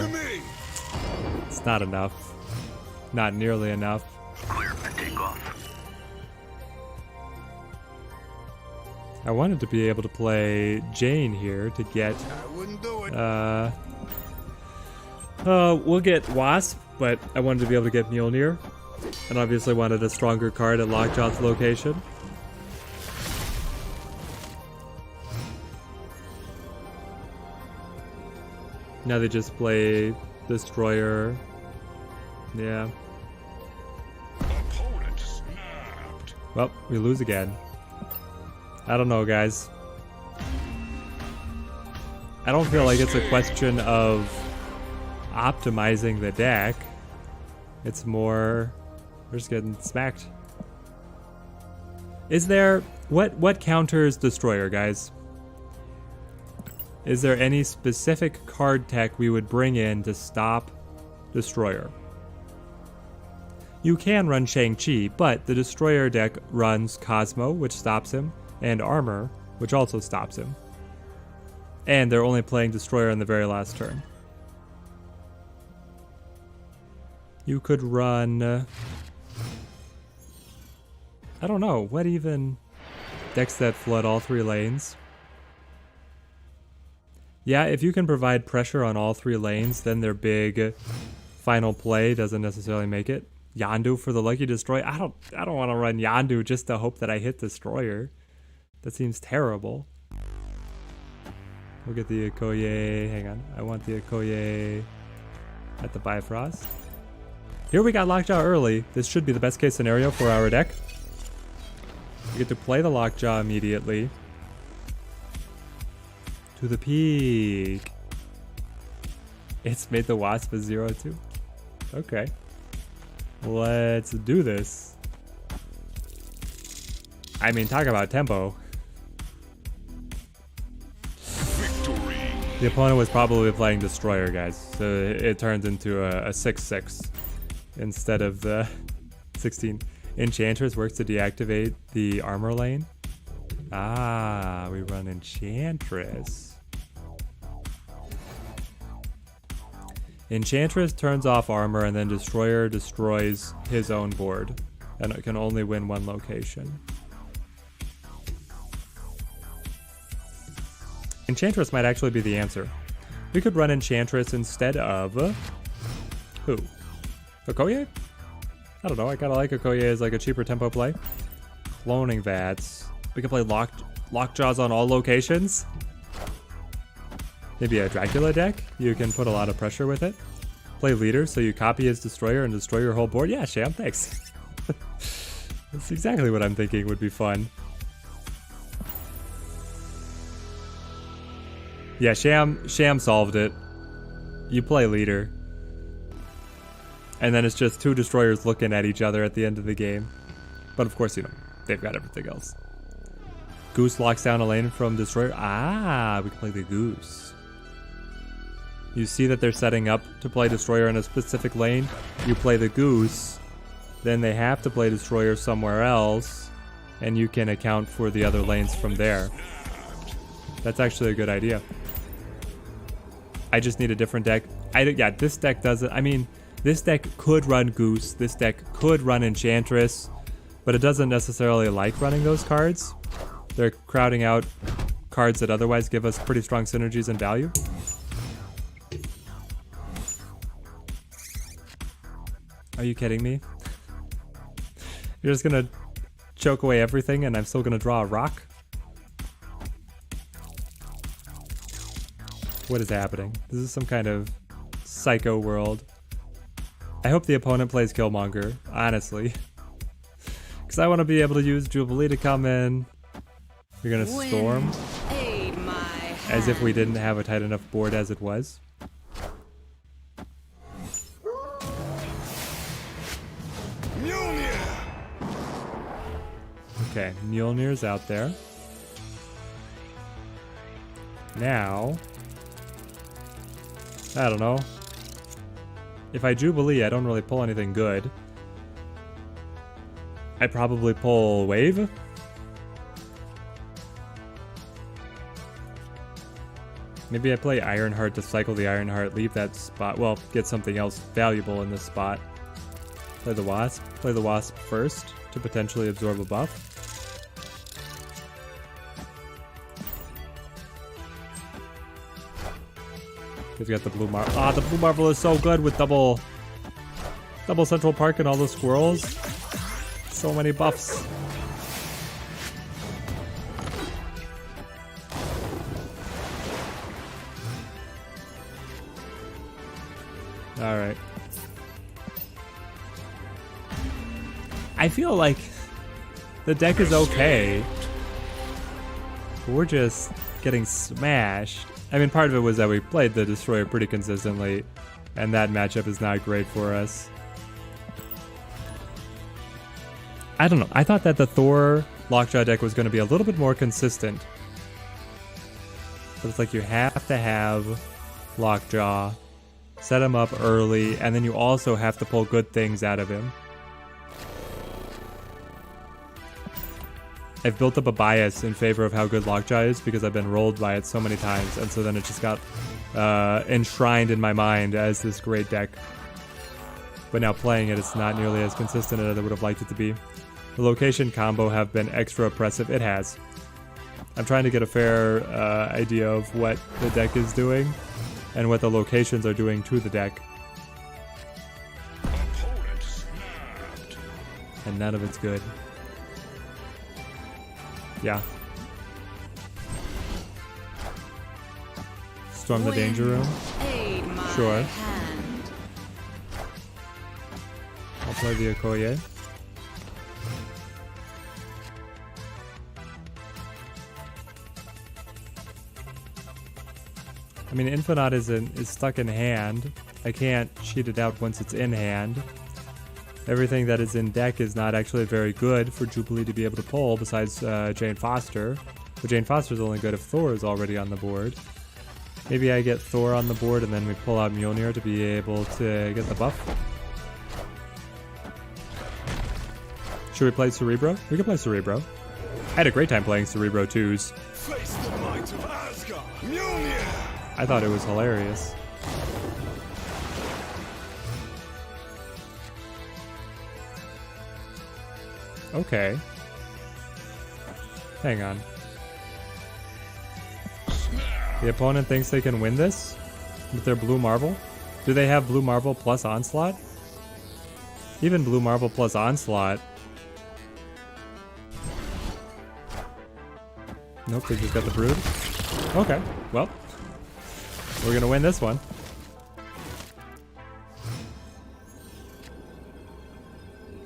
It's not enough. Not nearly enough. Clear for takeoff. I wanted to be able to play Jane here to get... I wouldn't do it. We'll get Wasp, but I wanted to be able to get Mjolnir. And obviously wanted a stronger card at Lockjaw's location. Now they just play Destroyer. Yeah. Opponent snapped. Well, we lose again. I don't know, guys. I don't feel like it's a question of optimizing the deck. It's more... we're just getting smacked. Is there... What counters Destroyer, guys? Is there any specific card tech we would bring in to stop Destroyer? You can run Shang-Chi, but the Destroyer deck runs Cosmo, which stops him. and armor, which also stops him. And they're only playing Destroyer in the very last turn. You could run... I don't know, what even... Decks that flood all 3 lanes. Yeah, if you can provide pressure on all 3 lanes, then their big final play doesn't necessarily make it. Yondu for the Lucky Destroy. I don't want to run Yondu just to hope that I hit Destroyer. That seems terrible. We'll get the Okoye. Hang on. I want the Okoye at the Bifrost. Here we got Lockjaw early. This should be the best case scenario for our deck. We get to play the Lockjaw immediately. To the peak. It's made the Wasp a 0-2. Okay. Let's do this. I mean, talk about tempo. Victory. The opponent was probably playing Destroyer, guys. So it turns into a 6-6 instead of the 16. Enchantress works to deactivate the armor lane. Ah, we run Enchantress. Enchantress turns off armor and then Destroyer destroys his own board. And it can only win 1 location. Enchantress might actually be the answer. We could run Enchantress instead of... who? Okoye? I don't know, I kinda like Okoye as like a cheaper tempo play. Cloning Vats. We can play Lockjaws on all locations. Maybe a Dracula deck. You can put a lot of pressure with it. Play Leader, so you copy his Destroyer and destroy your whole board. Yeah, Sham, thanks. That's exactly what I'm thinking would be fun. Yeah, Sham solved it. You play Leader. And then it's just 2 Destroyers looking at each other at the end of the game. But of course, you know, they've got everything else. Goose locks down a lane from Destroyer. Ah, we can play the Goose. You see that they're setting up to play Destroyer in a specific lane. You play the Goose. Then they have to play Destroyer somewhere else. And you can account for the other lanes from there. That's actually a good idea. I just need a different deck. Yeah, this deck doesn't... I mean... This deck could run Goose, this deck could run Enchantress, but it doesn't necessarily like running those cards. They're crowding out cards that otherwise give us pretty strong synergies and value. Are you kidding me? You're just gonna choke away everything and I'm still gonna draw a rock? What is happening? This is some kind of psycho world. I hope the opponent plays Killmonger, honestly. Because I want to be able to use Jubilee to come in. You're going to storm. As if we didn't have a tight enough board as it was. Mjolnir. Okay, Mjolnir's out there. Now... I don't know. If I Jubilee, I don't really pull anything good. I probably pull Wave. Maybe I play Ironheart to cycle the Ironheart, leave that spot. Well, get something else valuable in this spot. Play the Wasp. Play the Wasp first to potentially absorb a buff. We've got the Blue Marvel. Ah, the Blue Marvel is so good with double Central Park and all the squirrels. So many buffs. All right. I feel like the deck is okay. We're just getting smashed. I mean, part of it was that we played the Destroyer pretty consistently, and that matchup is not great for us. I don't know. I thought that the Thor Lockjaw deck was going to be a little bit more consistent. But it's like you have to have Lockjaw, set him up early, and then you also have to pull good things out of him. I've built up a bias in favor of how good Lockjaw is because I've been rolled by it so many times, and so then it just got enshrined in my mind as this great deck. But now playing it, it's not nearly as consistent as I would have liked it to be. The location combo have been extra oppressive. It has. I'm trying to get a fair idea of what the deck is doing and what the locations are doing to the deck. And none of it's good. Yeah. Storm the danger room. Sure. I'll play the Okoye. I mean, Infinite is stuck in hand. I can't cheat it out once it's in hand. Everything that is in deck is not actually very good for Jubilee to be able to pull, besides Jane Foster. But Jane Foster's only good if Thor is already on the board. Maybe I get Thor on the board and then we pull out Mjolnir to be able to get the buff. Should we play Cerebro? We can play Cerebro. I had a great time playing Cerebro 2s. Face the might of Asgard. Mjolnir. I thought it was hilarious. Okay. Hang on. The opponent thinks they can win this with their Blue Marvel? Do they have Blue Marvel plus Onslaught? Even Blue Marvel plus Onslaught. Nope, they just got the Brood. Okay, well. We're gonna win this one.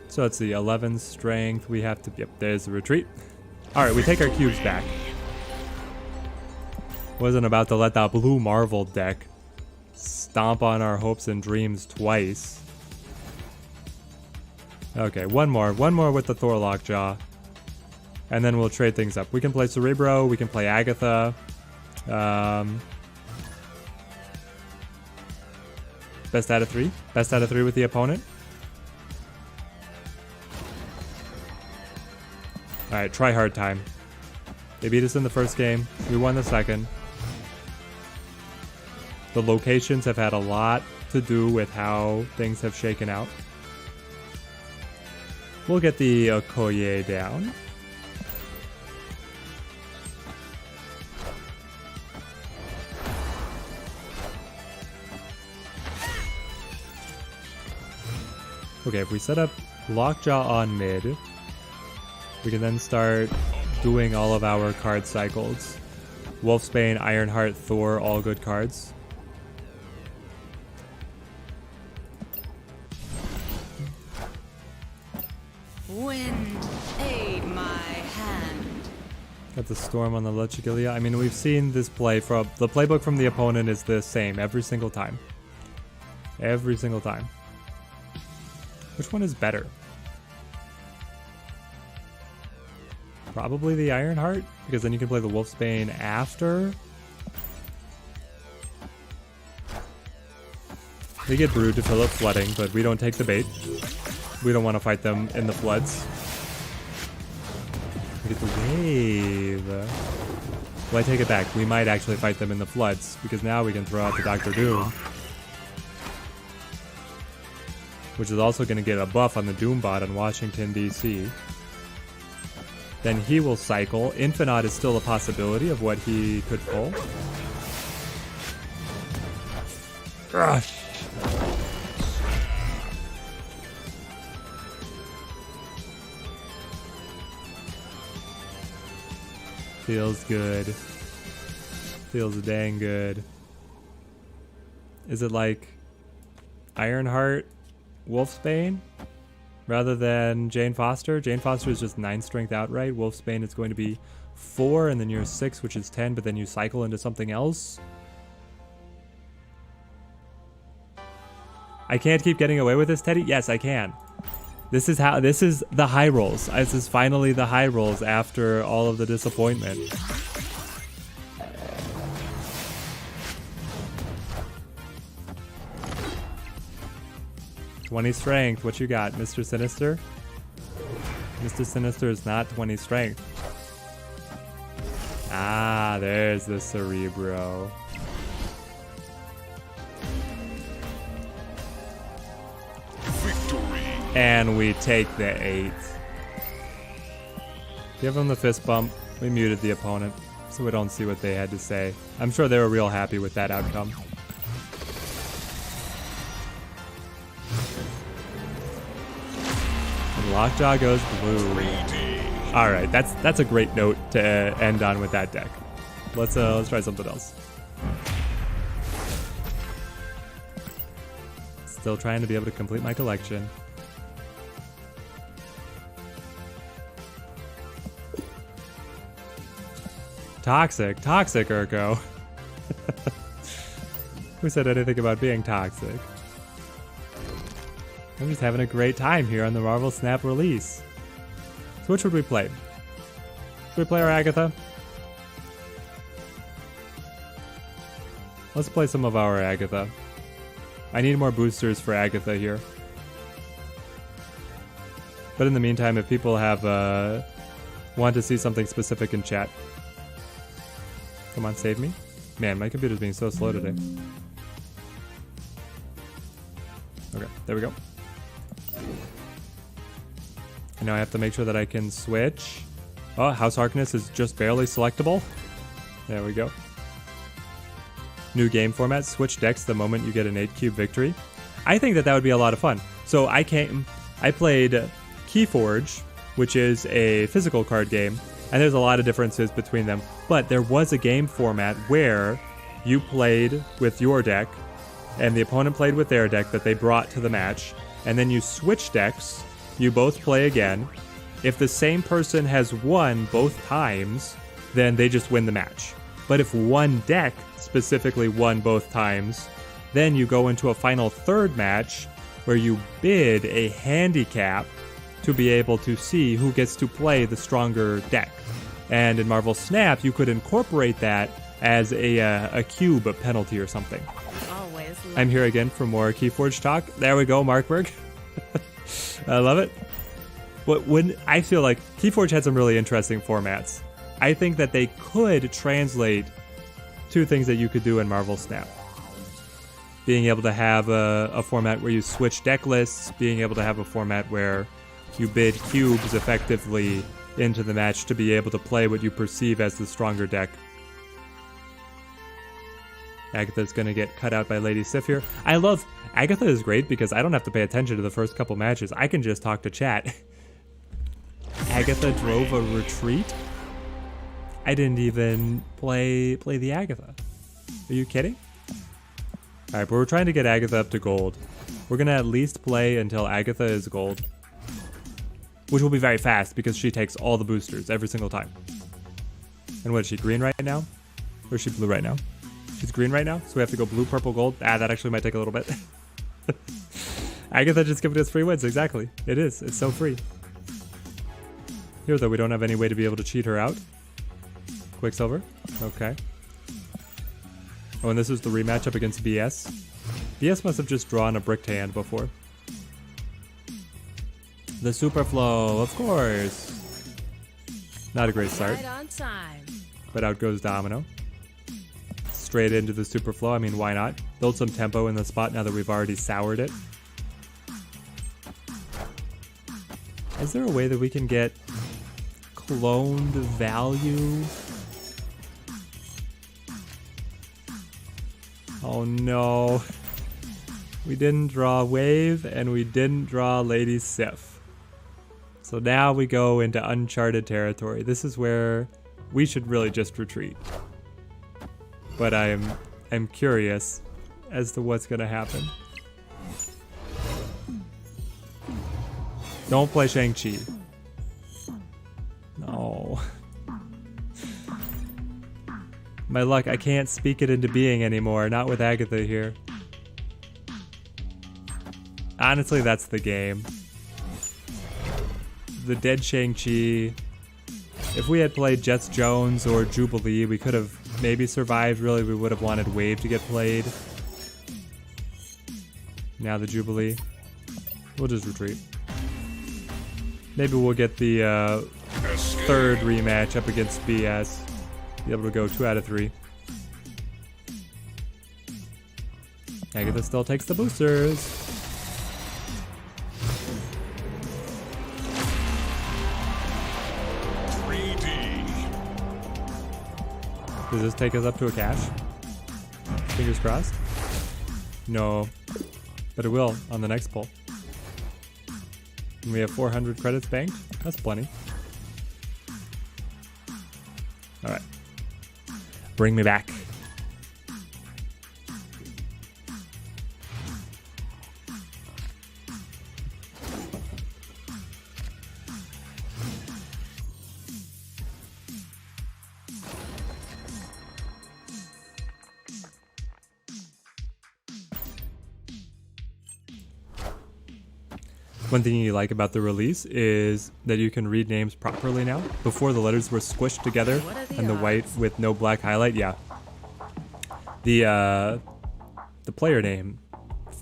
So it's the 11 strength. We have to, yep, there's the retreat. All right, we take our cubes back. Wasn't about to let that Blue Marvel deck stomp on our hopes and dreams twice. Okay, one more with the Thor Lockjaw. And then we'll trade things up. We can play Cerebro, we can play Agatha. Best out of three? Best out of three with the opponent? Alright, try hard time. They beat us in the first game. We won the second. The locations have had a lot to do with how things have shaken out. We'll get the Okoye down. Okay, if we set up Lockjaw on mid, we can then start doing all of our card cycles. Wolfsbane, Ironheart, Thor, all good cards. Wind, aid my hand. Got the Storm on the Lechigilia. I mean, we've seen this play from the playbook from the opponent is the same every single time. Every single time. Which one is better? Probably the Ironheart, because then you can play the Wolfsbane after. They get Brood to fill up flooding, but we don't take the bait. We don't want to fight them in the floods. We get the wave. Well, I take it back. We might actually fight them in the floods, because now we can throw out the Dr. Doom. Which is also going to get a buff on the Doombot on Washington, D.C. Then he will cycle. Infinite is still a possibility of what he could pull. Gosh. Feels good. Feels dang good. Is it like Ironheart, Wolfsbane, rather than Jane Foster? Jane Foster is just 9 strength outright. Wolfsbane is going to be 4, and then you're 6, which is 10, but then you cycle into something else. I can't keep getting away with this, Teddy? Yes, I can. This is the high rolls. This is finally the high rolls after all of the disappointment. '20 strength. What you got, Mr. Sinister? Mr. Sinister is not 20 strength. Ah, there's the Cerebro. Victory. And we take the 8. Give him the fist bump. We muted the opponent, so we don't see what they had to say. I'm sure they were real happy with that outcome. And Lockjaw goes blue. Alright, that's a great note to end on with that deck. Let's try something else. Still trying to be able to complete my collection. Toxic, Urko. Who said anything about being toxic? I'm just having a great time here on the Marvel Snap release. So which would we play? Should we play our Agatha? Let's play some of our Agatha. I need more boosters for Agatha here. But in the meantime, if people have want to see something specific in chat, come on, save me. Man, my computer's being so slow today. Okay, there we go. And now I have to make sure that I can switch. Oh, House Harkness is just barely selectable. There we go. New game format, switch decks the moment you get an 8-cube victory. I think that would be a lot of fun. So I played Keyforge, which is a physical card game, and there's a lot of differences between them. But there was a game format where you played with your deck, and the opponent played with their deck that they brought to the match, and then you switch decks, you both play again. If the same person has won both times, then they just win the match. But if one deck specifically won both times, then you go into a final third match where you bid a handicap to be able to see who gets to play the stronger deck. And in Marvel Snap, you could incorporate that as a cube penalty or something. Always. I'm here again for more Keyforge talk. There we go, Markberg. I love it. But when I feel like Keyforge had some really interesting formats. I think that they could translate two things that you could do in Marvel Snap. Being able to have a format where you switch deck lists, being able to have a format where you bid cubes effectively into the match to be able to play what you perceive as the stronger deck. Agatha's gonna get cut out by Lady Sif here. Agatha is great because I don't have to pay attention to the first couple matches. I can just talk to chat. Agatha drove a retreat? I didn't even play the Agatha. Are you kidding? Alright, but we're trying to get Agatha up to gold. We're gonna at least play until Agatha is gold. Which will be very fast because she takes all the boosters every single time. And what is she, green right now? Or is she blue right now? She's green right now, so we have to go blue, purple, gold. Ah, that actually might take a little bit. Agatha just giving us free wins, exactly. It is, it's so free. Here though, we don't have any way to be able to cheat her out. Quicksilver, okay. Oh, and this is the rematch up against BS. BS must have just drawn a bricked hand before. The Superflow, of course. Not a great start. Right on time. But out goes Domino. Straight into the Superflow, I mean, why not? Build some tempo in the spot now that we've already soured it. Is there a way that we can get cloned value? Oh no. We didn't draw Wave and we didn't draw Lady Sif. So now we go into uncharted territory. This is where we should really just retreat. But I'm curious as to what's gonna happen. Don't play Shang-Chi. No. My luck, I can't speak it into being anymore, not with Agatha here. Honestly, that's the game. The dead Shang-Chi. If we had played Jets Jones or Jubilee, we could have maybe survived. Really, we would have wanted Wave to get played. Now the Jubilee. We'll just retreat. Maybe we'll get the third rematch up against BS. Be able to go 2 out of 3. Agatha still takes the boosters. Does this take us up to a cash? Fingers crossed. No, but it will on the next pull. And we have 400 credits banked. That's plenty. All right. Bring me back. One thing you like about the release is that you can read names properly now. Before, the letters were squished together and the white with no black highlight. Yeah. The player name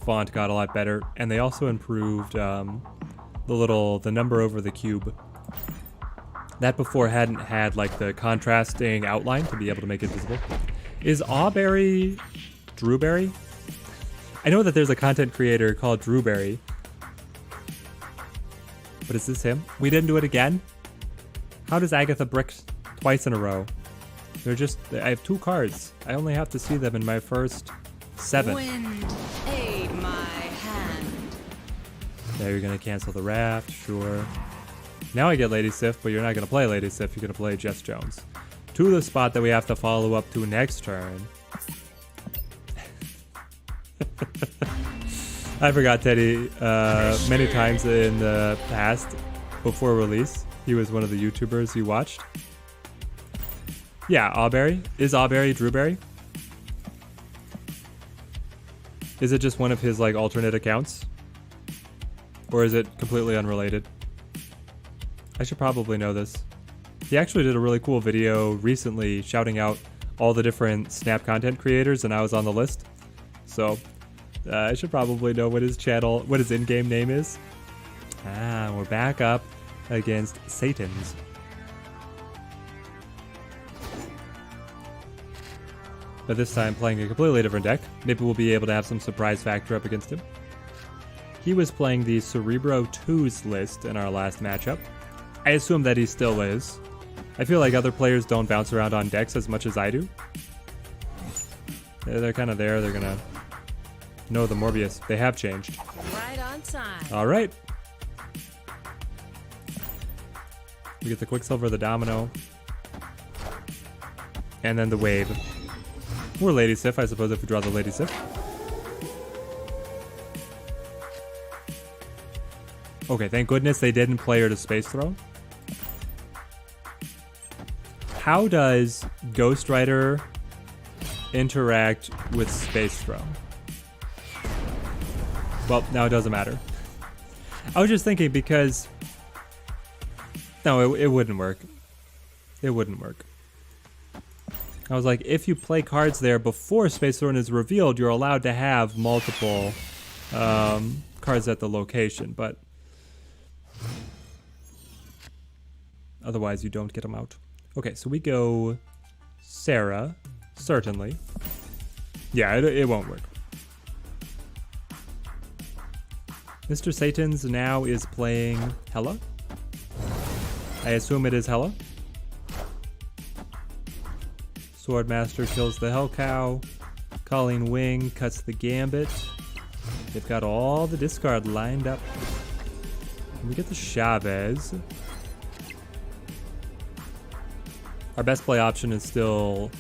font got a lot better, and they also improved the number over the cube. That before hadn't had like the contrasting outline to be able to make it visible. Is Awberry Drewberry? I know that there's a content creator called Drewberry. But is this him? We didn't do it again? How does Agatha brick twice in a row? I have 2 cards. I only have to see them in my first 7. Wind, aid my hand. Now you're gonna cancel the raft, sure. Now I get Lady Sif, but you're not gonna play Lady Sif, you're gonna play Jess Jones. To the spot that we have to follow up to next turn. I forgot Teddy many times in the past before release. He was one of the YouTubers you watched. Yeah, Awberry. Is Awberry Drewberry? Is it just one of his like alternate accounts? Or is it completely unrelated? I should probably know this. He actually did a really cool video recently shouting out all the different Snap content creators, and I was on the list. So I should probably know what his in-game name is. Ah, we're back up against Satan's. But this time playing a completely different deck. Maybe we'll be able to have some surprise factor up against him. He was playing the Cerebro 2's list in our last matchup. I assume that he still is. I feel like other players don't bounce around on decks as much as I do. They're kind of there. They're gonna... No, the Morbius. They have changed. Right on time. All right. We get the Quicksilver, the Domino, and then the Wave. Or Lady Sif, I suppose, if we draw the Lady Sif. Okay, thank goodness they didn't play her to Space Throne. How does Ghost Rider interact with Space Throne? Well, now it doesn't matter. I was just thinking because... No, it wouldn't work. It wouldn't work. I was like, if you play cards there before Space Throne is revealed, you're allowed to have multiple cards at the location, but... Otherwise, you don't get them out. Okay, so we go Sarah, certainly. Yeah, it won't work. Mr. Satan's now is playing Hela. I assume it is Hela. Swordmaster kills the Hell Cow. Colleen Wing cuts the Gambit. They've got all the discard lined up. And we get the Chavez. Our best play option is still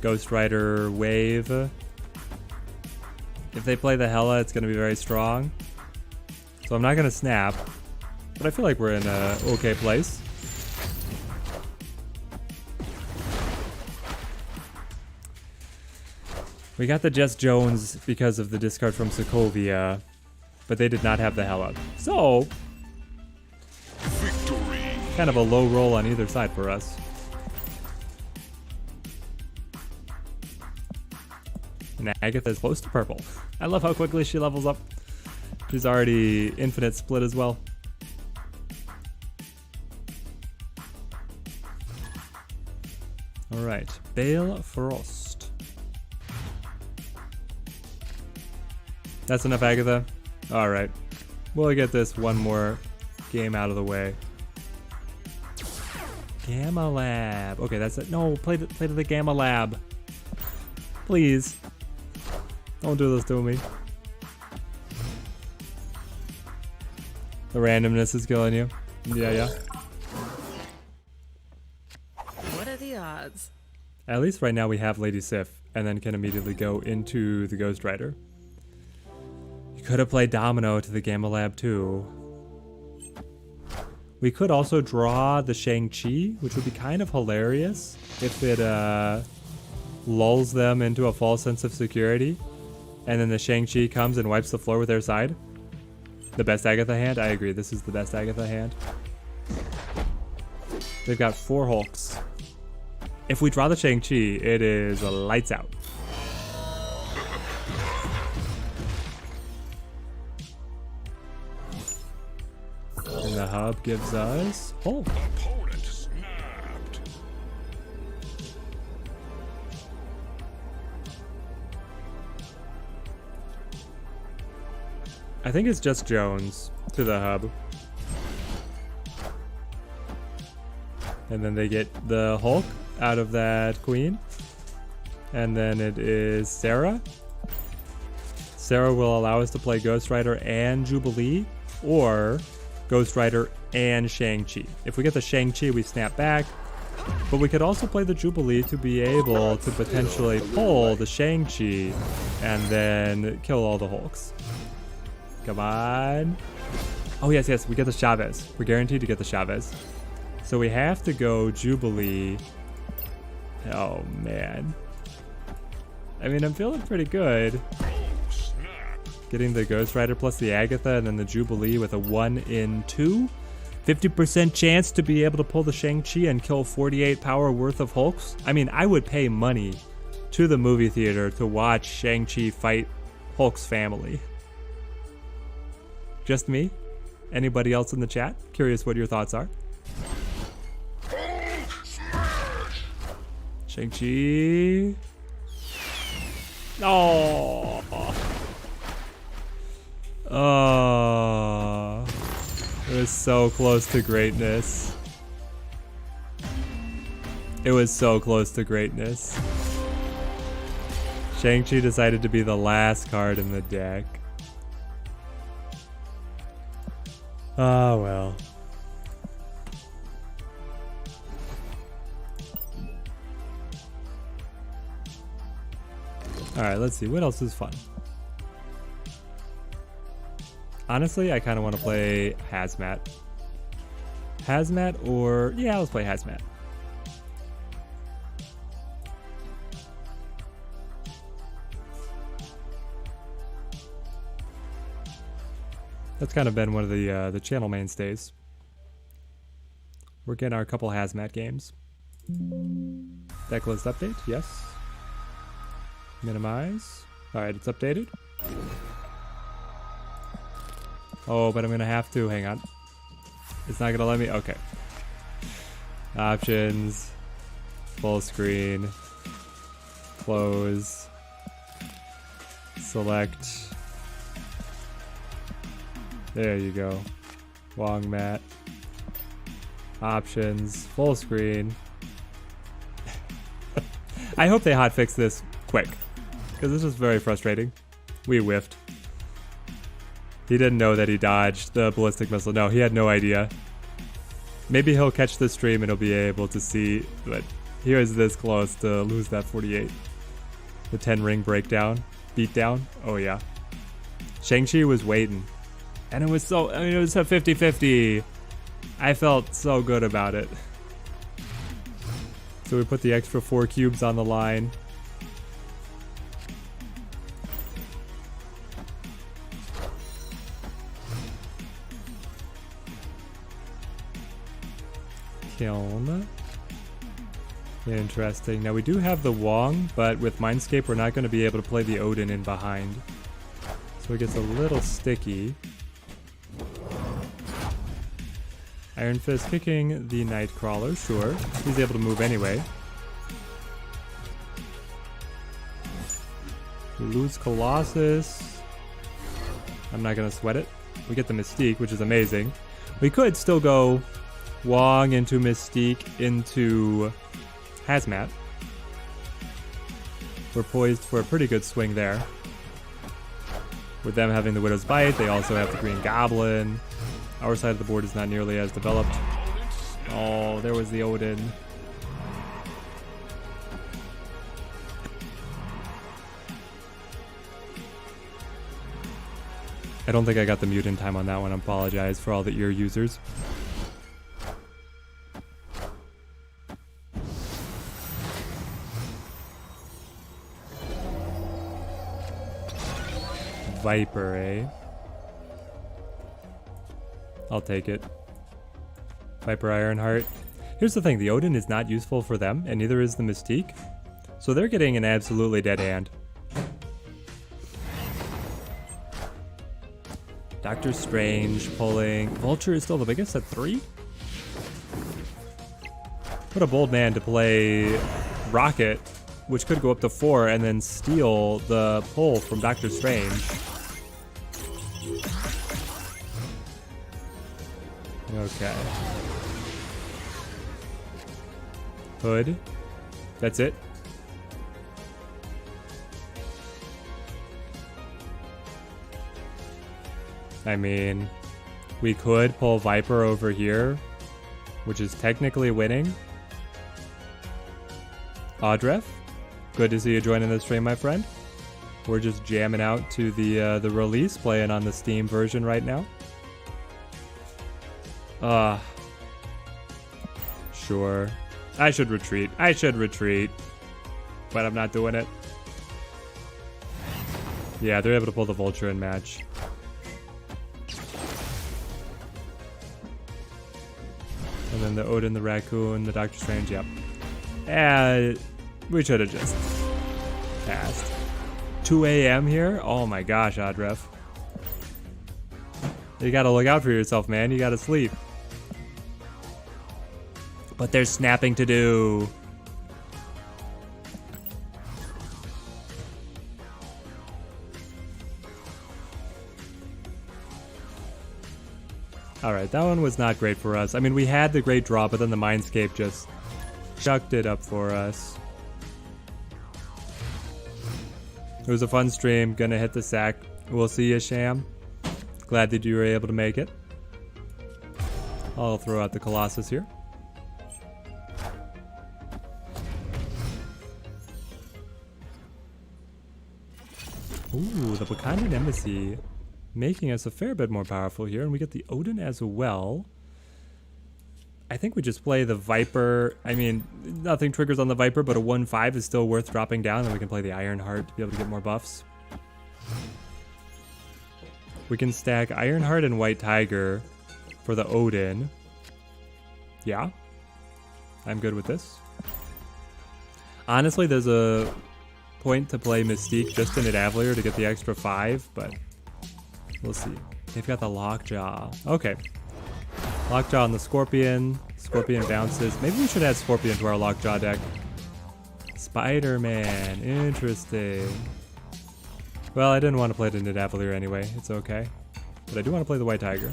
Ghost Rider Wave. If they play the Hela, it's going to be very strong. So I'm not going to snap, but I feel like we're in a okay place. We got the Jess Jones because of the discard from Sokovia, but they did not have the Hela. So, Victory. Kind of a low roll on either side for us. And Agatha is close to purple. I love how quickly she levels up. She's already infinite split as well. All right, Bale Frost. That's enough, Agatha. All right, we'll get this one more game out of the way. Gamma Lab. Okay, that's it. No, play to the Gamma Lab. Please. Don't do this to me. The randomness is killing you. Yeah. What are the odds? At least right now we have Lady Sif, and then can immediately go into the Ghost Rider. You could have played Domino to the Gamma Lab too. We could also draw the Shang-Chi, which would be kind of hilarious if it lulls them into a false sense of security, and then the Shang-Chi comes and wipes the floor with their side. The best Agatha hand? I agree, this is the best Agatha hand. They've got 4 Hulks. If we draw the Shang-Chi, it is lights out. And the hub gives us Hulk. Opponent snapped. I think it's just Jones to the hub. And then they get the Hulk out of that queen. And then it is Sarah. Sarah will allow us to play Ghost Rider and Jubilee, or Ghost Rider and Shang-Chi. If we get the Shang-Chi, we snap back. But we could also play the Jubilee to be able to potentially pull the Shang-Chi and then kill all the Hulks. Come on. Oh, yes, we get the Chavez. We're guaranteed to get the Chavez. So we have to go Jubilee. Oh, man. I mean, I'm feeling pretty good. Getting the Ghost Rider plus the Agatha and then the Jubilee with a 1 in 2. 50% chance to be able to pull the Shang-Chi and kill 48 power worth of Hulks. I mean, I would pay money to the movie theater to watch Shang-Chi fight Hulk's family. Just me? Anybody else in the chat? Curious what your thoughts are. Shang-Chi. Oh. Oh. It was so close to greatness. It was so close to greatness. Shang-Chi decided to be the last card in the deck. Oh well. Alright, let's see. What else is fun? Honestly, I kind of want to play Hazmat. Hazmat or... yeah, let's play Hazmat. That's kind of been one of the channel mainstays. We're getting our couple Hazmat games. Deck list update, yes. Minimize. Alright, it's updated. Oh, but I'm gonna have to. Hang on. It's not gonna let me. Okay. Options. Full screen. Close. Select. There you go. Wong mat. Options. Full screen. I hope they hotfix this quick, because this is very frustrating. We whiffed. He didn't know that he dodged the ballistic missile. No, he had no idea. Maybe he'll catch the stream and he'll be able to see, but he was this close to lose that 48. The 10 ring breakdown, beatdown. Oh yeah. Shang-Chi was waiting. And it was so, I mean, it was a 50-50. I felt so good about it. So we put the extra 4 cubes on the line. Kiln. Interesting. Now we do have the Wong, but with Mindscape we're not going to be able to play the Odin in behind. So it gets a little sticky. Iron Fist kicking the Nightcrawler, sure. He's able to move anyway. We lose Colossus. I'm not gonna sweat it. We get the Mystique, which is amazing. We could still go Wong into Mystique into Hazmat. We're poised for a pretty good swing there. With them having the Widow's Bite, they also have the Green Goblin. Our side of the board is not nearly as developed. Oh, there was the Odin. I don't think I got the mute in time on that one. I apologize for all the ear users. Viper, eh? I'll take it. Viper Ironheart. Here's the thing, the Odin is not useful for them, and neither is the Mystique. So they're getting an absolutely dead hand. Doctor Strange pulling... Vulture is still the biggest at 3? What a bold man to play Rocket, which could go up to 4, and then steal the pull from Doctor Strange. Okay. Hood. That's it. I mean, we could pull Viper over here, which is technically winning. Audref, good to see you joining the stream, my friend. We're just jamming out to the release, playing on the Steam version right now. Sure. I should retreat. But I'm not doing it. Yeah, they're able to pull the Vulture and match. And then the Odin, the Raccoon, the Doctor Strange, yep. We should have just passed. 2 a.m. here? Oh my gosh, Audref. You gotta look out for yourself, man. You gotta sleep. But there's snapping to do. Alright, that one was not great for us. I mean, we had the great draw, but then the Mindscape just chucked it up for us. It was a fun stream. Gonna hit the sack. We'll see you, Sham. Glad that you were able to make it. I'll throw out the Colossus here. Ooh, the Wakandan Embassy making us a fair bit more powerful here, and we get the Odin as well. I think we just play the Viper. I mean, nothing triggers on the Viper, but a 1-5 is still worth dropping down, and we can play the Ironheart to be able to get more buffs. We can stack Ironheart and White Tiger for the Odin. Yeah, I'm good with this. Honestly, there's a point to play Mystique just in Adavalier to get the extra 5, but we'll see. They've got the Lockjaw. Okay. Lockjaw on the Scorpion. Scorpion bounces. Maybe we should add Scorpion to our Lockjaw deck. Spider-Man. Interesting. Well, I didn't want to play it in Adavalier anyway. It's okay. But I do want to play the White Tiger.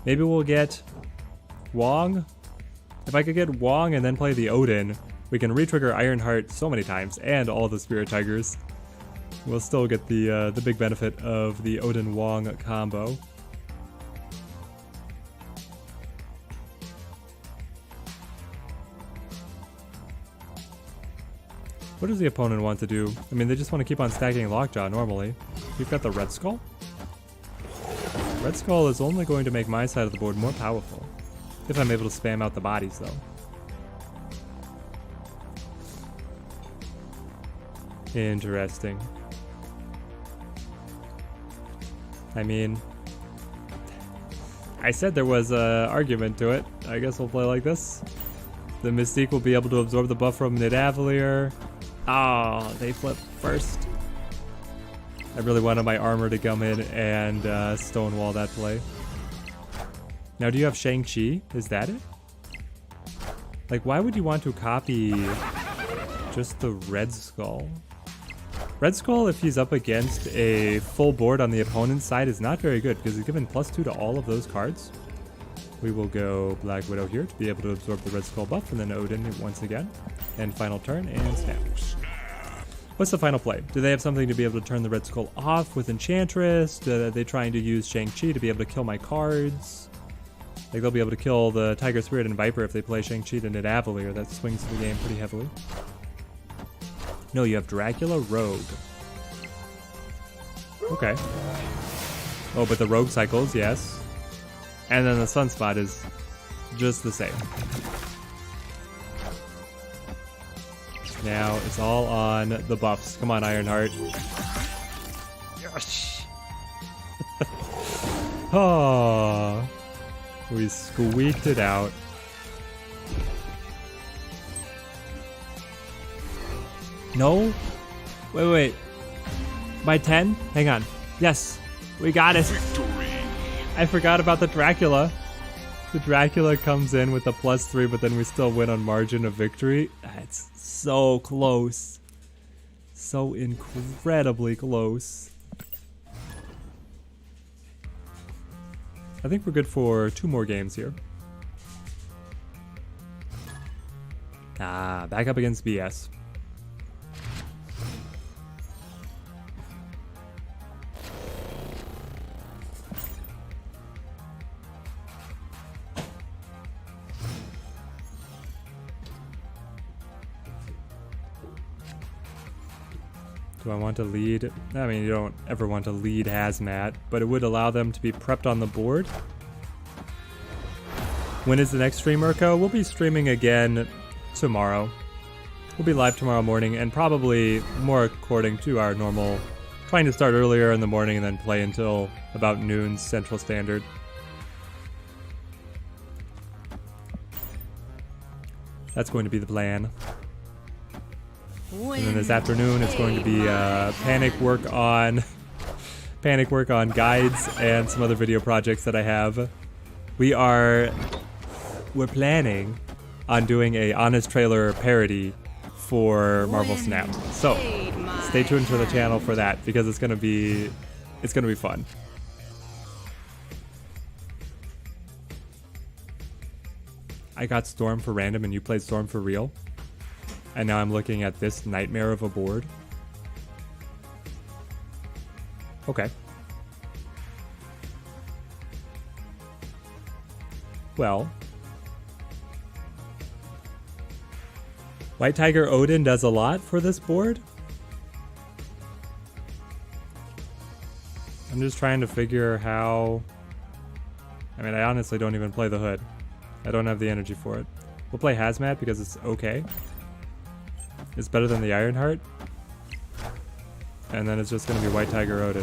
Maybe we'll get Wong. If I could get Wong and then play the Odin, we can re-trigger Ironheart so many times and all the Spirit Tigers. We'll still get the big benefit of the Odin Wong combo. What does the opponent want to do? I mean, they just want to keep on stacking Lockjaw normally. We've got the Red Skull. Red Skull is only going to make my side of the board more powerful. If I'm able to spam out the bodies, though. Interesting. I mean, I said there was an argument to it. I guess we'll play like this. The Mystique will be able to absorb the buff from Nidavellir. Oh, they flip first. I really wanted my armor to come in and stonewall that play. Now, do you have Shang-Chi? Is that it? Like, why would you want to copy just the Red Skull? Red Skull, if he's up against a full board on the opponent's side, is not very good because he's given +2 to all of those cards. We will go Black Widow here to be able to absorb the Red Skull buff, and then Odin once again. And final turn, and snap. What's the final play? Do they have something to be able to turn the Red Skull off with Enchantress? Are they trying to use Shang-Chi to be able to kill my cards? Like they'll be able to kill the Tiger Spirit and Viper if they play Shang-Chi to Nidavellir. That swings the game pretty heavily. No, you have Dracula Rogue. Okay. Oh, but the Rogue cycles, yes. And then the Sunspot is just the same. Now it's all on the buffs. Come on, Ironheart. Yes. Oh, we squeaked it out. No? Wait. By 10? Hang on. Yes, we got it. Victory. I forgot about the Dracula. The Dracula comes in with a +3, but then we still win on margin of victory. That's so close. So incredibly close. I think we're good for 2 more games here. Back up against BS. Do I want to lead? I mean, you don't ever want to lead Hazmat, but it would allow them to be prepped on the board. When is the next stream, Urko? We'll be streaming again tomorrow. We'll be live tomorrow morning, and probably more according to our normal, trying to start earlier in the morning and then play until about noon Central Standard. That's going to be the plan. And then this afternoon, it's going to be panic work on guides and some other video projects that I have. We're planning on doing a Honest Trailer parody for Marvel Snap. So stay tuned to the channel for that because it's gonna be fun. I got Storm for random and you played Storm for real. And now I'm looking at this nightmare of a board. Okay. Well. White Tiger Odin does a lot for this board. I'm just trying to figure how... I mean, I honestly don't even play the hood. I don't have the energy for it. We'll play Hazmat because it's okay. It's better than the Ironheart. And then it's just going to be White Tiger Odin.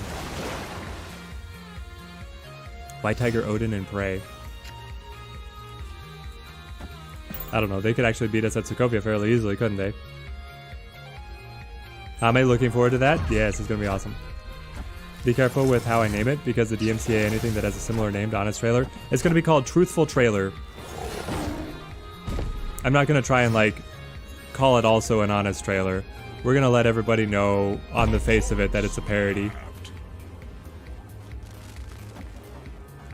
White Tiger Odin and Prey. I don't know. They could actually beat us at Sokovia fairly easily, couldn't they? Am I looking forward to that? Yes, it's going to be awesome. Be careful with how I name it because the DMCA, anything that has a similar name to Honest Trailer, it's going to be called Truthful Trailer. I'm not going to try and call it also an honest trailer. We're gonna let everybody know on the face of it that it's a parody.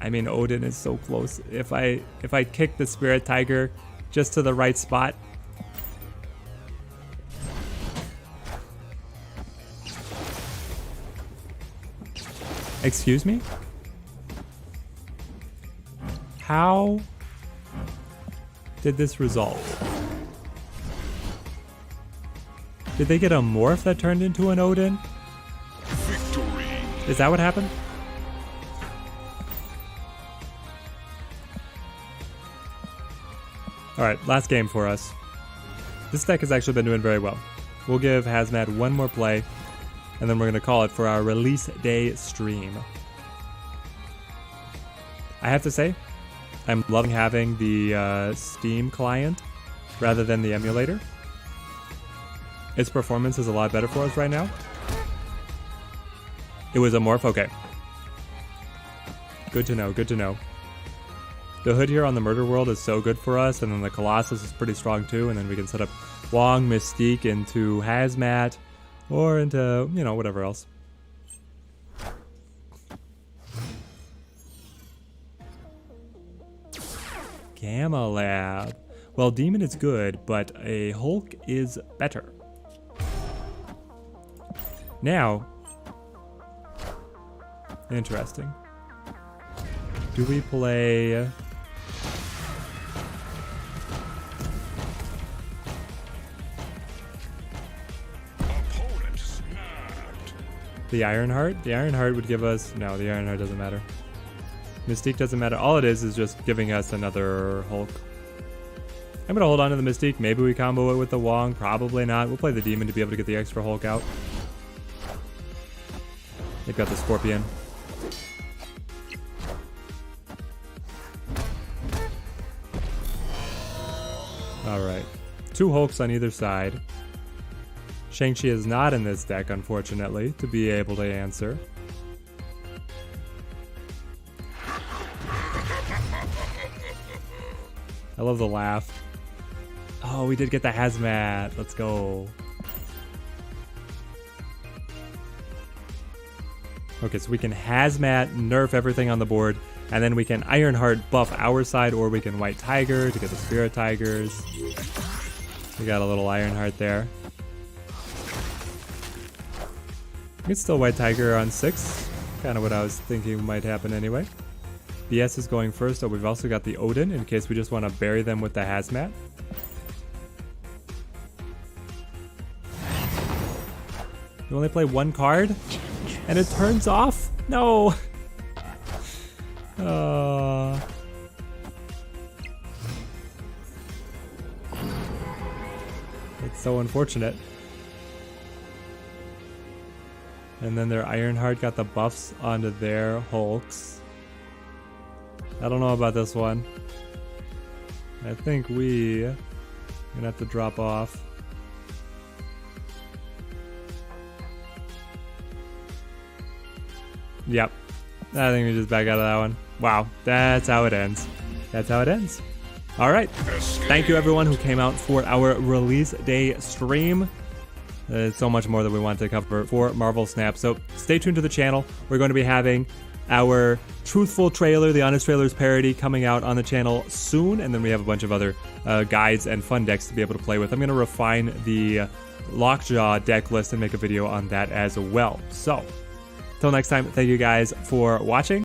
I mean, Odin is so close. If I kick the Spirit Tiger just to the right spot. Excuse me? How did this result? Did they get a morph that turned into an Odin? Victory. Is that what happened? Alright, last game for us. This deck has actually been doing very well. We'll give Hazmat one more play, and then we're going to call it for our release day stream. I have to say, I'm loving having the Steam client rather than the emulator. Its performance is a lot better for us right now. It was a morph? Okay. Good to know, good to know. The hood here on the Murder World is so good for us, and then the Colossus is pretty strong too, and then we can set up Wong, Mystique into Hazmat, Or into, you know, whatever else. Gamma Lab. Well, Demon is good, but a Hulk is better. Now, interesting. Do we play... the Ironheart? The Ironheart would give us... No, the Ironheart doesn't matter. Mystique doesn't matter. All it is just giving us another Hulk. I'm going to hold on to the Mystique. Maybe we combo it with the Wong. Probably not. We'll play the Demon to be able to get the extra Hulk out. They've got the Scorpion. Alright. 2 Hulks on either side. Shang-Chi is not in this deck, unfortunately, to be able to answer. I love the laugh. Oh, we did get the Hazmat. Let's go. Okay, so we can Hazmat, nerf everything on the board, and then we can Ironheart buff our side, or we can White Tiger to get the Spirit Tigers. We got a little Ironheart there. We can still White Tiger on 6. Kind of what I was thinking might happen anyway. BS is going first, so we've also got the Odin in case we just want to bury them with the Hazmat. You only play 1 card? And it turns off? No! It's so unfortunate. And then their Ironheart got the buffs onto their Hulks. I don't know about this one. I think we're gonna have to drop off. Yep. I think we just back out of that one. Wow, that's how it ends. That's how it ends. All right. Thank you everyone who came out for our release day stream. There's so much more that we want to cover for Marvel Snap. So stay tuned to the channel. We're going to be having our truthful trailer, the honest trailers parody, coming out on the channel soon. And then we have a bunch of other guides and fun decks to be able to play with. I'm going to refine the Lockjaw deck list and make a video on that as well. So, till next time, thank you guys for watching.